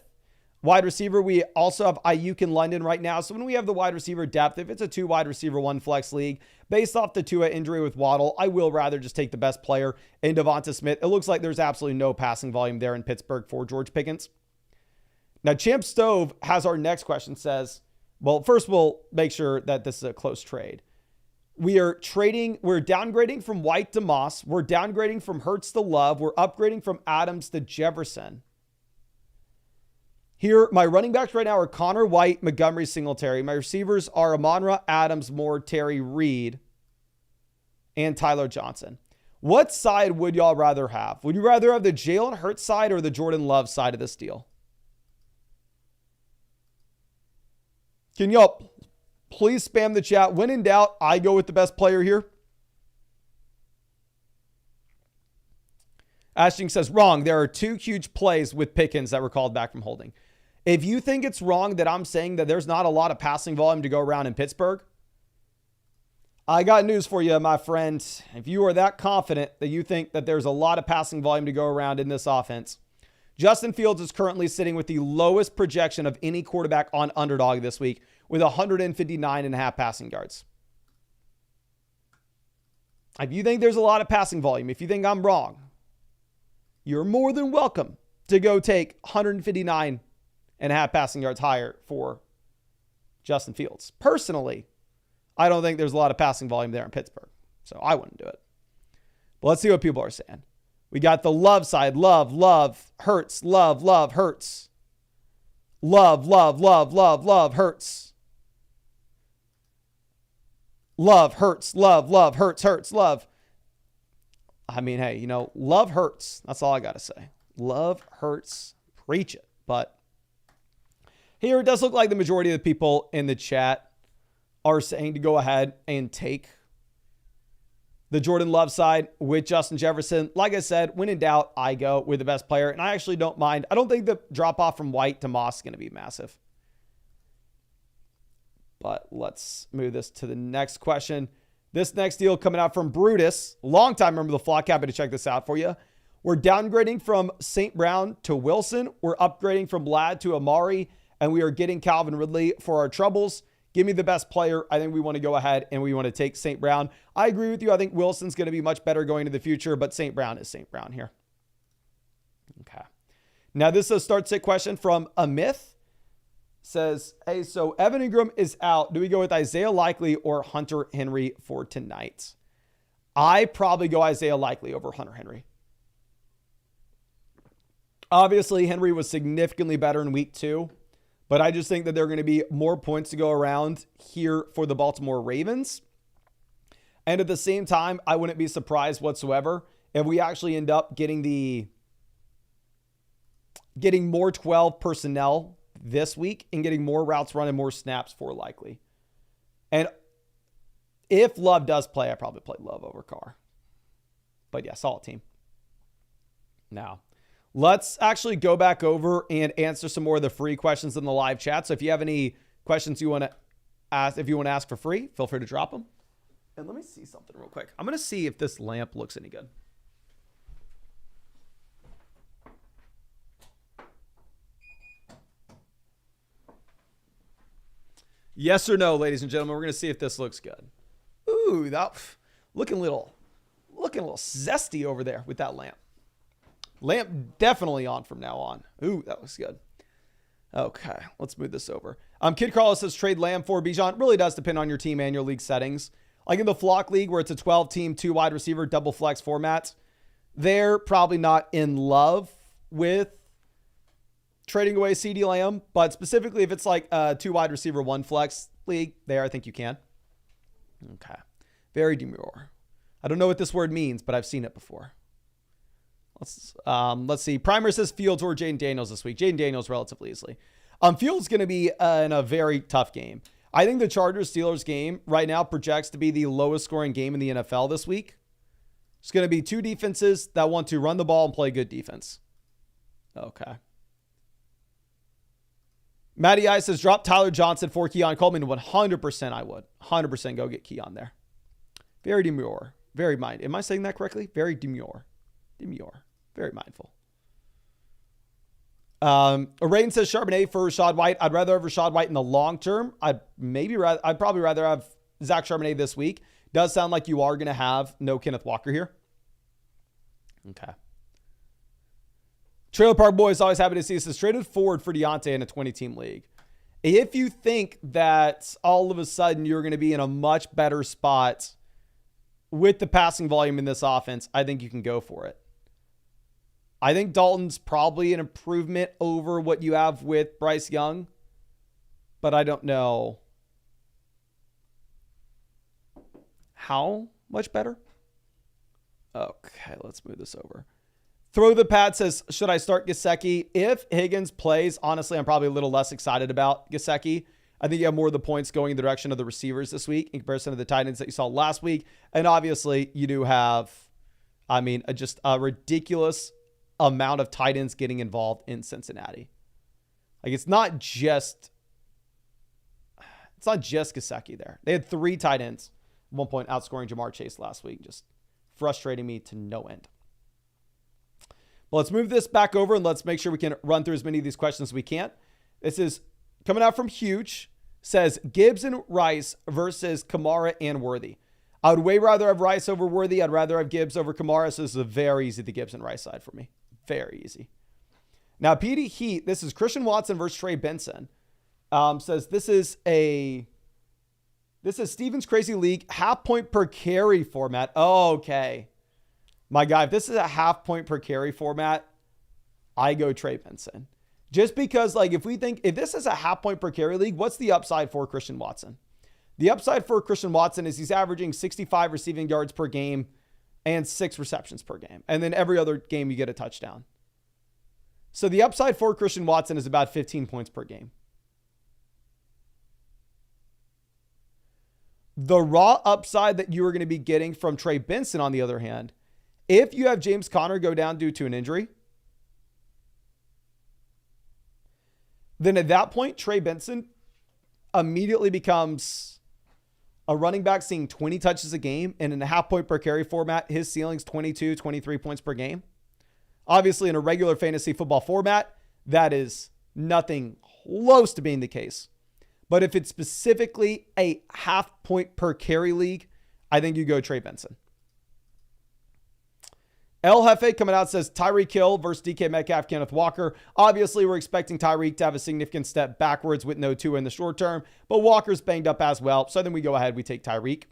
Wide receiver, we also have Ayuk in London right now. So when we have the wide receiver depth, if it's a 2 wide receiver, 1 flex league, based off the Tua injury with Waddle, I will rather just take the best player in Devonta Smith. It looks like there's absolutely no passing volume there in Pittsburgh for George Pickens. Now, Champ Stove has our next question, says, well, first we'll make sure that this is a close trade. We're downgrading from White to Moss. We're downgrading from Hurts to Love. We're upgrading from Adams to Jefferson. Here, my running backs right now are Connor White, Montgomery, Singletary. My receivers are Amon-Ra, Adams, Moore, Terry, Reed, and Tyler Johnson. What side would y'all rather have? Would you rather have the Jalen Hurts side or the Jordan Love side of this deal? Can y'all please spam the chat? When in doubt, I go with the best player here. Ashton says, wrong. There are 2 huge plays with Pickens that were called back from holding. If you think it's wrong that I'm saying that there's not a lot of passing volume to go around in Pittsburgh, I got news for you, my friend. If you are that confident that you think that there's a lot of passing volume to go around in this offense, Justin Fields is currently sitting with the lowest projection of any quarterback on Underdog this week with 159.5 passing yards. If you think there's a lot of passing volume, if you think I'm wrong, you're more than welcome to go take 159.5 passing yards higher for Justin Fields. Personally, I don't think there's a lot of passing volume there in Pittsburgh, so I wouldn't do it. But let's see what people are saying. We got the Love side. Love, Hurts. Love, Hurts. Love, Hurts. Love, Hurts. Love, Hurts. Love. I mean, hey, love hurts. That's all I got to say. Love hurts. Preach it. But here it does look like the majority of the people in the chat are saying to go ahead and take the Jordan Love side with Justin Jefferson. Like I said, when in doubt, I go with the best player. And I actually don't mind. I don't think the drop off from White to Moss is going to be massive. But let's move this to the next question. This next deal coming out from Brutus. Long-time member of the flock. Happy to check this out for you. We're downgrading from St. Brown to Wilson. We're upgrading from Ladd to Amari. And we are getting Calvin Ridley for our troubles. Give me the best player. I think we want to go ahead and we want to take St. Brown. I agree with you. I think Wilson's going to be much better going into the future. But St. Brown is St. Brown here. Okay. Now this is a start sit question from a myth. Says, hey, so Evan Ingram is out. Do we go with Isaiah Likely or Hunter Henry for tonight? I probably go Isaiah Likely over Hunter Henry. Obviously, Henry was significantly better in week 2, but I just think that there are going to be more points to go around here for the Baltimore Ravens. And at the same time, I wouldn't be surprised whatsoever if we actually end up getting more 12 personnel this week and getting more routes run and more snaps for Likely. And if Love does play, I probably play Love over Carr. But yeah, solid team. Now, let's actually go back over and answer some more of the free questions in the live chat. So if you have any questions you want to ask, if you want to ask for free, feel free to drop them. And let me see something real quick. I'm going to see if this lamp looks any good. Yes or no, ladies and gentlemen. We're going to see if this looks good. Ooh, that looking a little zesty over there with that lamp. Lamp definitely on from now on. Ooh, that looks good. Okay, let's move this over. Kid Carlos says trade Lamb for Bijan. It really does depend on your team and your league settings. Like in the Flock League where it's a 12-team, 2 wide receiver, double flex format, they're probably not in love with trading away CeeDee Lamb, but specifically if it's like a 2 wide receiver, 1 flex league, there I think you can. Okay. Very demure. I don't know what this word means, but I've seen it before. Let's see. Primer says Fields or Jaden Daniels this week. Jaden Daniels relatively easily. Fields going to be in a very tough game. I think the Chargers-Steelers game right now projects to be the lowest scoring game in the NFL this week. It's going to be two defenses that want to run the ball and play good defense. Okay. Matty I says, drop Tyler Johnson for Keon Coleman. 100% I would. 100% go get Keon there. Very demure. Very mind. Am I saying that correctly? Very demure. Demure. Very mindful. Rain says Charbonnet for Rashad White. I'd rather have Rashad White in the long term. I'd probably rather have Zach Charbonnet this week. Does sound like you are going to have no Kenneth Walker here. Okay. Trailer Park Boys, always happy to see us. Is traded forward for Deontay in a 20-team league. If you think that all of a sudden you're going to be in a much better spot with the passing volume in this offense, I think you can go for it. I think Dalton's probably an improvement over what you have with Bryce Young, but I don't know how much better. Okay, let's move this over. Throw the Pad says, should I start Gesicki? If Higgins plays, honestly, I'm probably a little less excited about Gesicki. I think you have more of the points going in the direction of the receivers this week in comparison to the tight ends that you saw last week. And obviously, you do have, just a ridiculous amount of tight ends getting involved in Cincinnati. Like, it's not just Gesicki there. They had 3 tight ends at one point outscoring Jamar Chase last week, just frustrating me to no end. But let's move this back over and let's make sure we can run through as many of these questions as we can. This is coming out from Huge. Says Gibbs and Rice versus Kamara and Worthy. I would way rather have Rice over Worthy. I'd rather have Gibbs over Kamara. So this is a very easy the Gibbs and Rice side for me. Very easy. Now, PD Heat, this is Christian Watson versus Trey Benson. Says this is Steven's Crazy League half point per carry format. Oh, okay. My guy, if this is a half point per carry format, I go Trey Benson. Just because, like, if this is a half point per carry league, what's the upside for Christian Watson? The upside for Christian Watson is he's averaging 65 receiving yards per game and 6 receptions per game. And then every other game you get a touchdown. So the upside for Christian Watson is about 15 points per game. The raw upside that you are going to be getting from Trey Benson, on the other hand, if you have James Conner go down due to an injury, then at that point, Trey Benson immediately becomes a running back seeing 20 touches a game, and in a half point per carry format, his ceiling's 22, 23 points per game. Obviously, in a regular fantasy football format, that is nothing close to being the case. But if it's specifically a half point per carry league, I think you go Trey Benson. El Jefe coming out says Tyreek Hill versus DK Metcalf, Kenneth Walker. Obviously, we're expecting Tyreek to have a significant step backwards with no Tua in the short term, but Walker's banged up as well. So then we go ahead, we take Tyreek.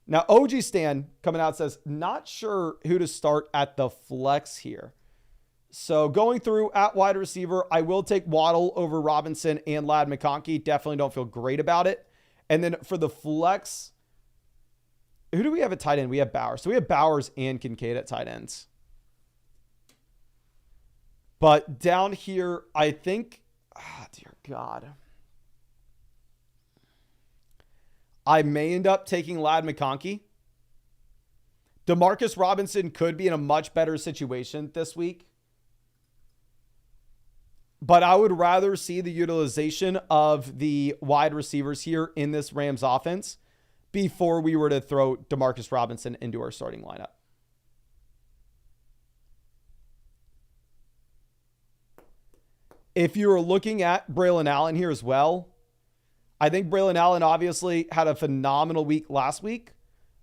Now, OG Stan coming out says, not sure who to start at the flex here. So going through at wide receiver, I will take Waddle over Robinson and Ladd McConkey. Definitely don't feel great about it. And then for the flex, who do we have at tight end? We have Bowers. So we have Bowers and Kincaid at tight ends. But down here, I think, dear God, I may end up taking Ladd McConkey. Demarcus Robinson could be in a much better situation this week. But I would rather see the utilization of the wide receivers here in this Rams offense before we were to throw Demarcus Robinson into our starting lineup. If you are looking at Braylon Allen here as well, I think Braylon Allen obviously had a phenomenal week last week,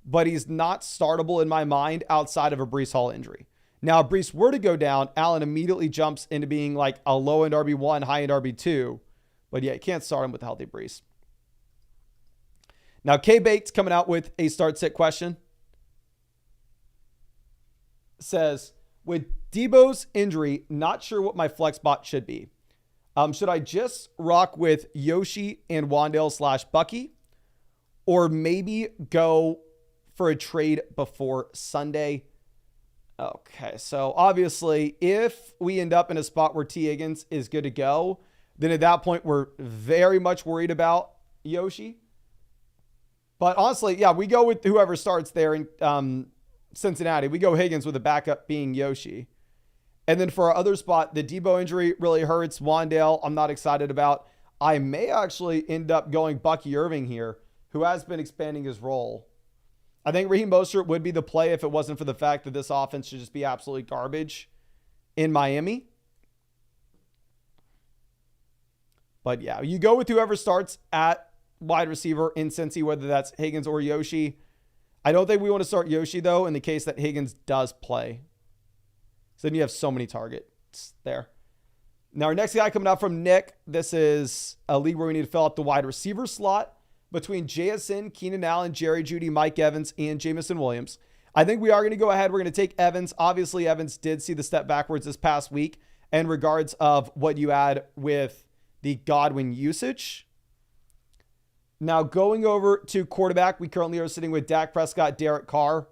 but he's not startable in my mind outside of a Breece Hall injury. Now, if Breece were to go down, Allen immediately jumps into being like a low-end RB1, high-end RB2. But yeah, you can't start him with a healthy Breece. Now, K-Baked's coming out with a start-sit question. Says, with Debo's injury, not sure what my flex spot should be. Should I just rock with Yoshi and Wandale / Bucky? Or maybe go for a trade before Sunday. Okay, so obviously, if we end up in a spot where T. Higgins is good to go, then at that point, we're very much worried about Yoshi. But honestly, yeah, we go with whoever starts there in Cincinnati. We go Higgins with a backup being Yoshi. And then for our other spot, the Debo injury really hurts. Wandale, I'm not excited about. I may actually end up going Bucky Irving here, who has been expanding his role. I think Raheem Mostert would be the play if it wasn't for the fact that this offense should just be absolutely garbage in Miami. But yeah, you go with whoever starts at wide receiver in Cincy, whether that's Higgins or Yoshi. I don't think we want to start Yoshi, though, in the case that Higgins does play. So then you have so many targets there. Now, our next guy coming out from Nick. This is a league where we need to fill out the wide receiver slot between JSN, Keenan Allen, Jerry Jeudy, Mike Evans, and Jamison Williams. I think we are going to go ahead. We're going to take Evans. Obviously, Evans did see the step backwards this past week in regards of what you add with the Godwin usage. Now, going over to quarterback, we currently are sitting with Dak Prescott, Derek Carr.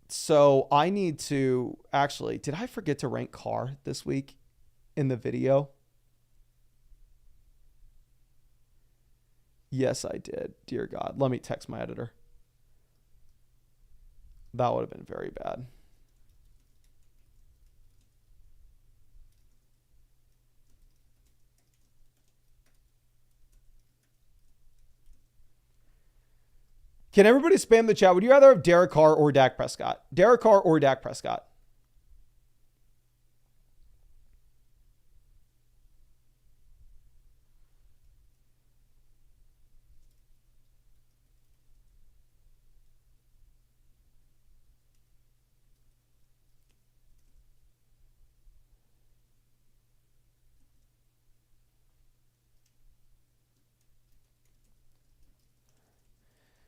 So I need to actually, did I forget to rank Carr this week in the video? Yes, I did. Dear God, let me text my editor. That would have been very bad. Can everybody spam the chat? Would you rather have Derek Carr or Dak Prescott? Derek Carr or Dak Prescott?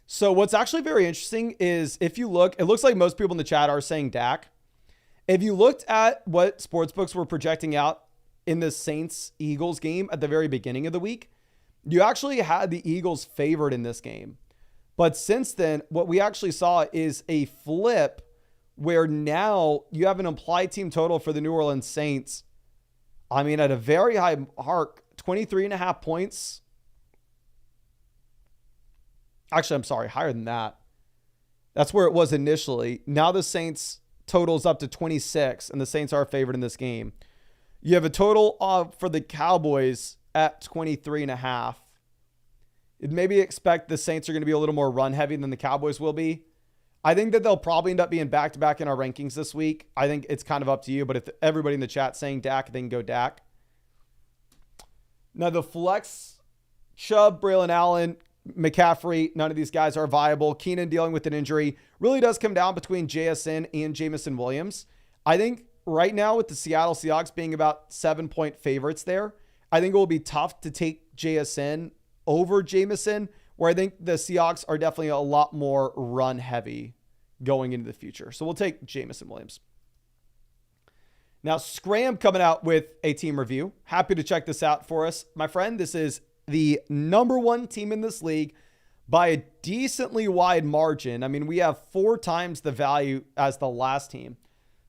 So what's actually very interesting is if you look, it looks like most people in the chat are saying Dak. If you looked at what sportsbooks were projecting out in the Saints-Eagles game at the very beginning of the week, you actually had the Eagles favored in this game. But since then, what we actually saw is a flip where now you have an implied team total for the New Orleans Saints. I mean, at a very high mark, 23.5 points. Actually, I'm sorry, higher than that. That's where it was initially. Now the Saints totals up to 26, and the Saints are favored in this game. You have a total for the Cowboys at 23.5. You'd maybe expect the Saints are going to be a little more run heavy than the Cowboys will be. I think that they'll probably end up being back-to-back in our rankings this week. I think it's kind of up to you, but if everybody in the chat saying Dak, they can go Dak. Now the flex, Chubb, Braylon Allen, McCaffrey, none of these guys are viable. Keenan dealing with an injury. Really does come down between JSN and Jamison Williams. I think right now with the Seattle Seahawks being about 7-point favorites there, I think it will be tough to take JSN over Jamison, where I think the Seahawks are definitely a lot more run heavy going into the future. So we'll take Jamison Williams. Now Scram coming out with a team review. Happy to check this out for us. My friend, this is the number one team in this league by a decently wide margin. I mean, we have 4 times the value as the last team.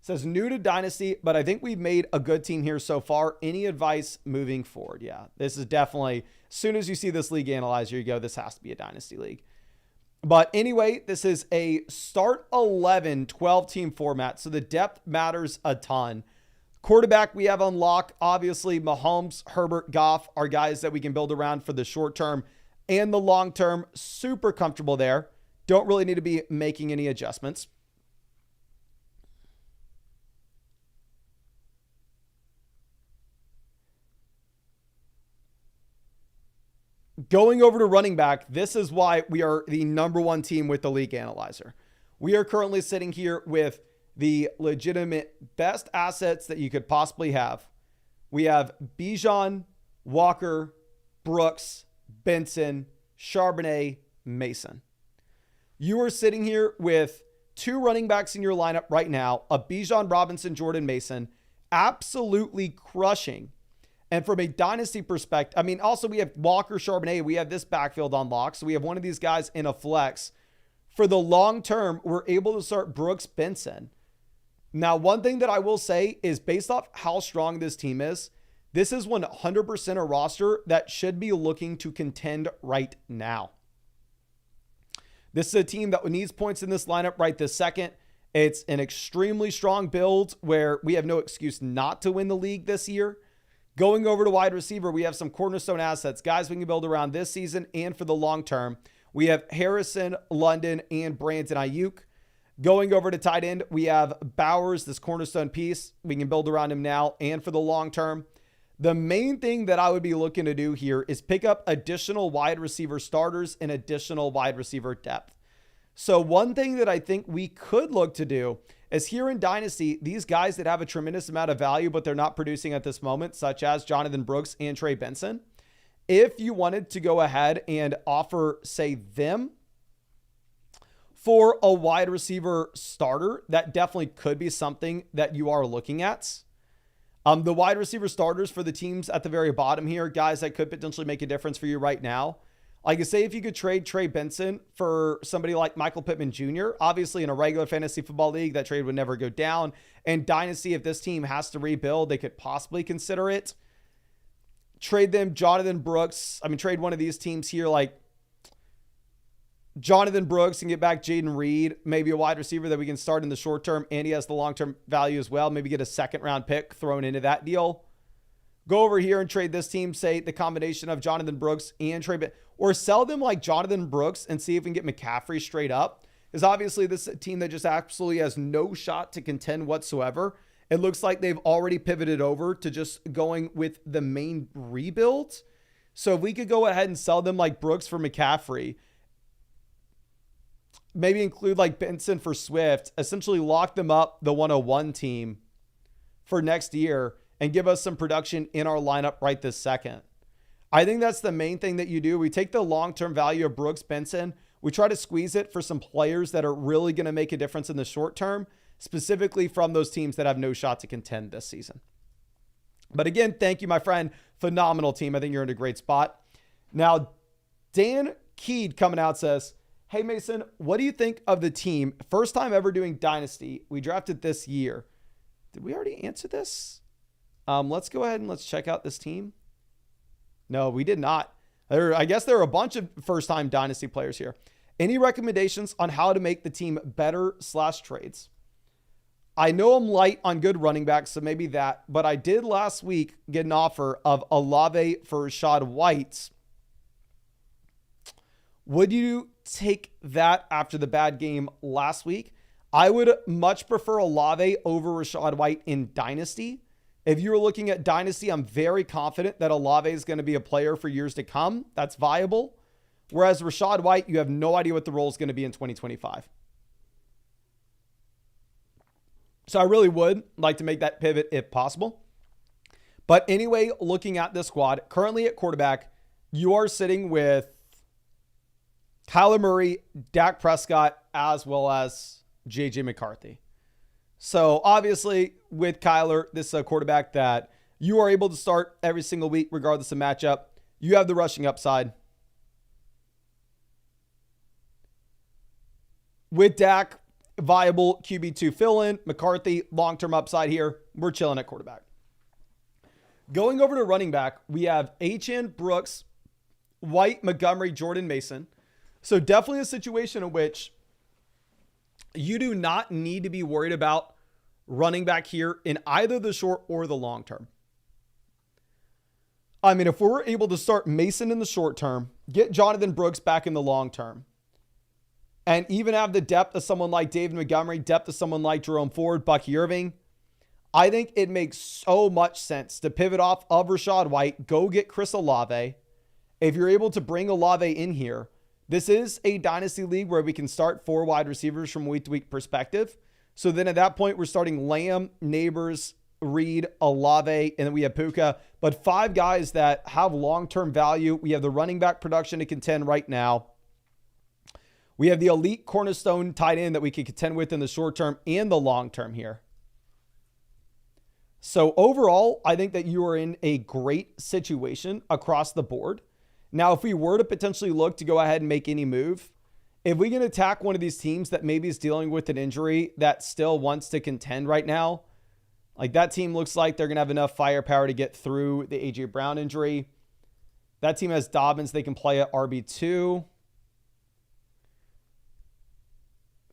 It says new to Dynasty, but I think we've made a good team here so far. Any advice moving forward? Yeah, this is definitely, as soon as you see this league analyzer, you go, this has to be a Dynasty league. But anyway, this is a start 11, 12-team format, so the depth matters a ton. Quarterback, we have on lock. Obviously, Mahomes, Herbert, Goff are guys that we can build around for the short term and the long term. Super comfortable there. Don't really need to be making any adjustments. Going over to running back, this is why we are the number one team with the league analyzer. We are currently sitting here with the legitimate best assets that you could possibly have. We have Bijan, Walker, Brooks, Benson, Charbonnet, Mason. You are sitting here with 2 running backs in your lineup right now, a Bijan Robinson, Jordan Mason, absolutely crushing And from a dynasty perspective, I mean, also we have Walker Charbonnet. We have this backfield on lock. So we have one of these guys in a flex. For the long term, we're able to start Brooks Benson. Now, one thing that I will say is based off how strong this team is, this is 100% a roster that should be looking to contend right now. This is a team that needs points in this lineup right this second. It's an extremely strong build where we have no excuse not to win the league this year. Going over to wide receiver, we have some cornerstone assets, guys we can build around this season and for the long term. We have Harrison, London, and Brandon Ayuk. Going over to tight end, we have Bowers, this cornerstone piece. We can build around him now and for the long term. The main thing that I would be looking to do here is pick up additional wide receiver starters and additional wide receiver depth. So one thing that I think we could look to do is here in Dynasty, these guys that have a tremendous amount of value, but they're not producing at this moment, such as Jonathan Brooks and Trey Benson. If you wanted to go ahead and offer, say, them for a wide receiver starter, that definitely could be something that you are looking at. The wide receiver starters for the teams at the very bottom here, guys that could potentially make a difference for you right now. Like I say, if you could trade Trey Benson for somebody like Michael Pittman Jr., obviously in a regular fantasy football league, that trade would never go down. And Dynasty, if this team has to rebuild, they could possibly consider it. Trade them Jonathan Brooks. I mean, trade one of these teams here like Jonathan Brooks and get back Jaden Reed, maybe a wide receiver that we can start in the short term, and he has the long-term value as well. Maybe get a second-round pick thrown into that deal. Go over here and trade this team, say, the combination of Jonathan Brooks and Trey Benson, or sell them like Jonathan Brooks and see if we can get McCaffrey straight up. Because obviously this is a team that just absolutely has no shot to contend whatsoever. It looks like they've already pivoted over to just going with the main rebuild. So if we could go ahead and sell them like Brooks for McCaffrey, maybe include like Benson for Swift, essentially lock them up, the 101 team, for next year and give us some production in our lineup right this second. I think that's the main thing that you do. We take the long-term value of Brooks Benson. We try to squeeze it for some players that are really going to make a difference in the short term, specifically from those teams that have no shot to contend this season. But again, thank you, my friend. Phenomenal team. I think you're in a great spot. Now, Dan Keed coming out says, hey, Mason, what do you think of the team? First time ever doing Dynasty. We drafted this year. Did we already answer this? Let's go ahead and let's check out this team. No, we did not. I guess there are a bunch of first-time Dynasty players here. Any recommendations on how to make the team better / trades? I know I'm light on good running backs, so maybe that. But I did last week get an offer of Olave for Rachaad White. Would you take that after the bad game last week? I would much prefer Olave over Rachaad White in Dynasty. If you were looking at Dynasty, I'm very confident that Olave is going to be a player for years to come. That's viable. Whereas Rachaad White, you have no idea what the role is going to be in 2025. So I really would like to make that pivot if possible. But anyway, looking at this squad, currently at quarterback, you are sitting with Kyler Murray, Dak Prescott, as well as J.J. McCarthy. So obviously with Kyler, this is a quarterback that you are able to start every single week, regardless of matchup. You have the rushing upside. With Dak, viable QB2 fill-in. McCarthy, long-term upside here. We're chilling at quarterback. Going over to running back, we have Achane, Brooks, White, Montgomery, Jordan, Mason. So definitely a situation in which you do not need to be worried about running back here in either the short or the long term. I mean, if we're able to start Mason in the short term, get Jonathan Brooks back in the long term, and even have the depth of someone like David Montgomery, depth of someone like Jerome Ford, Bucky Irving, I think it makes so much sense to pivot off of Rachaad White, go get Chris Olave. If you're able to bring Olave in here, this is a dynasty league where we can start 4 wide receivers from week to week perspective. So then at that point, we're starting Lamb, Neighbors, Reed, Olave, and then we have Puka. But 5 guys that have long-term value. We have the running back production to contend right now. We have the elite cornerstone tight end that we can contend with in the short term and the long term here. So overall, I think that you are in a great situation across the board. Now, if we were to potentially look to go ahead and make any move, if we can attack one of these teams that maybe is dealing with an injury that still wants to contend right now, like that team looks like they're going to have enough firepower to get through the A.J. Brown injury. That team has Dobbins. They can play at RB2.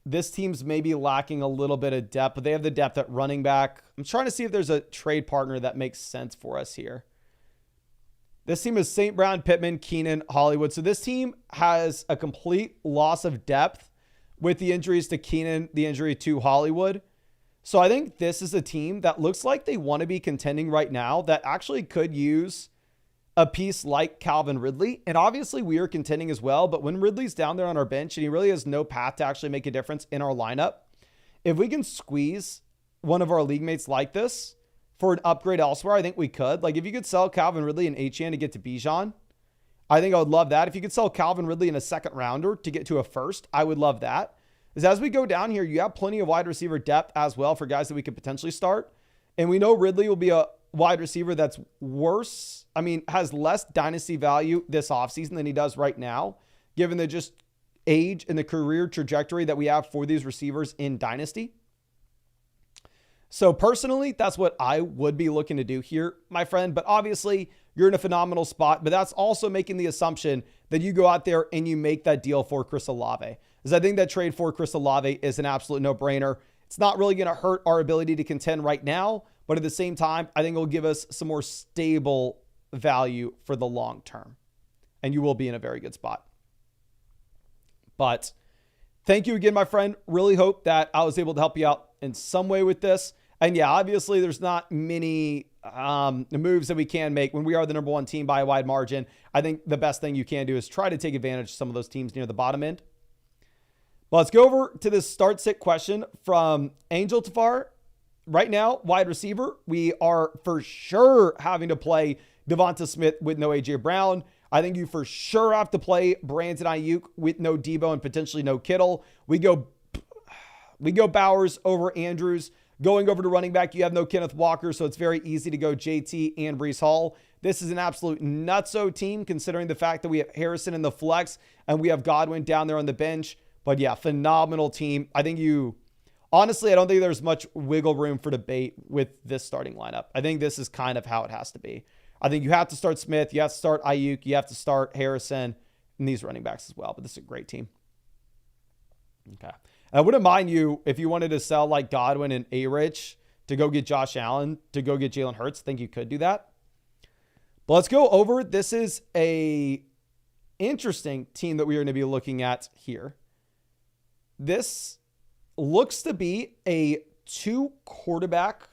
This team's maybe lacking a little bit of depth, but they have the depth at running back. I'm trying to see if there's a trade partner that makes sense for us here. This team is St. Brown, Pittman, Keenan, Hollywood. So this team has a complete loss of depth with the injuries to Keenan, the injury to Hollywood. So I think this is a team that looks like they want to be contending right now that actually could use a piece like Calvin Ridley. And obviously we are contending as well, but when Ridley's down there on our bench and he really has no path to actually make a difference in our lineup, if we can squeeze one of our league mates like this for an upgrade elsewhere, I think we could. Like if you could sell Calvin Ridley and HN to get to Bijan, I think I would love that. If you could sell Calvin Ridley in a second rounder to get to a first, I would love that. As we go down here, you have plenty of wide receiver depth as well for guys that we could potentially start. And we know Ridley will be a wide receiver that's worse. I mean, has less dynasty value this offseason than he does right now, given the just age and the career trajectory that we have for these receivers in dynasty. So personally, that's what I would be looking to do here, my friend. But obviously, you're in a phenomenal spot. But that's also making the assumption that you go out there and you make that deal for Chris Olave. Because I think that trade for Chris Olave is an absolute no-brainer. It's not really going to hurt our ability to contend right now. But at the same time, I think it'll give us some more stable value for the long term. And you will be in a very good spot. But thank you again, my friend. Really hope that I was able to help you out in some way with this. And yeah, obviously there's not many moves that we can make when we are the number one team by a wide margin. I think the best thing you can do is try to take advantage of some of those teams near the bottom end. But let's go over to this start sit question from Angel Tafar. Right now, wide receiver, we are for sure having to play Devonta Smith with no A.J. Brown. I think you for sure have to play Brandon Ayuk with no Debo and potentially no Kittle. We go Bowers over Andrews. Going over to running back, you have no Kenneth Walker, so it's very easy to go JT and Breece Hall. This is an absolute nutso team considering the fact that we have Harrison in the flex and we have Godwin down there on the bench. But yeah, phenomenal team. Honestly, I don't think there's much wiggle room for debate with this starting lineup. I think this is kind of how it has to be. I think you have to start Smith, you have to start Ayuk, you have to start Harrison, and these running backs as well. But this is a great team. Okay. I wouldn't mind you if you wanted to sell like Godwin and A-Rich to go get Josh Allen, to go get Jalen Hurts. I think you could do that. But let's go over. This is a interesting team that we are going to be looking at here. This looks to be a 2-quarterback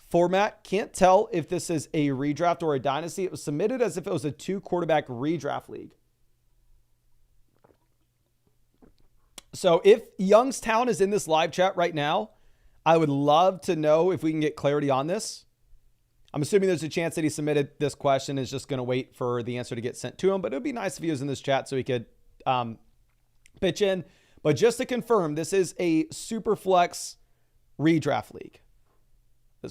format. Can't tell if this is a redraft or a dynasty. It was submitted as if it was a 2-quarterback redraft league. So if Youngstown is in this live chat right now, I would love to know if we can get clarity on this. I'm assuming there's a chance that he submitted this question, is just going to wait for the answer to get sent to him. But it would be nice if he was in this chat so he could pitch in. But just to confirm, this is a super flex redraft league.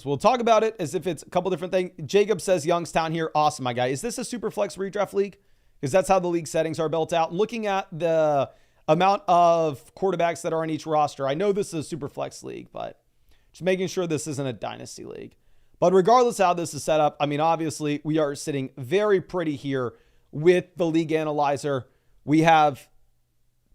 We'll talk about it as if it's a couple different things. Jacob says Youngstown here. Awesome, my guy. Is this a super flex redraft league? Because that's how the league settings are built out. Looking at the amount of quarterbacks that are on each roster, I know this is a super flex league, but just making sure this isn't a dynasty league. But regardless how this is set up, I mean, obviously we are sitting very pretty here with the league analyzer. We have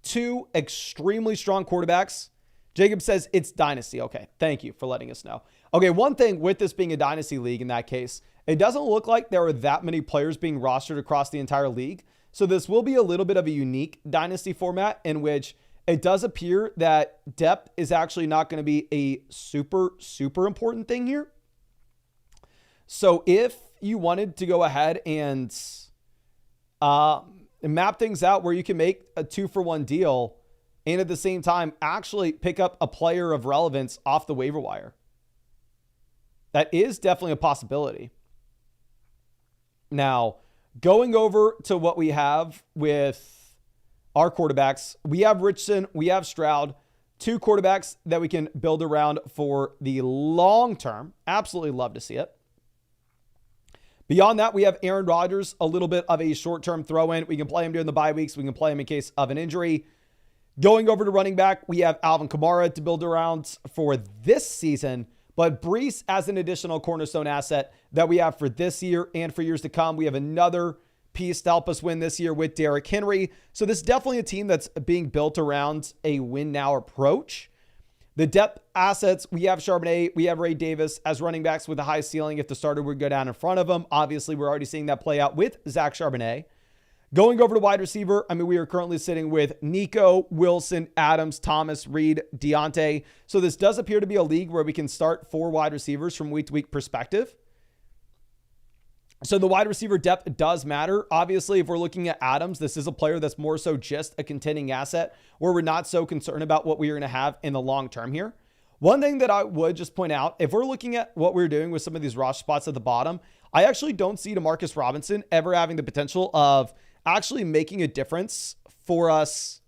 2 extremely strong quarterbacks. Jacob says it's dynasty. Okay, thank you for letting us know. Okay, one thing with this being a dynasty league in that case, it doesn't look like there are that many players being rostered across the entire league. So this will be a little bit of a unique dynasty format in which it does appear that depth is actually not going to be a super, super important thing here. So if you wanted to go ahead and map things out where you can make a 2-for-1 deal and at the same time actually pick up a player of relevance off the waiver wire, that is definitely a possibility. Now, going over to what we have with our quarterbacks, we have Richardson, we have Stroud, two quarterbacks that we can build around for the long term. Absolutely love to see it. Beyond that, we have Aaron Rodgers, a little bit of a short-term throw-in. We can play him during the bye weeks. We can play him in case of an injury. Going over to running back, we have Alvin Kamara to build around for this season. But Breece as an additional cornerstone asset that we have for this year and for years to come. We have another piece to help us win this year with Derrick Henry. So this is definitely a team that's being built around a win-now approach. The depth assets, we have Charbonnet, we have Ray Davis as running backs with a high ceiling if the starter would go down in front of them. Obviously, we're already seeing that play out with Zach Charbonnet. Going over to wide receiver, we are currently sitting with Nico, Wilson, Adams, Thomas, Reed, Deontay. So this does appear to be a league where we can start 4 wide receivers from week-to-week perspective. So the wide receiver depth does matter. Obviously, if we're looking at Adams, this is a player that's more so just a contending asset where we're not so concerned about what we are going to have in the long term here. One thing that I would just point out, if we're looking at what we're doing with some of these roster spots at the bottom, I actually don't see Demarcus Robinson ever having the potential of actually making a difference for us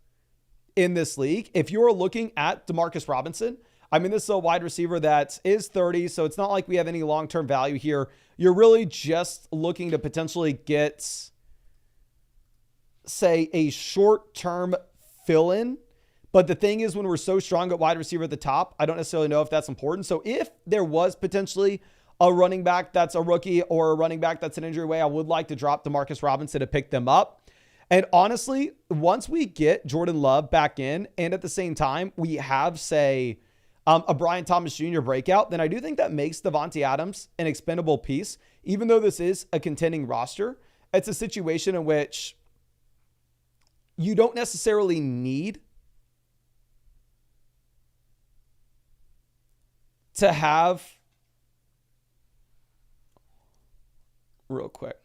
in this league. If you're looking at Demarcus Robinson, this is a wide receiver that is 30, so it's not like we have any long-term value here. You're really just looking to potentially get, say, a short-term fill-in. But the thing is, when we're so strong at wide receiver at the top, I don't necessarily know if that's important. So if there was potentially a running back that's a rookie or a running back that's an injury away, I would like to drop Demarcus Robinson to pick them up. And honestly, once we get Jordan Love back in, and at the same time, we have, say, a Brian Thomas Jr. breakout, then I do think that makes Davante Adams an expendable piece. Even though this is a contending roster, it's a situation in which you don't necessarily need to have, real quick,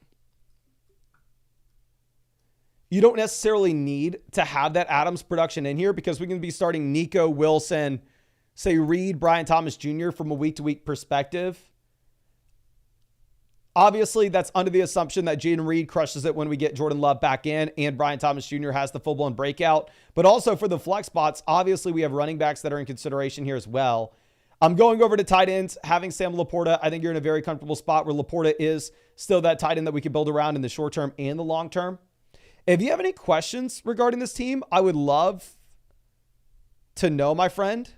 you don't necessarily need to have that Adams production in here because we can be starting Nico, Wilson, say Reed, Brian Thomas Jr. from a week-to-week perspective. Obviously, that's under the assumption that Jaden Reed crushes it when we get Jordan Love back in and Brian Thomas Jr. has the full-blown breakout. But also for the flex spots, obviously we have running backs that are in consideration here as well. I'm going over to tight ends, having Sam Laporta. I think you're in a very comfortable spot where Laporta is still that tight end that we can build around in the short term and the long term. If you have any questions regarding this team, I would love to know, my friend.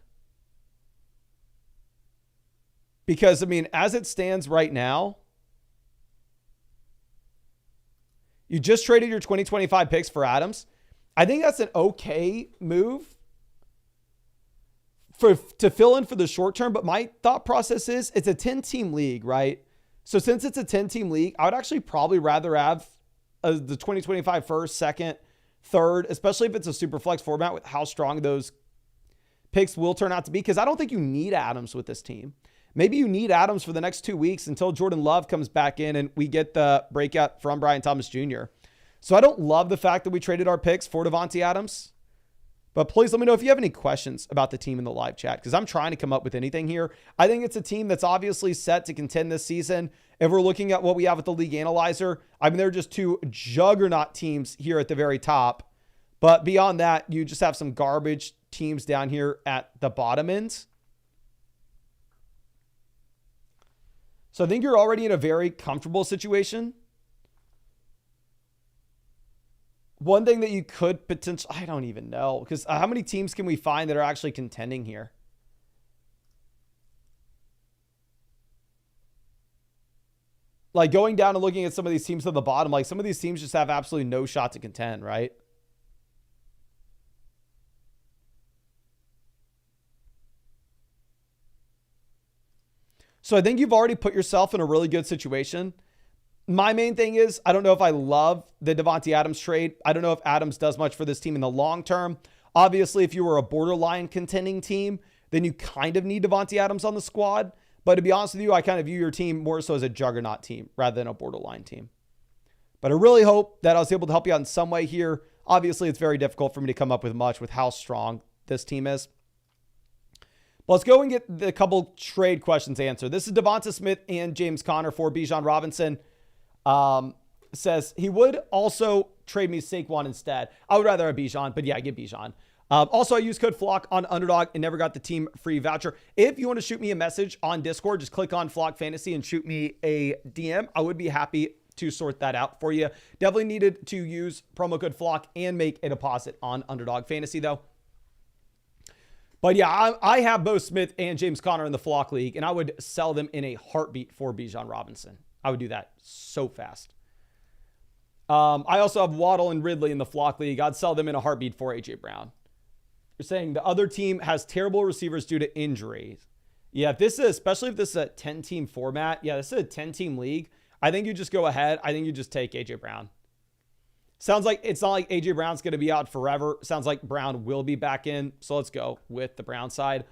Because, as it stands right now, you just traded your 2025 picks for Adams. I think that's an okay move to fill in for the short term. But my thought process is it's a 10-team league, right? So since it's a 10-team league, I would actually probably rather have the 2025 first, second, third, especially if it's a super flex format with how strong those picks will turn out to be. Because I don't think you need Adams with this team. Maybe you need Adams for the next 2 weeks until Jordan Love comes back in and we get the breakout from Brian Thomas Jr. So I don't love the fact that we traded our picks for Davante Adams. But please let me know if you have any questions about the team in the live chat, because I'm trying to come up with anything here. I think it's a team that's obviously set to contend this season. If we're looking at what we have with the league analyzer, there are just 2 juggernaut teams here at the very top. But beyond that, you just have some garbage teams down here at the bottom end. So I think you're already in a very comfortable situation. One thing that you could potentially, I don't even know, because how many teams can we find that are actually contending here? Like going down and looking at some of these teams at the bottom, like some of these teams just have absolutely no shot to contend, right? So I think you've already put yourself in a really good situation. My main thing is, I don't know if I love the Davante Adams trade. I don't know if Adams does much for this team in the long term. Obviously, if you were a borderline contending team, then you kind of need Davante Adams on the squad. But to be honest with you, I kind of view your team more so as a juggernaut team rather than a borderline team. But I really hope that I was able to help you out in some way here. Obviously, it's very difficult for me to come up with much with how strong this team is. Let's go and get the couple trade questions answered. This is Devonta Smith and James Conner for Bijan Robinson. Says he would also trade me Saquon instead. I would rather have Bijan, but yeah, get Bijan. Also, I use code FLOCK on Underdog and never got the team free voucher. If you want to shoot me a message on Discord, just click on Flock Fantasy and shoot me a DM. I would be happy to sort that out for you. Definitely needed to use promo code FLOCK and make a deposit on Underdog Fantasy, though. But yeah, I have Bo Smith and James Conner in the Flock League, and I would sell them in a heartbeat for Bijan Robinson. I would do that so fast. I also have Waddle and Ridley in the Flock League. I'd sell them in a heartbeat for A.J. Brown. You're saying the other team has terrible receivers due to injuries. Yeah, especially if this is a 10-team format. Yeah, this is a 10-team league. I think you just go ahead. I think you just take A.J. Brown. Sounds like it's not like A.J. Brown's going to be out forever. Sounds like Brown will be back in. So let's go with the Brown side.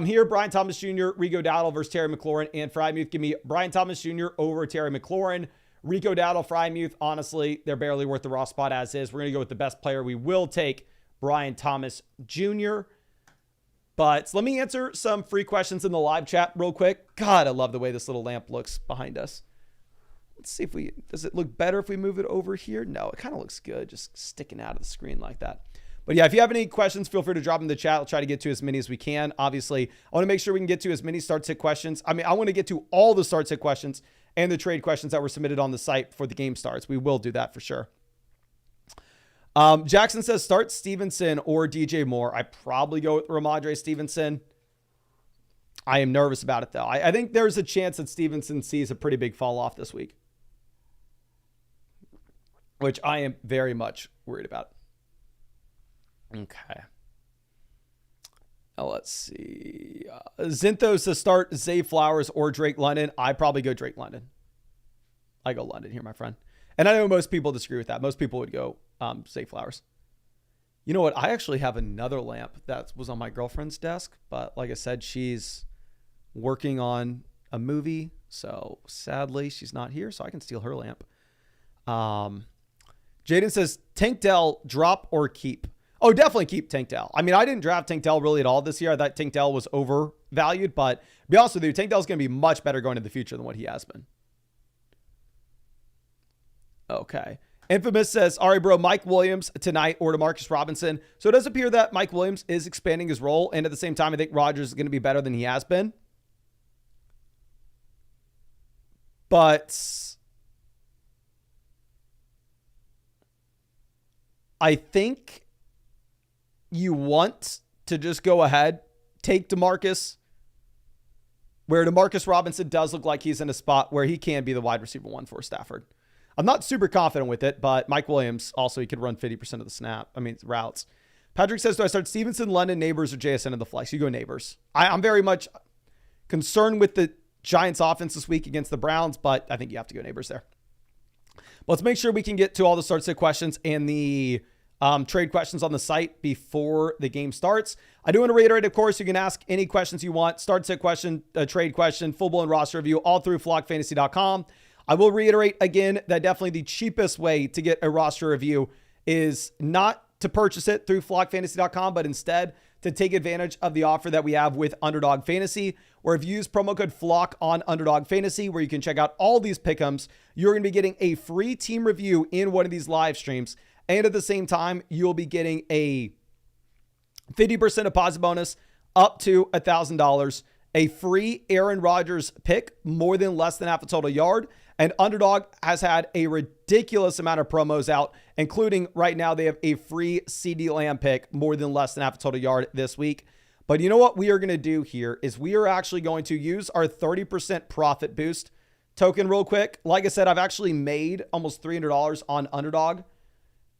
Here, Brian Thomas Jr., Rico Dowdle versus Terry McLaurin, and Freiermuth. Give me Brian Thomas Jr. over Terry McLaurin. Rico Dowdle, Freiermuth, honestly, they're barely worth the raw spot as is. We're going to go with the best player. We will take Brian Thomas Jr. But let me answer some free questions in the live chat real quick. God, I love the way this little lamp looks behind us. Let's see does it look better if we move it over here? No, it kind of looks good, just sticking out of the screen like that. But yeah, if you have any questions, feel free to drop them in the chat. I'll try to get to as many as we can. Obviously, I want to make sure we can get to as many start-sit questions. I want to get to all the start-sit questions and the trade questions that were submitted on the site before the game starts. We will do that for sure. Jackson says, start Stevenson or DJ Moore. I probably go with Ramondre Stevenson. I am nervous about it, though. I think there's a chance that Stevenson sees a pretty big fall off this week, which I am very much worried about. Okay. Now let's see. Zinthos to start Zay Flowers or Drake London. I probably go Drake London. I go London here, my friend. And I know most people disagree with that. Most people would go Zay Flowers. You know what? I actually have another lamp that was on my girlfriend's desk. But like I said, she's working on a movie. So sadly, she's not here. So I can steal her lamp. Jaden says, Tank Dell, drop or keep? Oh, definitely keep Tank Dell. I didn't draft Tank Dell really at all this year. I thought Tank Dell was overvalued, but to be honest with you, Tank Dell is going to be much better going into the future than what he has been. Okay. Infamous says, all right, bro, Mike Williams tonight or Demarcus Robinson. So it does appear that Mike Williams is expanding his role, and at the same time, I think Rodgers is going to be better than he has been. But I think you want to just go ahead, take DeMarcus, where DeMarcus Robinson does look like he's in a spot where he can be the wide receiver one for Stafford. I'm not super confident with it, but Mike Williams, also, he could run 50% of the routes. Patrick says, do I start Stevenson, London, Neighbors, or JSN in the flex? You go Neighbors. I'm very much concerned with the Giants offense this week against the Browns, but I think you have to go Neighbors there. Let's make sure we can get to all the start-sit questions and the trade questions on the site before the game starts. I do want to reiterate, of course, you can ask any questions you want. Start-sit question, trade question, full-blown roster review, all through flockfantasy.com. I will reiterate again that definitely the cheapest way to get a roster review is not to purchase it through flockfantasy.com, but instead to take advantage of the offer that we have with Underdog Fantasy, where if you use promo code FLOCK on Underdog Fantasy, where you can check out all these pick'ems, you're going to be getting a free team review in one of these live streams. And at the same time, you'll be getting a 50% deposit bonus up to $1,000, a free Aaron Rodgers pick, more than less than half a total yard. And Underdog has had a ridiculous amount of promos out, including right now they have a free CeeDee Lamb pick, more than less than half a total yard this week. But you know what we are going to do here is we are actually going to use our 30% profit boost token real quick. Like I said, I've actually made almost $300 on Underdog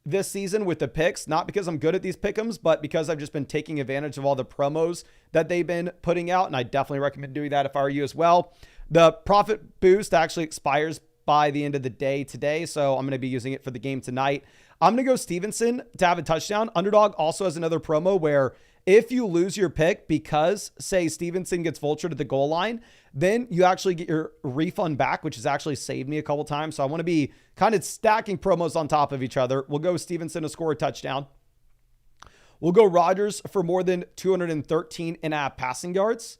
this season with the picks, not because I'm good at these pick'ems, but because I've just been taking advantage of all the promos that they've been putting out. And I definitely recommend doing that if I were you as well. The profit boost actually expires by the end of the day today, so I'm going to be using it for the game tonight. I'm going to go Stevenson to have a touchdown. Underdog also has another promo where if you lose your pick because, say, Stevenson gets vultured at the goal line, then you actually get your refund back, which has actually saved me a couple times. So I want to be kind of stacking promos on top of each other. We'll go Stevenson to score a touchdown. We'll go Rodgers for more than 213.5 passing yards.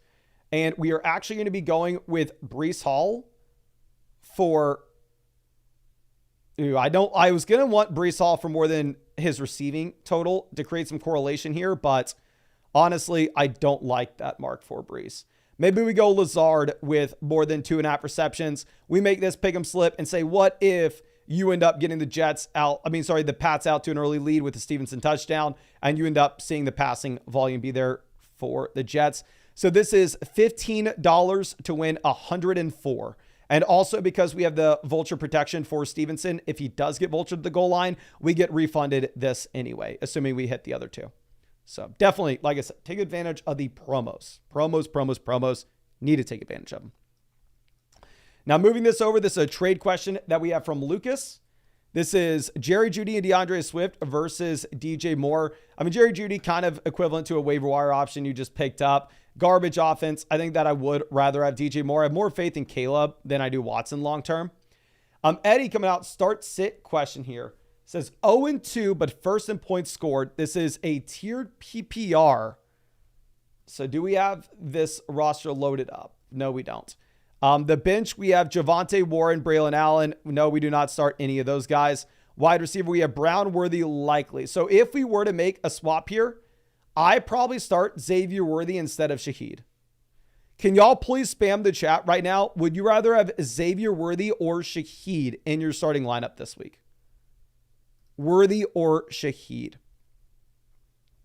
And we are actually going to be going with Breece Hall for... I was going to want Breece Hall for more than his receiving total to create some correlation here, but honestly, I don't like that mark for Brees. Maybe we go Lazard with more than 2.5 receptions. We make this pick 'em slip and say, what if you end up getting the Pats out to an early lead with the Stevenson touchdown, and you end up seeing the passing volume be there for the Jets. So this is $15 to win 104. And also because we have the vulture protection for Stevenson, if he does get vultured to the goal line, we get refunded this anyway, assuming we hit the other two. So definitely, like I said, take advantage of the promos. Promos. Need to take advantage of them. Now, moving this over, this is a trade question that we have from Lucas. This is Jerry Jeudy and DeAndre Swift versus DJ Moore. I mean, Jerry Jeudy kind of equivalent to a waiver wire option you just picked up. Garbage offense. I think that I would rather have DJ Moore. I have more faith in Caleb than I do Watson long-term. Eddie coming out, start sit question here. Says 0-2, but first in points scored. This is a tiered PPR. So do we have this roster loaded up? No, we don't. The bench, we have Javonte Warren, Braylon Allen. No, we do not start any of those guys. Wide receiver, we have Brown, Worthy, likely. So if we were to make a swap here, I probably start Xavier Worthy instead of Shaheed. Can y'all please spam the chat right now? Would you rather have Xavier Worthy or Shaheed in your starting lineup this week? Worthy or Shaheed?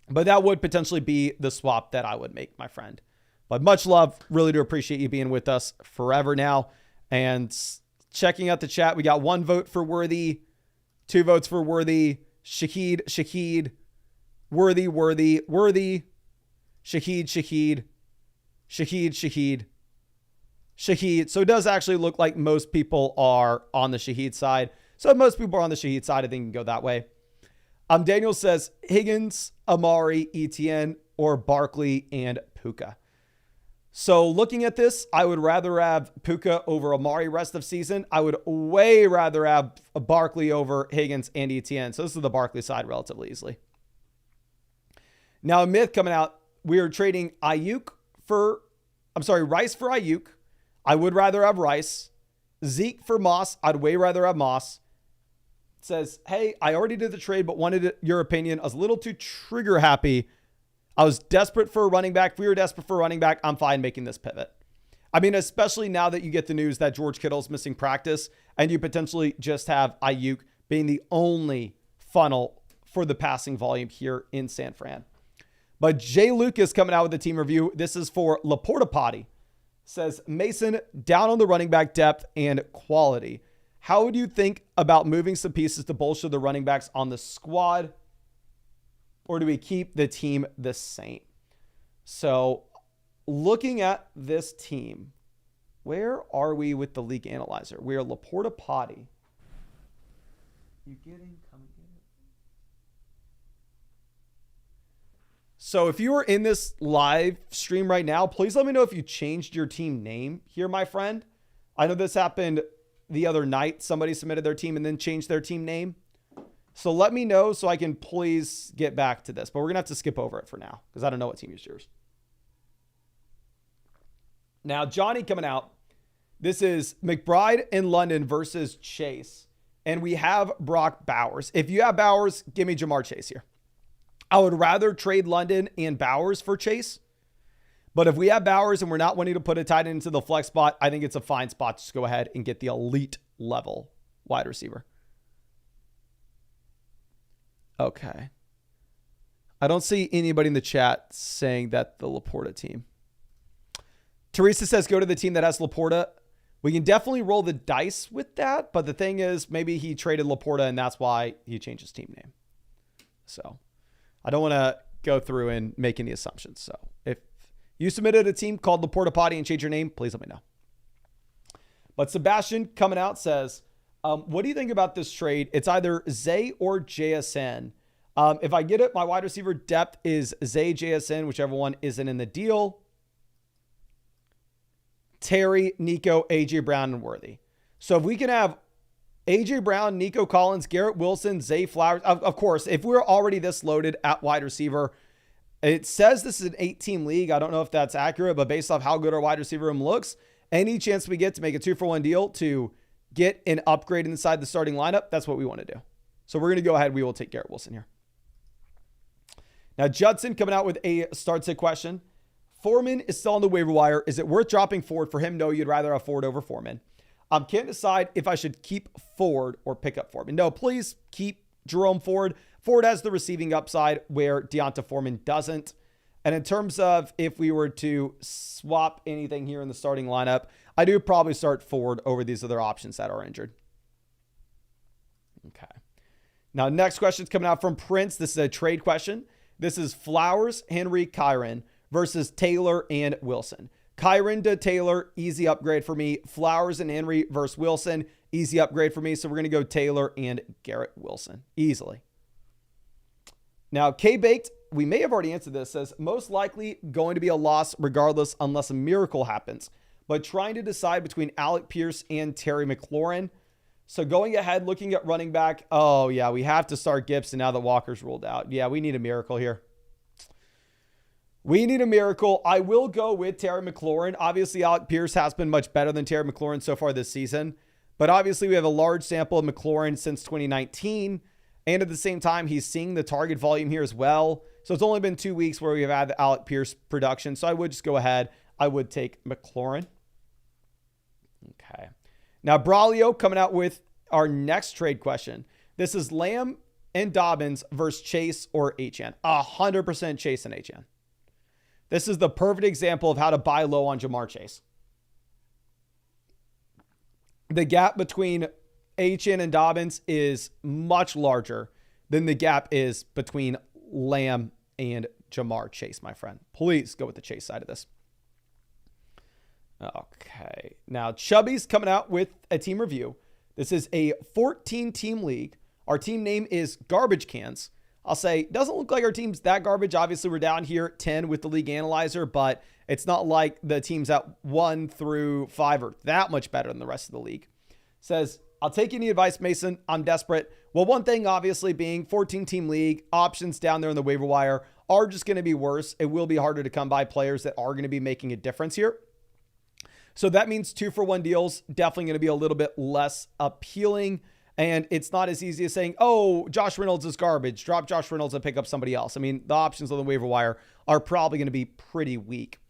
But that would potentially be the swap that I would make, my friend. But much love. Really do appreciate you being with us forever now. And checking out the chat, we got 1 vote for Worthy, 2 votes for Worthy, Shaheed, Worthy, Shaheed. So it does actually look like most people are on the Shaheed side. So if most people are on the Shaheed side, I think you can go that way. Daniel says Higgins, Amari, Etienne, or Barkley and Puka. So looking at this, I would rather have Puka over Amari rest of season. I would way rather have a Barkley over Higgins and Etienne. So this is the Barkley side relatively easily. Now a myth coming out. We are trading Rice for Ayuk. I would rather have Rice. Zeke for Moss. I'd way rather have Moss. It says, hey, I already did the trade, but wanted your opinion. I was a little too trigger happy. I was desperate for a running back. If we were desperate for a running back, I'm fine making this pivot. I mean, especially now that you get the news that George Kittle's missing practice and you potentially just have Ayuk being the only funnel for the passing volume here in San Fran. But Jay Lucas coming out with the team review. This is for Laporta Potty. Says Mason down on the running back depth and quality. How would you think about moving some pieces to bolster the running backs on the squad? Or do we keep the team the same? So looking at this team, where are we with the league analyzer? We are Laporta Potty. You getting? Come get it. So if you are in this live stream right now, please let me know if you changed your team name here, my friend. I know this happened the other night. Somebody submitted their team and then changed their team name. So let me know so I can please get back to this. But we're going to have to skip over it for now because I don't know what team used yours. Now, Johnny coming out. This is McBride in London versus Chase. And we have Brock Bowers. If you have Bowers, give me Jamar Chase here. I would rather trade London and Bowers for Chase. But if we have Bowers and we're not wanting to put a tight end into the flex spot, I think it's a fine spot to just go ahead and get the elite level wide receiver. Okay. I don't see anybody in the chat saying that the Laporta team. Teresa says go to the team that has Laporta. We can definitely roll the dice with that, but the thing is maybe he traded Laporta and that's why he changed his team name. So I don't want to go through and make any assumptions. So if you submitted a team called Laporta Potty and change your name, please let me know. But Sebastian coming out says, what do you think about this trade? It's either Zay or JSN. If I get it, my wide receiver depth is Zay, JSN, whichever one isn't in the deal. Terry, Nico, AJ Brown, and Worthy. So if we can have AJ Brown, Nico Collins, Garrett Wilson, Zay Flowers. Of course, if we're already this loaded at wide receiver, it says this is an 8-team league. I don't know if that's accurate, but based off how good our wide receiver room looks, any chance we get to make a 2-for-1 deal to get an upgrade inside the starting lineup, that's what we want to do. So we're going to go ahead. We will take Garrett Wilson here. Now, Judson coming out with a start sit question. Foreman is still on the waiver wire. Is it worth dropping Ford for him? No, you'd rather have Ford over Foreman. Can't decide if I should keep Ford or pick up Foreman. No, please keep Jerome Ford. Ford has the receiving upside where Deonta Foreman doesn't. And in terms of if we were to swap anything here in the starting lineup, I do probably start Ford over these other options that are injured. Okay. Now, next question is coming out from Prince. This is a trade question. This is Flowers, Henry, Kyron versus Taylor and Wilson. Kyron to Taylor, easy upgrade for me. Flowers and Henry versus Wilson, easy upgrade for me. So we're going to go Taylor and Garrett Wilson easily. Now, K-Baked, we may have already answered this, says most likely going to be a loss regardless unless a miracle happens. But trying to decide between Alec Pierce and Terry McLaurin. So going ahead, looking at running back. Oh, yeah, we have to start Gibson now that Walker's ruled out. Yeah, we need a miracle here. We need a miracle. I will go with Terry McLaurin. Obviously, Alec Pierce has been much better than Terry McLaurin so far this season. But obviously, we have a large sample of McLaurin since 2019. And at the same time, he's seeing the target volume here as well. So it's only been 2 weeks where we've had the Alec Pierce production. So I would just go ahead. I would take McLaurin. Okay. Now, Braulio coming out with our next trade question. This is Lamb and Dobbins versus Chase or HN. 100% Chase and HN. This is the perfect example of how to buy low on Jamar Chase. The gap between HN and Dobbins is much larger than the gap is between Lamb and Jamar Chase, my friend. Please go with the Chase side of this. Okay. Now, Chubby's coming out with a team review. This is a 14-team league. Our team name is Garbage Cans. I'll say, doesn't look like our team's that garbage. Obviously, we're down here at 10 with the league analyzer, but it's not like the teams at 1 through 5 are that much better than the rest of the league. Says, I'll take any advice, Mason. I'm desperate. Well, one thing obviously being 14-team league, options down there in the waiver wire are just going to be worse. It will be harder to come by players that are going to be making a difference here. So that means 2-for-1 deals, definitely going to be a little bit less appealing. And it's not as easy as saying, oh, Josh Reynolds is garbage. Drop Josh Reynolds and pick up somebody else. I mean, the options on the waiver wire are probably going to be pretty weak.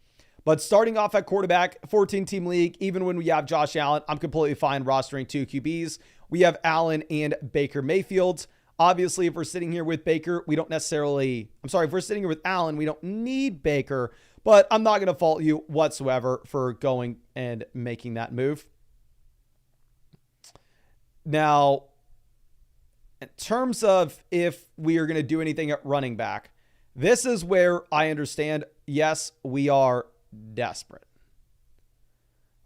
But starting off at quarterback, 14-team league, even when we have Josh Allen, I'm completely fine rostering 2 QBs. We have Allen and Baker Mayfield. Obviously, if we're sitting here with Baker, we don't necessarily... I'm sorry, if we're sitting here with Allen, we don't need Baker. But I'm not going to fault you whatsoever for going and making that move. Now, in terms of if we are going to do anything at running back, this is where I understand, yes, we are desperate.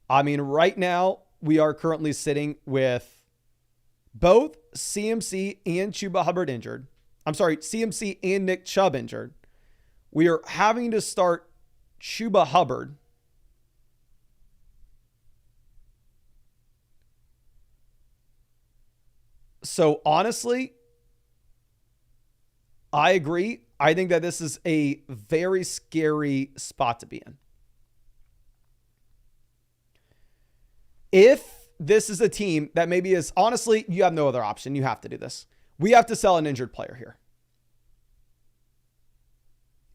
I mean, right now, we are currently sitting with both CMC and Chuba Hubbard injured. I'm sorry, CMC and Nick Chubb injured. We are having to start Chuba Hubbard. So honestly, I agree. I think that this is a very scary spot to be in. If this is a team that maybe is, honestly, you have no other option. You have to do this. We have to sell an injured player here.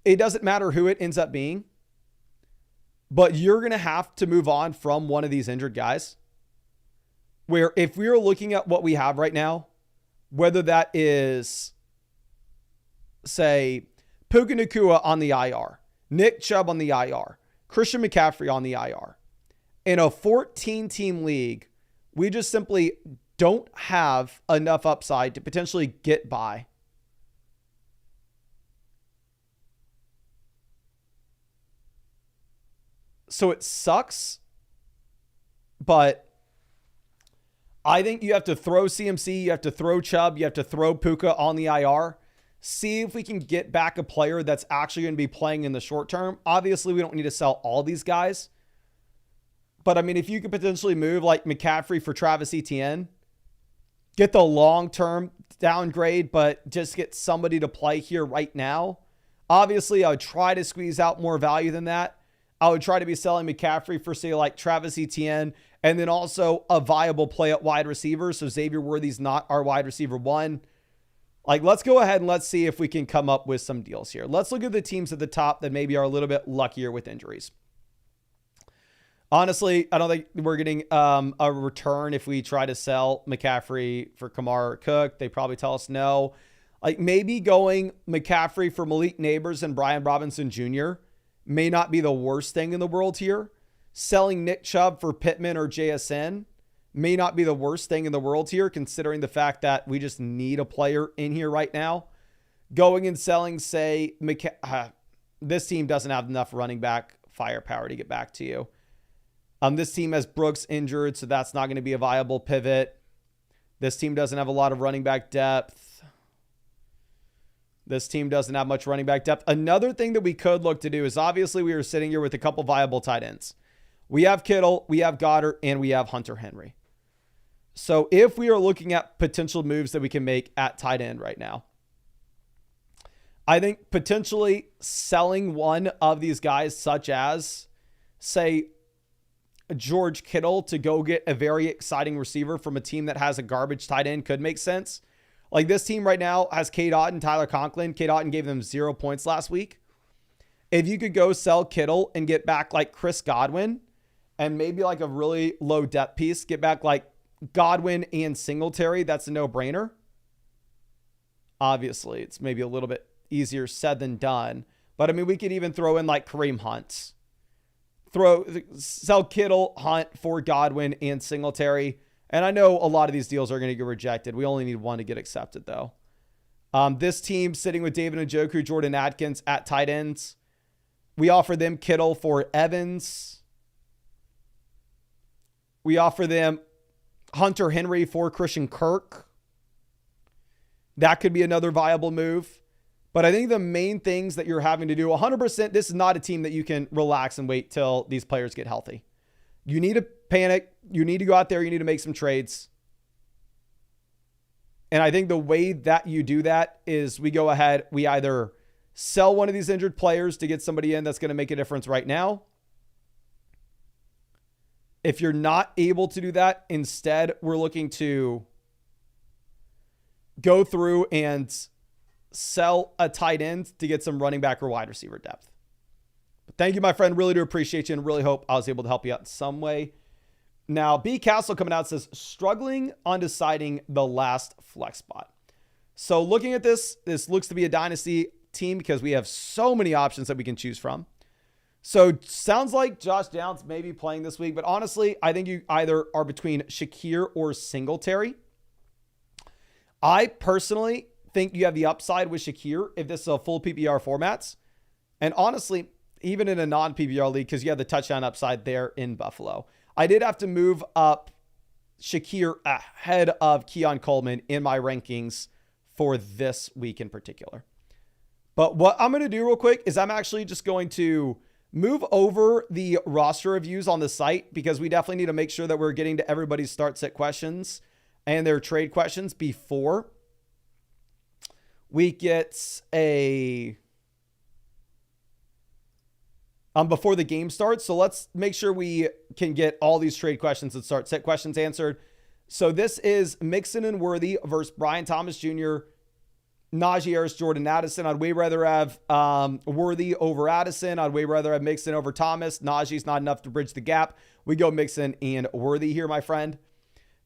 It doesn't matter who it ends up being, but you're going to have to move on from one of these injured guys. Where if we are looking at what we have right now, whether that is, say, Puka Nacua on the IR, Nick Chubb on the IR, Christian McCaffrey on the IR, in a 14-team league, we just simply don't have enough upside to potentially get by. So it sucks, but I think you have to throw CMC, you have to throw Chubb, you have to throw Puka on the IR. See if we can get back a player that's actually going to be playing in the short term. Obviously, we don't need to sell all these guys. But, I mean, if you could potentially move like McCaffrey for Travis Etienne, get the long-term downgrade, but just get somebody to play here right now. Obviously, I would try to squeeze out more value than that. I would try to be selling McCaffrey for, say, like Travis Etienne, and then also a viable play at wide receiver. So Xavier Worthy's not our wide receiver 1. Like, let's go ahead and let's see if we can come up with some deals here. Let's look at the teams at the top that maybe are a little bit luckier with injuries. Honestly, I don't think we're getting a return if we try to sell McCaffrey for Kamara or Cook. They probably tell us no. Like, maybe going McCaffrey for Malik Neighbors and Brian Robinson Jr. may not be the worst thing in the world here. Selling Nick Chubb for Pittman or JSN may not be the worst thing in the world here, considering the fact that we just need a player in here right now. Going and selling, say, this team doesn't have enough running back firepower to get back to you. This team has Brooks injured, so that's not going to be a viable pivot. This team doesn't have a lot of running back depth. This team doesn't have much running back depth. Another thing that we could look to do is, obviously we are sitting here with a couple viable tight ends. We have Kittle, we have Goddard, and we have Hunter Henry. So if we are looking at potential moves that we can make at tight end right now, I think potentially selling one of these guys, such as, say, George Kittle, to go get a very exciting receiver from a team that has a garbage tight end, could make sense. Like, this team right now has Cade Otton, Tyler Conklin. Cade Otton gave them 0 points last week. If you could go sell Kittle and get back like Chris Godwin and maybe like a really low depth piece, get back like Godwin and Singletary, that's a no-brainer. Obviously, it's maybe a little bit easier said than done. But, I mean, we could even throw in like Kareem Hunt. Sell Kittle, Hunt for Godwin and Singletary. And I know a lot of these deals are going to get rejected. We only need one to get accepted, though. This team sitting with David Njoku, Jordan Atkins at tight ends. We offer them Kittle for Evans. We offer them Hunter Henry for Christian Kirk. That could be another viable move. But I think the main things that you're having to do, 100%, this is not a team that you can relax and wait till these players get healthy. You need to panic. You need to go out there. You need to make some trades. And I think the way that you do that is we go ahead, we either sell one of these injured players to get somebody in that's going to make a difference right now. If you're not able to do that, instead, we're looking to go through and sell a tight end to get some running back or wide receiver depth. But thank you, my friend. Really do appreciate you and really hope I was able to help you out in some way. Now, B Castle coming out says, struggling on deciding the last flex spot. So looking at this looks to be a dynasty team because we have so many options that we can choose from. So sounds like Josh Downs may be playing this week, but honestly, I think you either are between Shakir or Singletary. I personally think you have the upside with Shakir if this is a full PPR formats. And honestly, even in a non-PPR league, because you have the touchdown upside there in Buffalo. I did have to move up Shakir ahead of Keon Coleman in my rankings for this week in particular. But what I'm going to do real quick is I'm actually just going to move over the roster reviews on the site because we definitely need to make sure that we're getting to everybody's start sit questions and their trade questions before we get before the game starts. So let's make sure we can get all these trade questions and start sit questions answered. So this is Mixon and Worthy versus Brian Thomas Jr., Najee Harris, Jordan Addison. I'd way rather have Worthy over Addison. I'd way rather have Mixon over Thomas. Najee's not enough to bridge the gap. We go Mixon and Worthy here, my friend.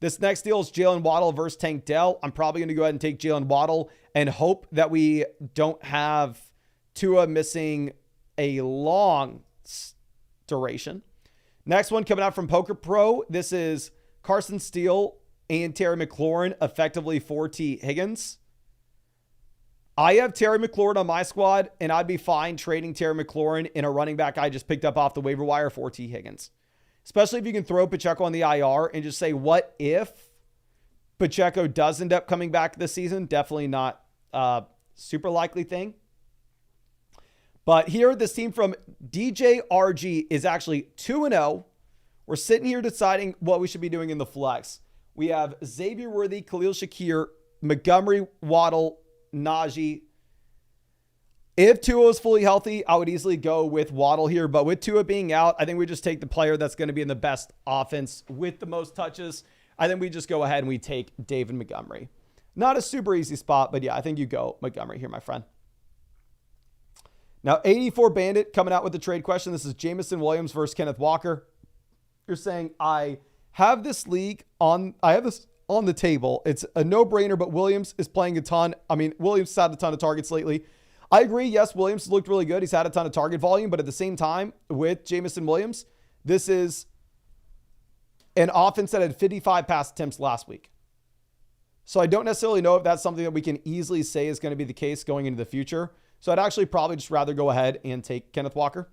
This next deal is Jalen Waddle versus Tank Dell. I'm probably going to go ahead and take Jalen Waddle and hope that we don't have Tua missing a long duration. Next one coming out from Poker Pro. This is Carson Steele and Terry McLaurin, effectively for T. Higgins. I have Terry McLaurin on my squad, and I'd be fine trading Terry McLaurin in a running back I just picked up off the waiver wire for T. Higgins. Especially if you can throw Pacheco on the IR and just say, what if Pacheco does end up coming back this season? Definitely not a super likely thing. But here, this team from DJ RG is actually 2-0. We're sitting here deciding what we should be doing in the flex. We have Xavier Worthy, Khalil Shakir, Montgomery, Waddle, Najee. If Tua is fully healthy, I would easily go with Waddle here. But with Tua being out, I think we just take the player that's going to be in the best offense with the most touches. I think we just go ahead and we take David Montgomery. Not a super easy spot, but yeah, I think you go Montgomery here, my friend. Now, 84 Bandit coming out with the trade question. This is Jameson Williams versus Kenneth Walker. You're saying, I have this on the table. It's a no-brainer, but Williams is playing a ton. I mean, Williams has had a ton of targets lately. I agree. Yes, Williams looked really good. He's had a ton of target volume, but at the same time, with Jameson Williams, this is an offense that had 55 pass attempts last week. So I don't necessarily know if that's something that we can easily say is going to be the case going into the future. So I'd actually probably just rather go ahead and take Kenneth Walker.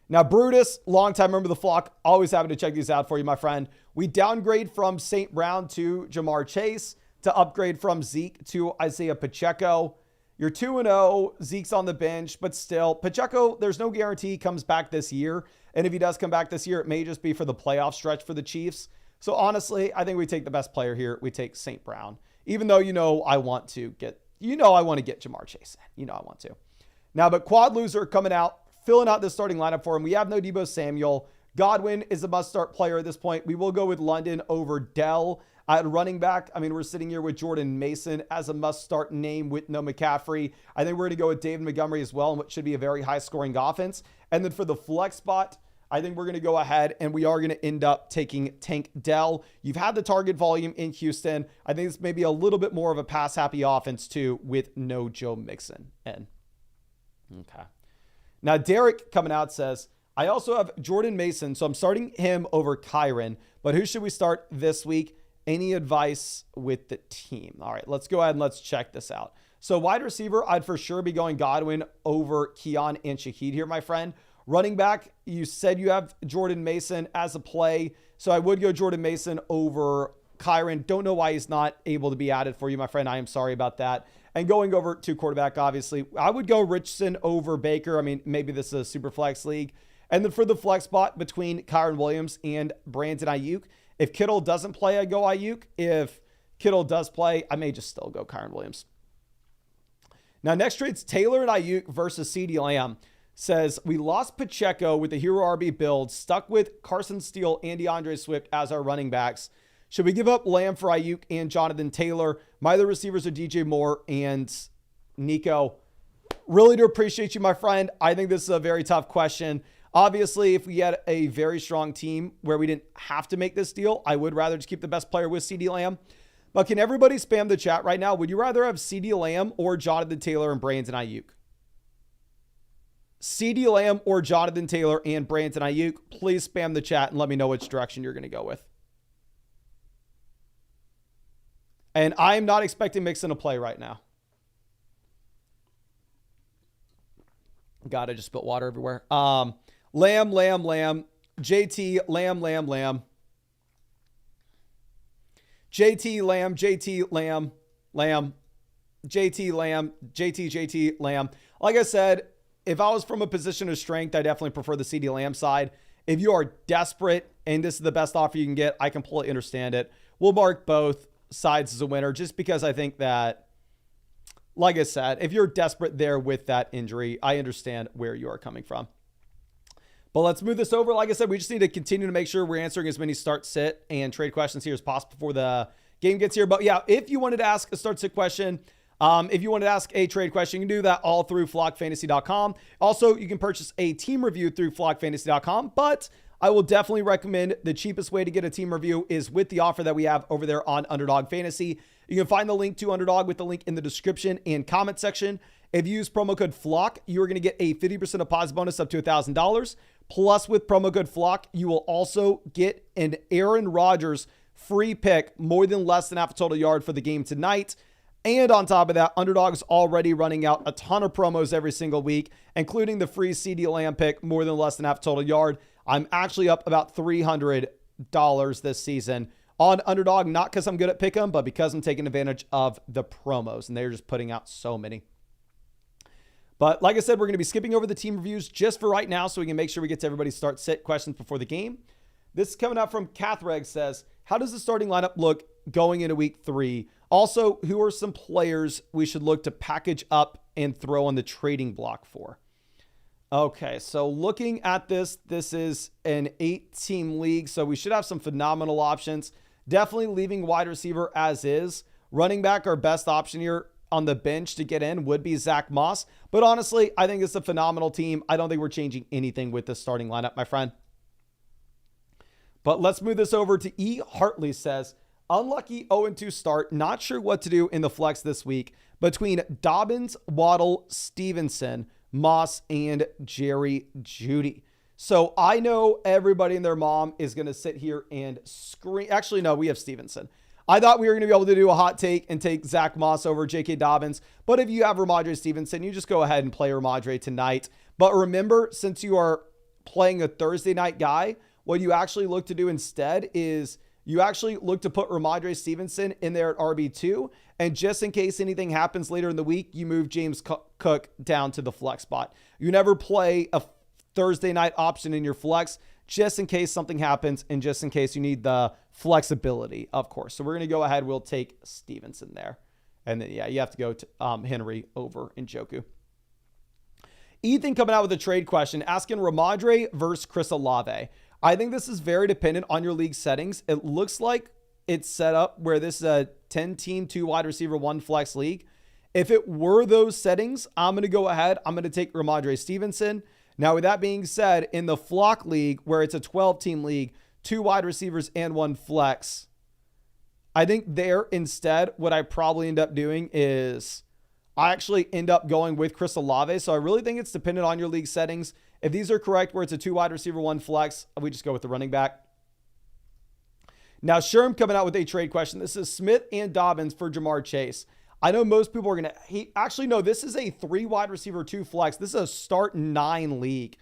Now, Brutus, longtime member of the flock, always happy to check these out for you, my friend. We downgrade from St. Brown to Jamar Chase, to upgrade from Zeke to Isaiah Pacheco. You're 2-0, Zeke's on the bench, but still, Pacheco, there's no guarantee he comes back this year. And if he does come back this year, it may just be for the playoff stretch for the Chiefs. So honestly, I think we take the best player here. We take St. Brown. Even though, I want to get Jamar Chase in. I want to. Now, but Quad Loser coming out, filling out the starting lineup for him. We have no Deebo Samuel. Godwin is a must-start player at this point. We will go with London over Dell at running back. I mean, we're sitting here with Jordan Mason as a must-start name with no McCaffrey. I think we're going to go with David Montgomery as well in what should be a very high-scoring offense. And then for the flex spot, I think we're going to go ahead and we are going to end up taking Tank Dell. You've had the target volume in Houston. I think it's maybe a little bit more of a pass-happy offense too with no Joe Mixon in. Okay. Now, Derek coming out says, I also have Jordan Mason, so I'm starting him over Kyron, but who should we start this week? Any advice with the team? All right, let's go ahead and let's check this out. So wide receiver, I'd for sure be going Godwin over Keon and Shaheed here, my friend. Running back, you said you have Jordan Mason as a play, so I would go Jordan Mason over Kyron. Don't know why he's not able to be added for you, my friend. I am sorry about that. And going over to quarterback, obviously, I would go Richardson over Baker. I mean, maybe this is a super flex league. And then for the flex spot between Kyron Williams and Brandon Ayuk, if Kittle doesn't play, I go Ayuk. If Kittle does play, I may just still go Kyron Williams. Now, next trade's Taylor and Ayuk versus CeeDee Lamb. Says, we lost Pacheco with the Hero RB build, stuck with Carson Steele and DeAndre Swift as our running backs. Should we give up Lamb for Ayuk and Jonathan Taylor? My other receivers are DJ Moore and Nico. Really do appreciate you, my friend. I think this is a very tough question. Obviously, if we had a very strong team where we didn't have to make this deal, I would rather just keep the best player with CeeDee Lamb. But can everybody spam the chat right now? Would you rather have CeeDee Lamb or Jonathan Taylor and Brandon Ayuk? CeeDee Lamb or Jonathan Taylor and Brandon Ayuk? Please spam the chat and let me know which direction you're going to go with. And I'm not expecting Mixon to play right now. God, I just spilled water everywhere. Lamb. JT, Lamb. JT, Lamb. Like I said, if I was from a position of strength, I definitely prefer the CeeDee Lamb side. If you are desperate and this is the best offer you can get, I completely understand it. We'll mark both sides as a winner just because I think that, like I said, if you're desperate there with that injury, I understand where you are coming from. But let's move this over. Like I said, we just need to continue to make sure we're answering as many start, sit, and trade questions here as possible before the game gets here. But yeah, if you wanted to ask a start, sit question, if you wanted to ask a trade question, you can do that all through flockfantasy.com. Also, you can purchase a team review through flockfantasy.com, but I will definitely recommend the cheapest way to get a team review is with the offer that we have over there on Underdog Fantasy. You can find the link to Underdog with the link in the description and comment section. If you use promo code FLOCK, you are going to get a 50% deposit bonus up to $1,000. Plus, with promo code FLOCK, you will also get an Aaron Rodgers free pick, more than less than half a total yard for the game tonight. And on top of that, Underdog's already running out a ton of promos every single week, including the free CeeDee Lamb pick, more than less than half a total yard. I'm actually up about $300 this season on Underdog, not because I'm good at pick'em, but because I'm taking advantage of the promos, and they're just putting out so many. But like I said, we're going to be skipping over the team reviews just for right now so we can make sure we get to everybody's start sit questions before the game. This is coming out from Cathreg says, how does the starting lineup look going into week 3? Also, who are some players we should look to package up and throw on the trading block for? Okay, so looking at this is an 8-team league, so we should have some phenomenal options. Definitely leaving wide receiver as is. Running back, our best option here on the bench to get in would be Zach Moss. But honestly, I think it's a phenomenal team. I don't think we're changing anything with this starting lineup, my friend. But let's move this over to E. Hartley says, unlucky 0-2 start. Not sure what to do in the flex this week between Dobbins, Waddle, Stevenson, Moss, and Jerry Jeudy. So I know everybody and their mom is going to sit here and scream. Actually, no, we have Stevenson. I thought we were going to be able to do a hot take and take Zach Moss over J.K. Dobbins. But if you have Ramondre Stevenson, you just go ahead and play Ramondre tonight. But remember, since you are playing a Thursday night guy, what you actually look to do instead is you actually look to put Ramondre Stevenson in there at RB2. And just in case anything happens later in the week, you move James Cook down to the flex spot. You never play a Thursday night option in your flex, just in case something happens and just in case you need the flexibility, of course. So we're going to go ahead. We'll take Stevenson there. And then, yeah, you have to go to Henry over Njoku. Ethan coming out with a trade question, asking Ramondre versus Chris Olave. I think this is very dependent on your league settings. It looks like it's set up where this is a 10-team, 2 wide receiver, 1 flex league. If it were those settings, I'm going to go ahead. I'm going to take Ramondre Stevenson. Now, with that being said, in the flock league, where it's a 12-team league, 2 wide receivers and 1 flex, I think there instead, what I probably end up doing is I actually end up going with Chris Olave. So I really think it's dependent on your league settings. If these are correct, where it's a 2 wide receiver, 1 flex, we just go with the running back. Now, Sherm coming out with a trade question. This is Smith and Dobbins for Jamar Chase. I know most people are going to hate. Actually, no, this is a 3 wide receiver, 2 flex. This is a start 9 league.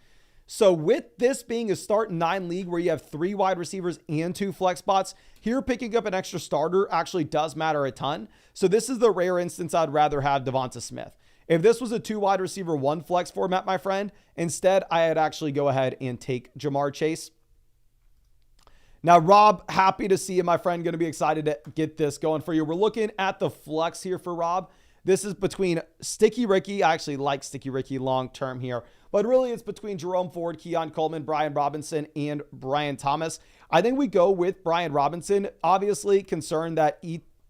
So with this being a start 9 league where you have 3 wide receivers and 2 flex spots, here picking up an extra starter actually does matter a ton. So this is the rare instance I'd rather have Devonta Smith. If this was a 2 wide receiver, 1 flex format, my friend, instead I'd actually go ahead and take Jamar Chase. Now, Rob, happy to see you, my friend. Going to be excited to get this going for you. We're looking at the flex here for Rob. This is between Sticky Ricky. I actually like Sticky Ricky long term here. But really, it's between Jerome Ford, Keon Coleman, Brian Robinson, and Brian Thomas. I think we go with Brian Robinson. Obviously, concerned that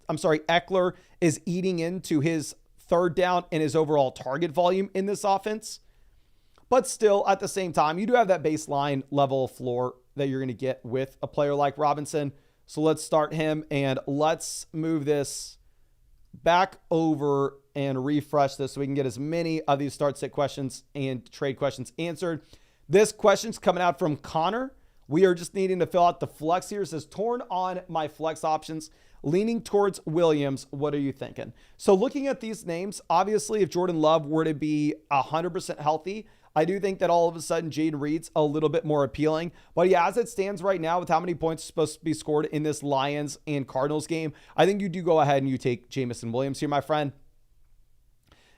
Eckler is eating into his third down and his overall target volume in this offense. But still, at the same time, you do have that baseline level floor that you're going to get with a player like Robinson. So let's start him and let's move this back over and refresh this so we can get as many of these start sit questions and trade questions answered. This question's coming out from Connor. We are just needing to fill out the flex here. It says, torn on my flex options, leaning towards Williams. What are you thinking? So looking at these names, obviously if Jordan Love were to be 100% healthy, I do think that all of a sudden Jaden Reed's a little bit more appealing. But yeah, as it stands right now with how many points are supposed to be scored in this Lions and Cardinals game, I think you do go ahead and you take Jamison Williams here, my friend.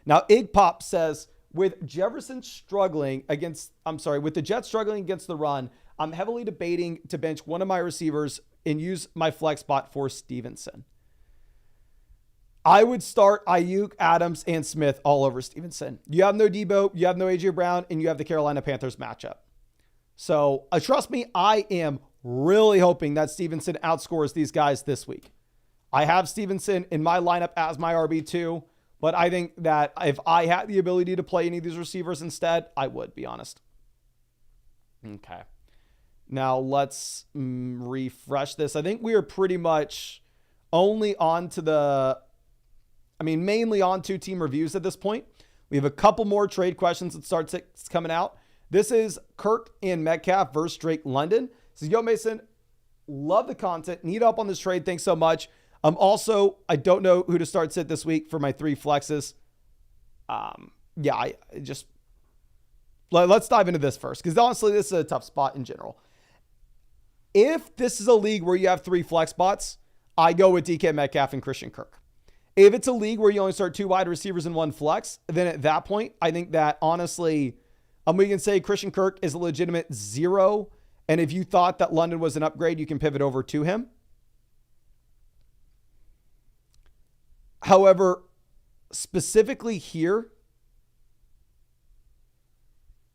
Now, Ig Pop says, with the Jets struggling against the run, I'm heavily debating to bench one of my receivers and use my flex spot for Stevenson. I would start Ayuk, Adams, and Smith all over Stevenson. You have no Debo, you have no A.J. Brown, and you have the Carolina Panthers matchup. So trust me, I am really hoping that Stevenson outscores these guys this week. I have Stevenson in my lineup as my RB2, but I think that if I had the ability to play any of these receivers instead, I would, be honest. Okay. Now let's refresh this. I think we are pretty much only on to mainly on 2 team reviews at this point. We have a couple more trade questions that start coming out. This is Kirk and Metcalf versus Drake London. This is Yo Mason. Love the content. Need help on this trade. Thanks so much. I don't know who to start sit this week for my 3 flexes. Let's dive into this first, because honestly, this is a tough spot in general. If this is a league where you have 3 flex spots, I go with DK Metcalf and Christian Kirk. If it's a league where you only start 2 wide receivers and 1 flex, then at that point, I think that honestly, we can say Christian Kirk is a legitimate 0. And if you thought that London was an upgrade, you can pivot over to him. However, specifically here,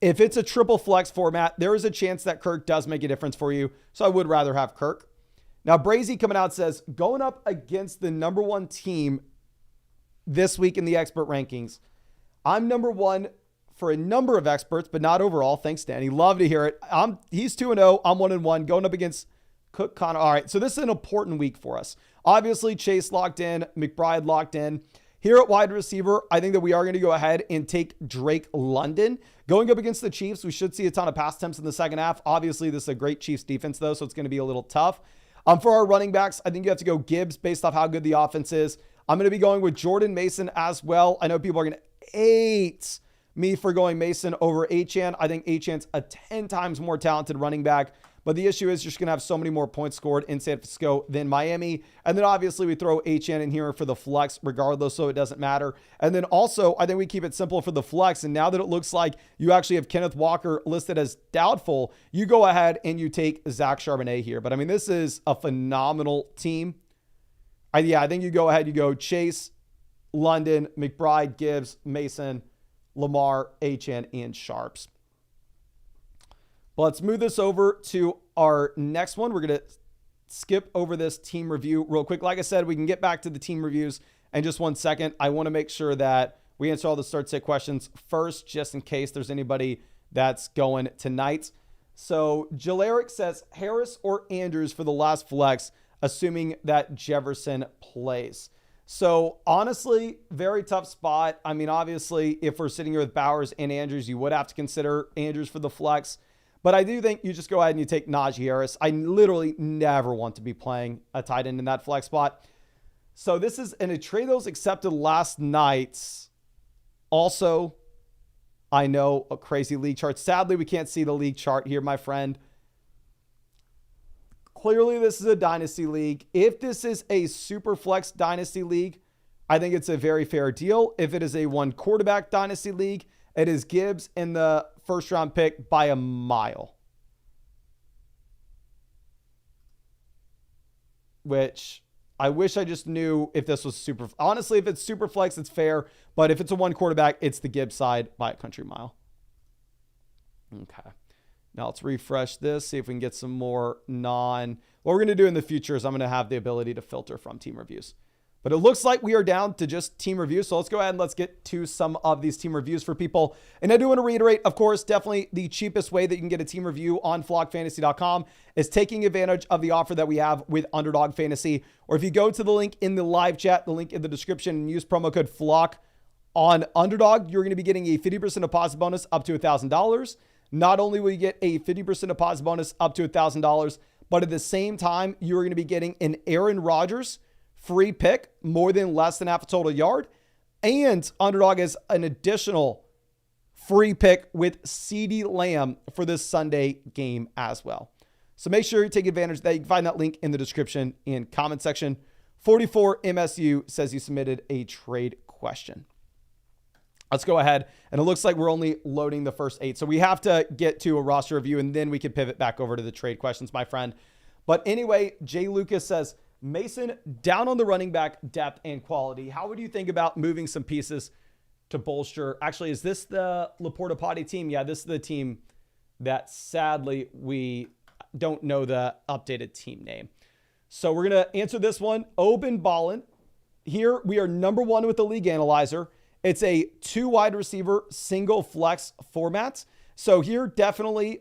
if it's a triple flex format, there is a chance that Kirk does make a difference for you. So I would rather have Kirk. Now, Brazy coming out says, going up against the number one team this week in the expert rankings. I'm number one for a number of experts, but not overall. Thanks, Danny. Love to hear it. He's 2-0. I'm 1-1. Going up against Cook, Connor. All right, so this is an important week for us. Obviously, Chase locked in. McBride locked in. Here at wide receiver, I think that we are going to go ahead and take Drake London. Going up against the Chiefs, we should see a ton of pass attempts in the second half. Obviously, this is a great Chiefs defense, though, so it's going to be a little tough. For our running backs, I think you have to go Gibbs based off how good the offense is. I'm going to be going with Jordan Mason as well. I know people are going to hate me for going Mason over Achane. I think Achane's a 10 times more talented running back. But the issue is you're just going to have so many more points scored in San Francisco than Miami. And then obviously we throw Achane in here for the flex regardless, so it doesn't matter. And then also I think we keep it simple for the flex. And now that it looks like you actually have Kenneth Walker listed as doubtful, you go ahead and you take Zach Charbonnet here. But I mean, this is a phenomenal team. I think you go ahead, you go Chase, London, McBride, Gibbs, Mason, Lamar, Achane, and Sharps. But let's move this over to our next one. We're going to skip over this team review real quick. Like I said, we can get back to the team reviews in just 1 second. I want to make sure that we answer all the start-sit questions first, just in case there's anybody that's going tonight. So Jaleric says Harris or Andrews for the last flex, assuming that Jefferson plays. So honestly, very tough spot. I mean, obviously, if we're sitting here with Bowers and Andrews, you would have to consider Andrews for the flex. But I do think you just go ahead and you take Najee Harris. I literally never want to be playing a tight end in that flex spot. So this is a trade that was accepted last night. Also, I know a crazy league chart. Sadly, we can't see the league chart here, my friend. Clearly, this is a dynasty league. If this is a super flex dynasty league, I think it's a very fair deal. If it is a one quarterback dynasty league, it is Gibbs in the first round pick by a mile. Which I wish I just knew if this was super. Honestly, if it's super flex, it's fair. But if it's a one quarterback, it's the Gibbs side by a country mile. Okay. Now let's refresh this, see if we can get some more what we're going to do in the future is I'm going to have the ability to filter from team reviews. But it looks like we are down to just team reviews. So let's go ahead and let's get to some of these team reviews for people. And I do want to reiterate, of course, definitely the cheapest way that you can get a team review on flockfantasy.com is taking advantage of the offer that we have with Underdog Fantasy. Or if you go to the link in the live chat, the link in the description, and use promo code FLOCK on Underdog, you're going to be getting a 50% deposit bonus up to $1,000. Not only will you get a 50% deposit bonus up to $1,000, but at the same time, you're going to be getting an Aaron Rodgers free pick, more than less than half a total yard. And Underdog has an additional free pick with CeeDee Lamb for this Sunday game as well. So make sure you take advantage of that. You can find that link in the description and comment section. 44 MSU says you submitted a trade question. Let's go ahead. And it looks like we're only loading the first 8. So we have to get to a roster review and then we can pivot back over to the trade questions, my friend. But anyway, Jay Lucas says, Mason down on the running back depth and quality. How would you think about moving some pieces to bolster? Actually, is this the Laporta Potty team? Yeah, this is the team that sadly we don't know the updated team name. So we're going to answer this one. Obin Ballin. Here we are number 1 with the league analyzer. It's a 2 wide receiver, single flex format. So here, definitely,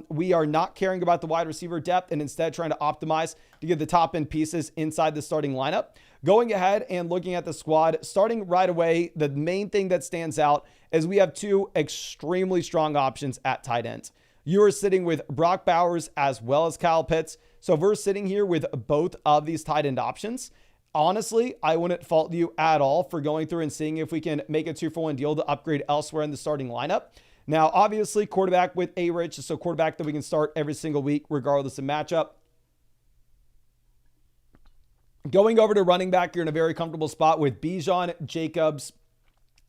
we are not caring about the wide receiver depth and instead trying to optimize to get the top end pieces inside the starting lineup. Going ahead and looking at the squad, starting right away, the main thing that stands out is we have 2 extremely strong options at tight ends. You are sitting with Brock Bowers as well as Kyle Pitts. So if we're sitting here with both of these tight end options, honestly, I wouldn't fault you at all for going through and seeing if we can make a 2-for-1 deal to upgrade elsewhere in the starting lineup. Now, obviously, quarterback with A-Rich, so quarterback that we can start every single week, regardless of matchup. Going over to running back, you're in a very comfortable spot with Bijan, Jacobs.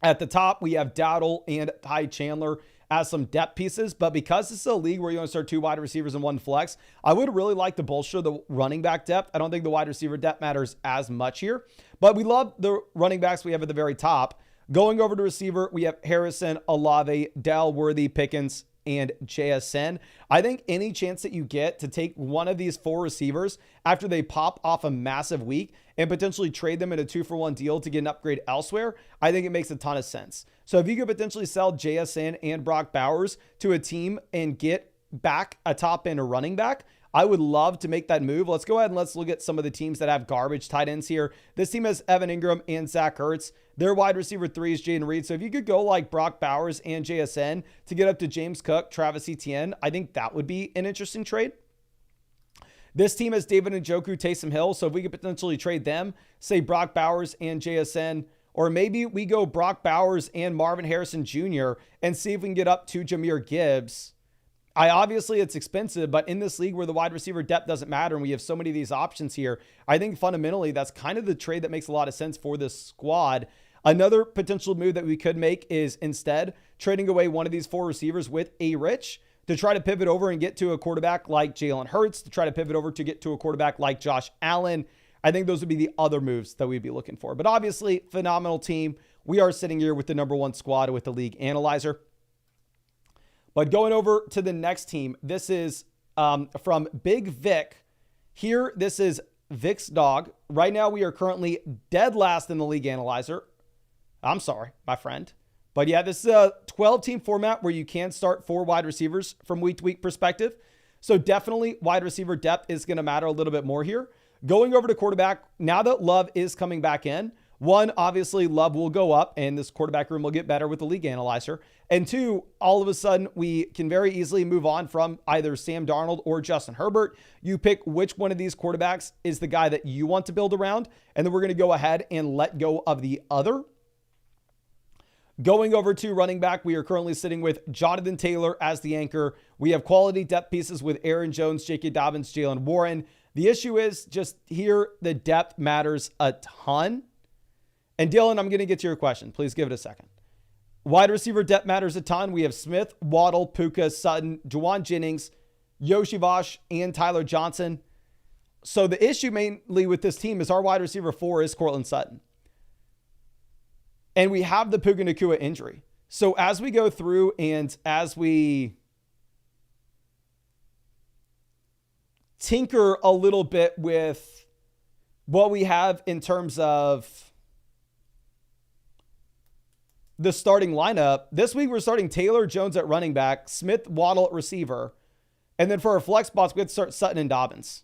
At the top, we have Dowdle and Ty Chandler as some depth pieces. But because this is a league where you want to start 2 wide receivers and 1 flex, I would really like to bolster the running back depth. I don't think the wide receiver depth matters as much here. But we love the running backs we have at the very top. Going over to receiver, we have Harrison, Olave, Dell, Worthy, Pickens, and JSN. I think any chance that you get to take one of these 4 receivers after they pop off a massive week and potentially trade them in a 2-for-1 deal to get an upgrade elsewhere, I think it makes a ton of sense. So if you could potentially sell JSN and Brock Bowers to a team and get back a top end running back, I would love to make that move. Let's go ahead and let's look at some of the teams that have garbage tight ends here. This team has Evan Ingram and Zach Ertz. Their wide receiver 3 is Jaden Reed. So if you could go like Brock Bowers and JSN to get up to James Cook, Travis Etienne, I think that would be an interesting trade. This team has David Njoku, Taysom Hill. So if we could potentially trade them, say Brock Bowers and JSN, or maybe we go Brock Bowers and Marvin Harrison Jr. and see if we can get up to Jahmyr Gibbs. Obviously it's expensive, but in this league where the wide receiver depth doesn't matter and we have so many of these options here, I think fundamentally that's kind of the trade that makes a lot of sense for this squad. Another potential move that we could make is instead trading away one of these 4 receivers with a Rich to try to pivot over and get to a quarterback like Jalen Hurts, to try to pivot over to get to a quarterback like Josh Allen. I think those would be the other moves that we'd be looking for. But obviously, phenomenal team. We are sitting here with the #1 squad with the league analyzer. But going over to the next team, this is from Big Vick. Here, this is Vick's dog. Right now, we are currently dead last in the league analyzer. I'm sorry, my friend. But yeah, this is a 12-team format where you can start 4 wide receivers from week-to-week perspective. So definitely wide receiver depth is going to matter a little bit more here. Going over to quarterback, now that Love is coming back in, 1, obviously Love will go up and this quarterback room will get better with the league analyzer. And 2, all of a sudden we can very easily move on from either Sam Darnold or Justin Herbert. You pick which one of these quarterbacks is the guy that you want to build around. And then we're going to go ahead and let go of the other. Going over to running back, we are currently sitting with Jonathan Taylor as the anchor. We have quality depth pieces with Aaron Jones, J.K. Dobbins, Jalen Warren. The issue is just here, the depth matters a ton. And Dylan, I'm going to get to your question. Please give it a second. Wide receiver depth matters a ton. We have Smith, Waddle, Puka, Sutton, Juwan Jennings, Yoshi Vosh, and Tyler Johnson. So the issue mainly with this team is our wide receiver 4 is Courtland Sutton. And we have the Puka Nacua injury. So as we go through and as we tinker a little bit with what we have in terms of the starting lineup, this week we're starting Taylor, Jones at running back, Smith, Waddle at receiver. And then for our flex spots, we have to start Sutton and Dobbins.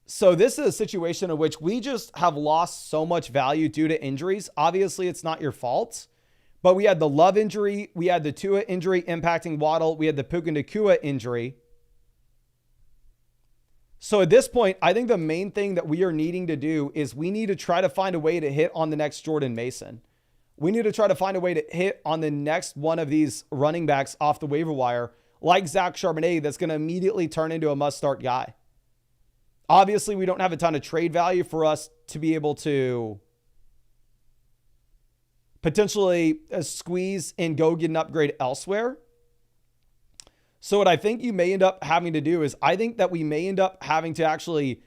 So this is a situation in which we just have lost so much value due to injuries. Obviously, it's not your fault, but we had the Love injury. We had the Tua injury impacting Waddle. We had the Puka Nacua injury. So at this point, I think the main thing that we are needing to do is we need to try to find a way to hit on the next Jordan Mason. We need to try to find a way to hit on the next one of these running backs off the waiver wire, like Zach Charbonnet, that's going to immediately turn into a must-start guy. Obviously, we don't have a ton of trade value for us to be able to potentially squeeze and go get an upgrade elsewhere. So what I think you may end up having to do is I think that we may end up having to actually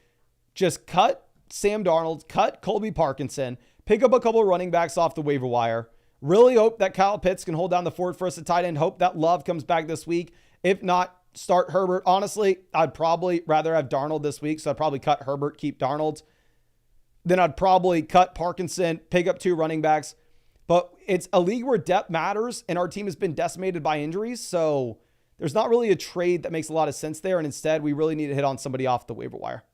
just cut Sam Darnold, cut Colby Parkinson, pick up a couple of running backs off the waiver wire, really hope that Kyle Pitts can hold down the fort for us at tight end, hope that Love comes back this week. If not, start Herbert. Honestly, I'd probably rather have Darnold this week, so I'd probably cut Herbert, keep Darnold. Then I'd probably cut Parkinson, pick up 2 running backs. But it's a league where depth matters, and our team has been decimated by injuries, so there's not really a trade that makes a lot of sense there, and instead, we really need to hit on somebody off the waiver wire.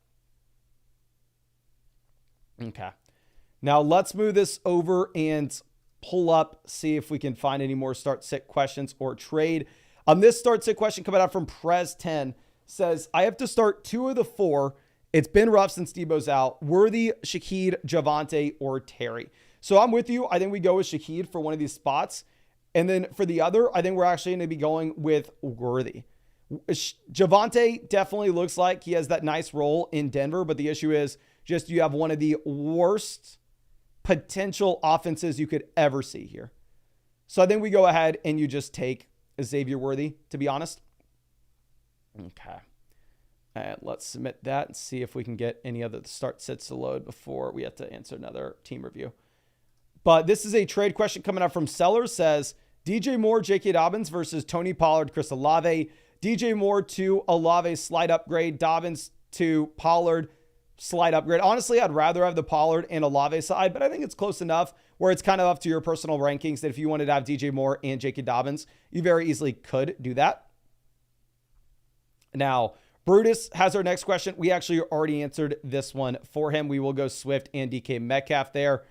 Okay. Now, let's move this over and pull up, see if we can find any more start-sit questions or trade. This start-sit question coming out from Prez10 says, I have to start 2 of the 4. It's been rough since Debo's out. Worthy, Shaquille, Javonte, or Terry. So I'm with you. I think we go with Shaquille for one of these spots. And then for the other, I think we're actually going to be going with Worthy. Javonte definitely looks like he has that nice role in Denver, but the issue is just you have one of the worst potential offenses you could ever see here. So I think we go ahead and you just take Xavier Worthy, to be honest. Okay. And let's submit that and see if we can get any other start sits to load before we have to answer another team review. But this is a trade question coming up from Seller. Says, DJ Moore, J.K. Dobbins versus Tony Pollard, Chris Olave. DJ Moore to Olave, slight upgrade. Dobbins to Pollard, slight upgrade. Honestly, I'd rather have the Pollard and Olave side, but I think it's close enough where it's kind of up to your personal rankings that if you wanted to have DJ Moore and J.K. Dobbins, you very easily could do that. Now, Brutus has our next question. We actually already answered this one for him. We will go Swift and DK Metcalf there.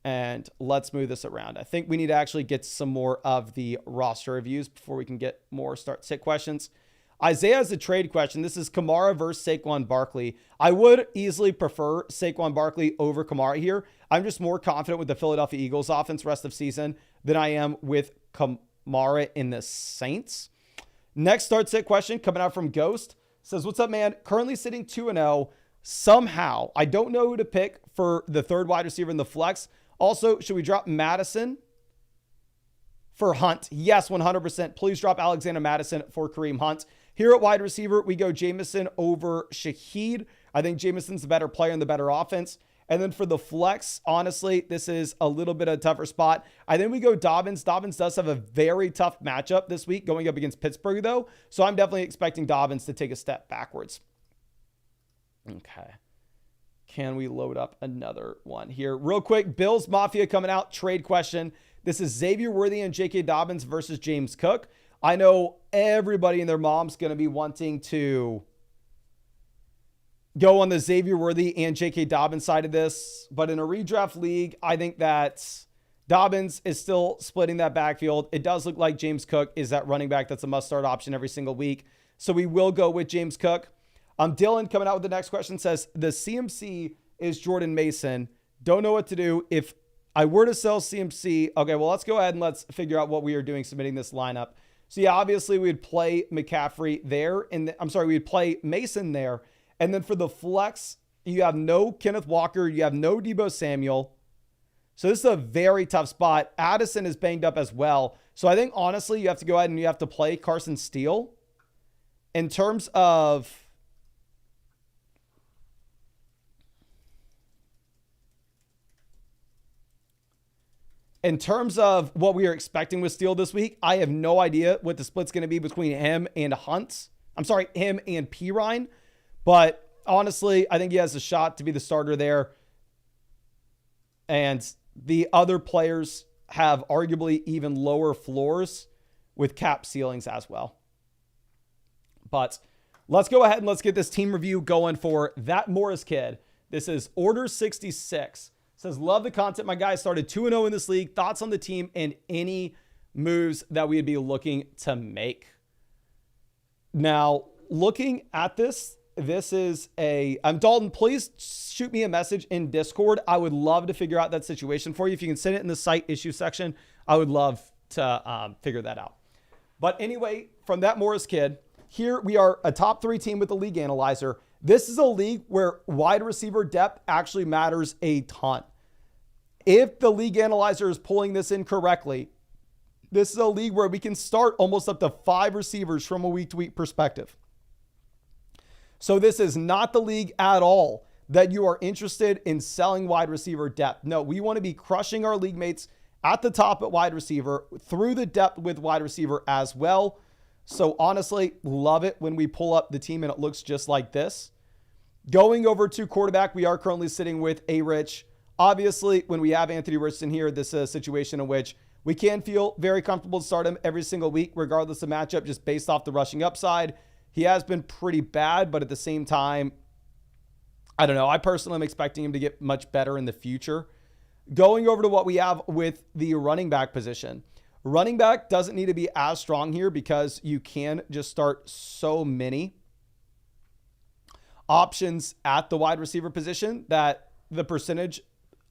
And let's move this around. I think we need to actually get some more of the roster reviews before we can get more start-sit questions. Isaiah has a trade question. This is Kamara versus Saquon Barkley. I would easily prefer Saquon Barkley over Kamara here. I'm just more confident with the Philadelphia Eagles offense rest of season than I am with Kamara in the Saints. Next start-sit question coming out from Ghost. Says, what's up, man? Currently sitting 2-0. Somehow, I don't know who to pick for the third wide receiver in the flex. Also, should we drop Madison for Hunt? Yes, 100%. Please drop Alexander Madison for Kareem Hunt. Here at wide receiver, we go Jameson over Shaheed. I think Jameson's the better player and the better offense. And then for the flex, honestly, this is a little bit of a tougher spot. I think we go Dobbins. Dobbins does have a very tough matchup this week going up against Pittsburgh, though. So I'm definitely expecting Dobbins to take a step backwards. Okay. Can we load up another one here? Real quick, Bills Mafia coming out. Trade question. This is Xavier Worthy and J.K. Dobbins versus James Cook. I know everybody and their mom's going to be wanting to go on the Xavier Worthy and J.K. Dobbins side of this. But in a redraft league, I think that Dobbins is still splitting that backfield. It does look like James Cook is that running back that's a must-start option every single week. So we will go with James Cook. Dylan coming out with the next question says, the CMC is Jordan Mason. Don't know what to do. If I were to sell CMC, okay, well, let's go ahead and let's figure out what we are doing submitting this lineup. So yeah, obviously we'd play McCaffrey there. And we'd play Mason there. And then for the flex, you have no Kenneth Walker. You have no Deebo Samuel. So this is a very tough spot. Addison is banged up as well. So I think honestly, you have to go ahead and you have to play Carson Steele. In terms of what we are expecting with Steele this week, I have no idea what the split's going to be between him and him and Pirine. But honestly, I think he has a shot to be the starter there. And the other players have arguably even lower floors with cap ceilings as well. But let's go ahead and let's get this team review going for that Morris kid. This is Order 66. Says, love the content. My guys started 2-0 in this league. Thoughts on the team and any moves that we'd be looking to make. Now, looking at this is Dalton, please shoot me a message in Discord. I would love to figure out that situation for you. If you can send it in the site issue section, I would love to figure that out. But anyway, from that Morris kid, here we are a top 3 team with the league analyzer. This is a league where wide receiver depth actually matters a ton. If the league analyzer is pulling this in correctly, this is a league where we can start almost up to 5 receivers from a week-to-week perspective. So this is not the league at all that you are interested in selling wide receiver depth. No, we want to be crushing our league mates at the top at wide receiver through the depth with wide receiver as well. So honestly, love it when we pull up the team and it looks just like this. Going over to quarterback, we are currently sitting with A-Rich. Obviously, when we have Anthony Richardson here, this is a situation in which we can feel very comfortable to start him every single week, regardless of matchup, just based off the rushing upside. He has been pretty bad, but at the same time, I don't know. I personally am expecting him to get much better in the future. Going over to what we have with the running back position. Running back doesn't need to be as strong here because you can just start so many options at the wide receiver position that the percentage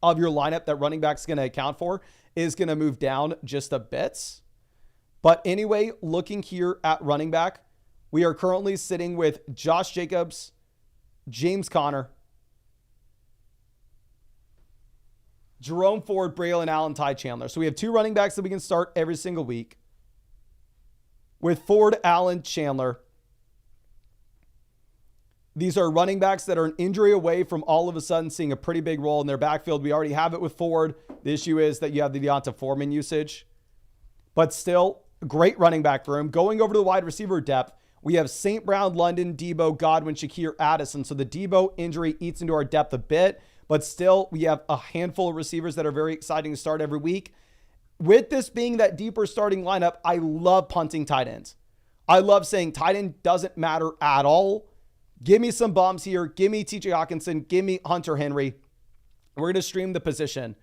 of your lineup that running back's going to account for is going to move down just a bit. But anyway, looking here at running back, we are currently sitting with Josh Jacobs, James Conner, Jerome Ford, Braylon Allen, Ty Chandler. So we have 2 running backs that we can start every single week with Ford, Allen, Chandler. These are running backs that are an injury away from all of a sudden seeing a pretty big role in their backfield. We already have it with Ford. The issue is that you have the Deonta Foreman usage. but still great running back room. Going over to the wide receiver depth, we have St. Brown, London, Debo, Godwin, Shakir, Addison. So the Debo injury eats into our depth a bit, but still we have a handful of receivers that are very exciting to start every week. With this being that deeper starting lineup, I love punting tight ends. I love saying tight end doesn't matter at all. Give me some bums here. Give me TJ Hawkinson. Give me Hunter Henry. We're going to stream the position.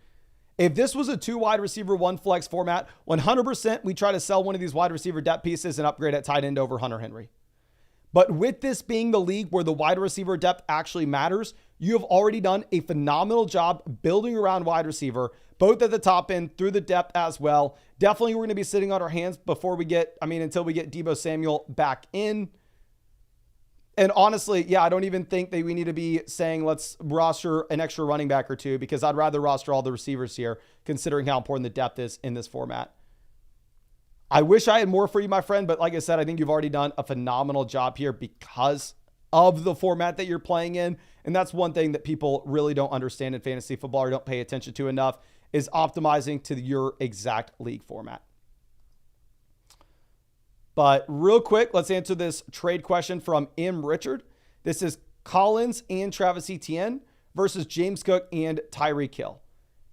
If this was a 2 wide receiver, 1 flex format, 100% we try to sell one of these wide receiver depth pieces and upgrade at tight end over Hunter Henry. But with this being the league where the wide receiver depth actually matters, you have already done a phenomenal job building around wide receiver, both at the top end through the depth as well. Definitely we're going to be sitting on our hands until we get Deebo Samuel back in. And honestly, yeah, I don't even think that we need to be saying let's roster an extra running back or 2, because I'd rather roster all the receivers here, considering how important the depth is in this format. I wish I had more for you, my friend, but like I said, I think you've already done a phenomenal job here because of the format that you're playing in. And that's one thing that people really don't understand in fantasy football or don't pay attention to enough, is optimizing to your exact league format. But real quick, let's answer this trade question from M. Richard. This is Collins and Travis Etienne versus James Cook and Tyreek Hill.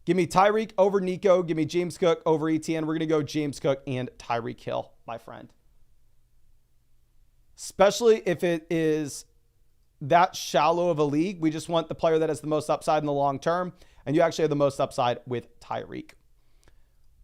Give me Tyreek over Nico. Give me James Cook over Etienne. We're going to go James Cook and Tyreek Hill, my friend. Especially if it is that shallow of a league. We just want the player that has the most upside in the long term. And you actually have the most upside with Tyreek.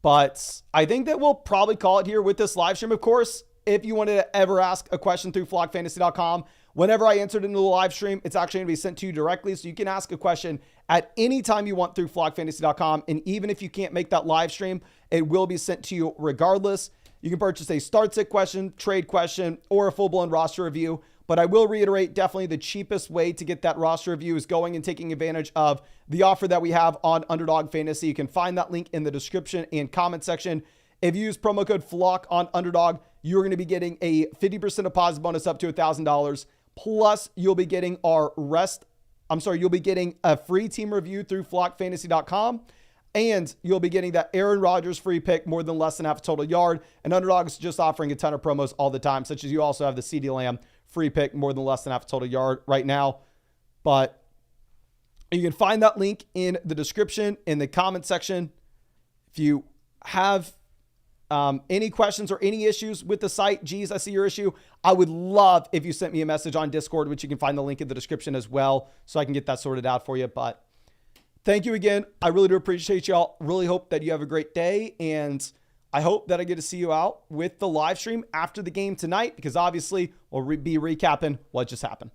But I think that we'll probably call it here with this live stream. Of course, if you wanted to ever ask a question through flockfantasy.com, whenever I answered into the live stream, it's actually going to be sent to you directly. So you can ask a question at any time you want through flockfantasy.com. And even if you can't make that live stream, it will be sent to you regardless. You can purchase a start sit question, trade question, or a full-blown roster review. But I will reiterate, definitely the cheapest way to get that roster review is going and taking advantage of the offer that we have on Underdog Fantasy. You can find that link in the description and comment section. If you use promo code FLOCK on Underdog, you're going to be getting a 50% deposit bonus up to $1,000. Plus, you'll be getting you'll be getting a free team review through flockfantasy.com. And you'll be getting that Aaron Rodgers free pick, more than less than half a total yard. And Underdog is just offering a ton of promos all the time, such as you also have the CeeDee Lamb free pick, more than less than half a total yard right now. But you can find that link in the description, in the comment section. If you have any questions or any issues with the site, geez, I see your issue, I would love if you sent me a message on Discord, which you can find the link in the description as well, so I can get that sorted out for you. But thank you again. I really do appreciate y'all. Really hope that you have a great day, and I hope that I get to see you out with the live stream after the game tonight, because obviously we'll be recapping what just happened.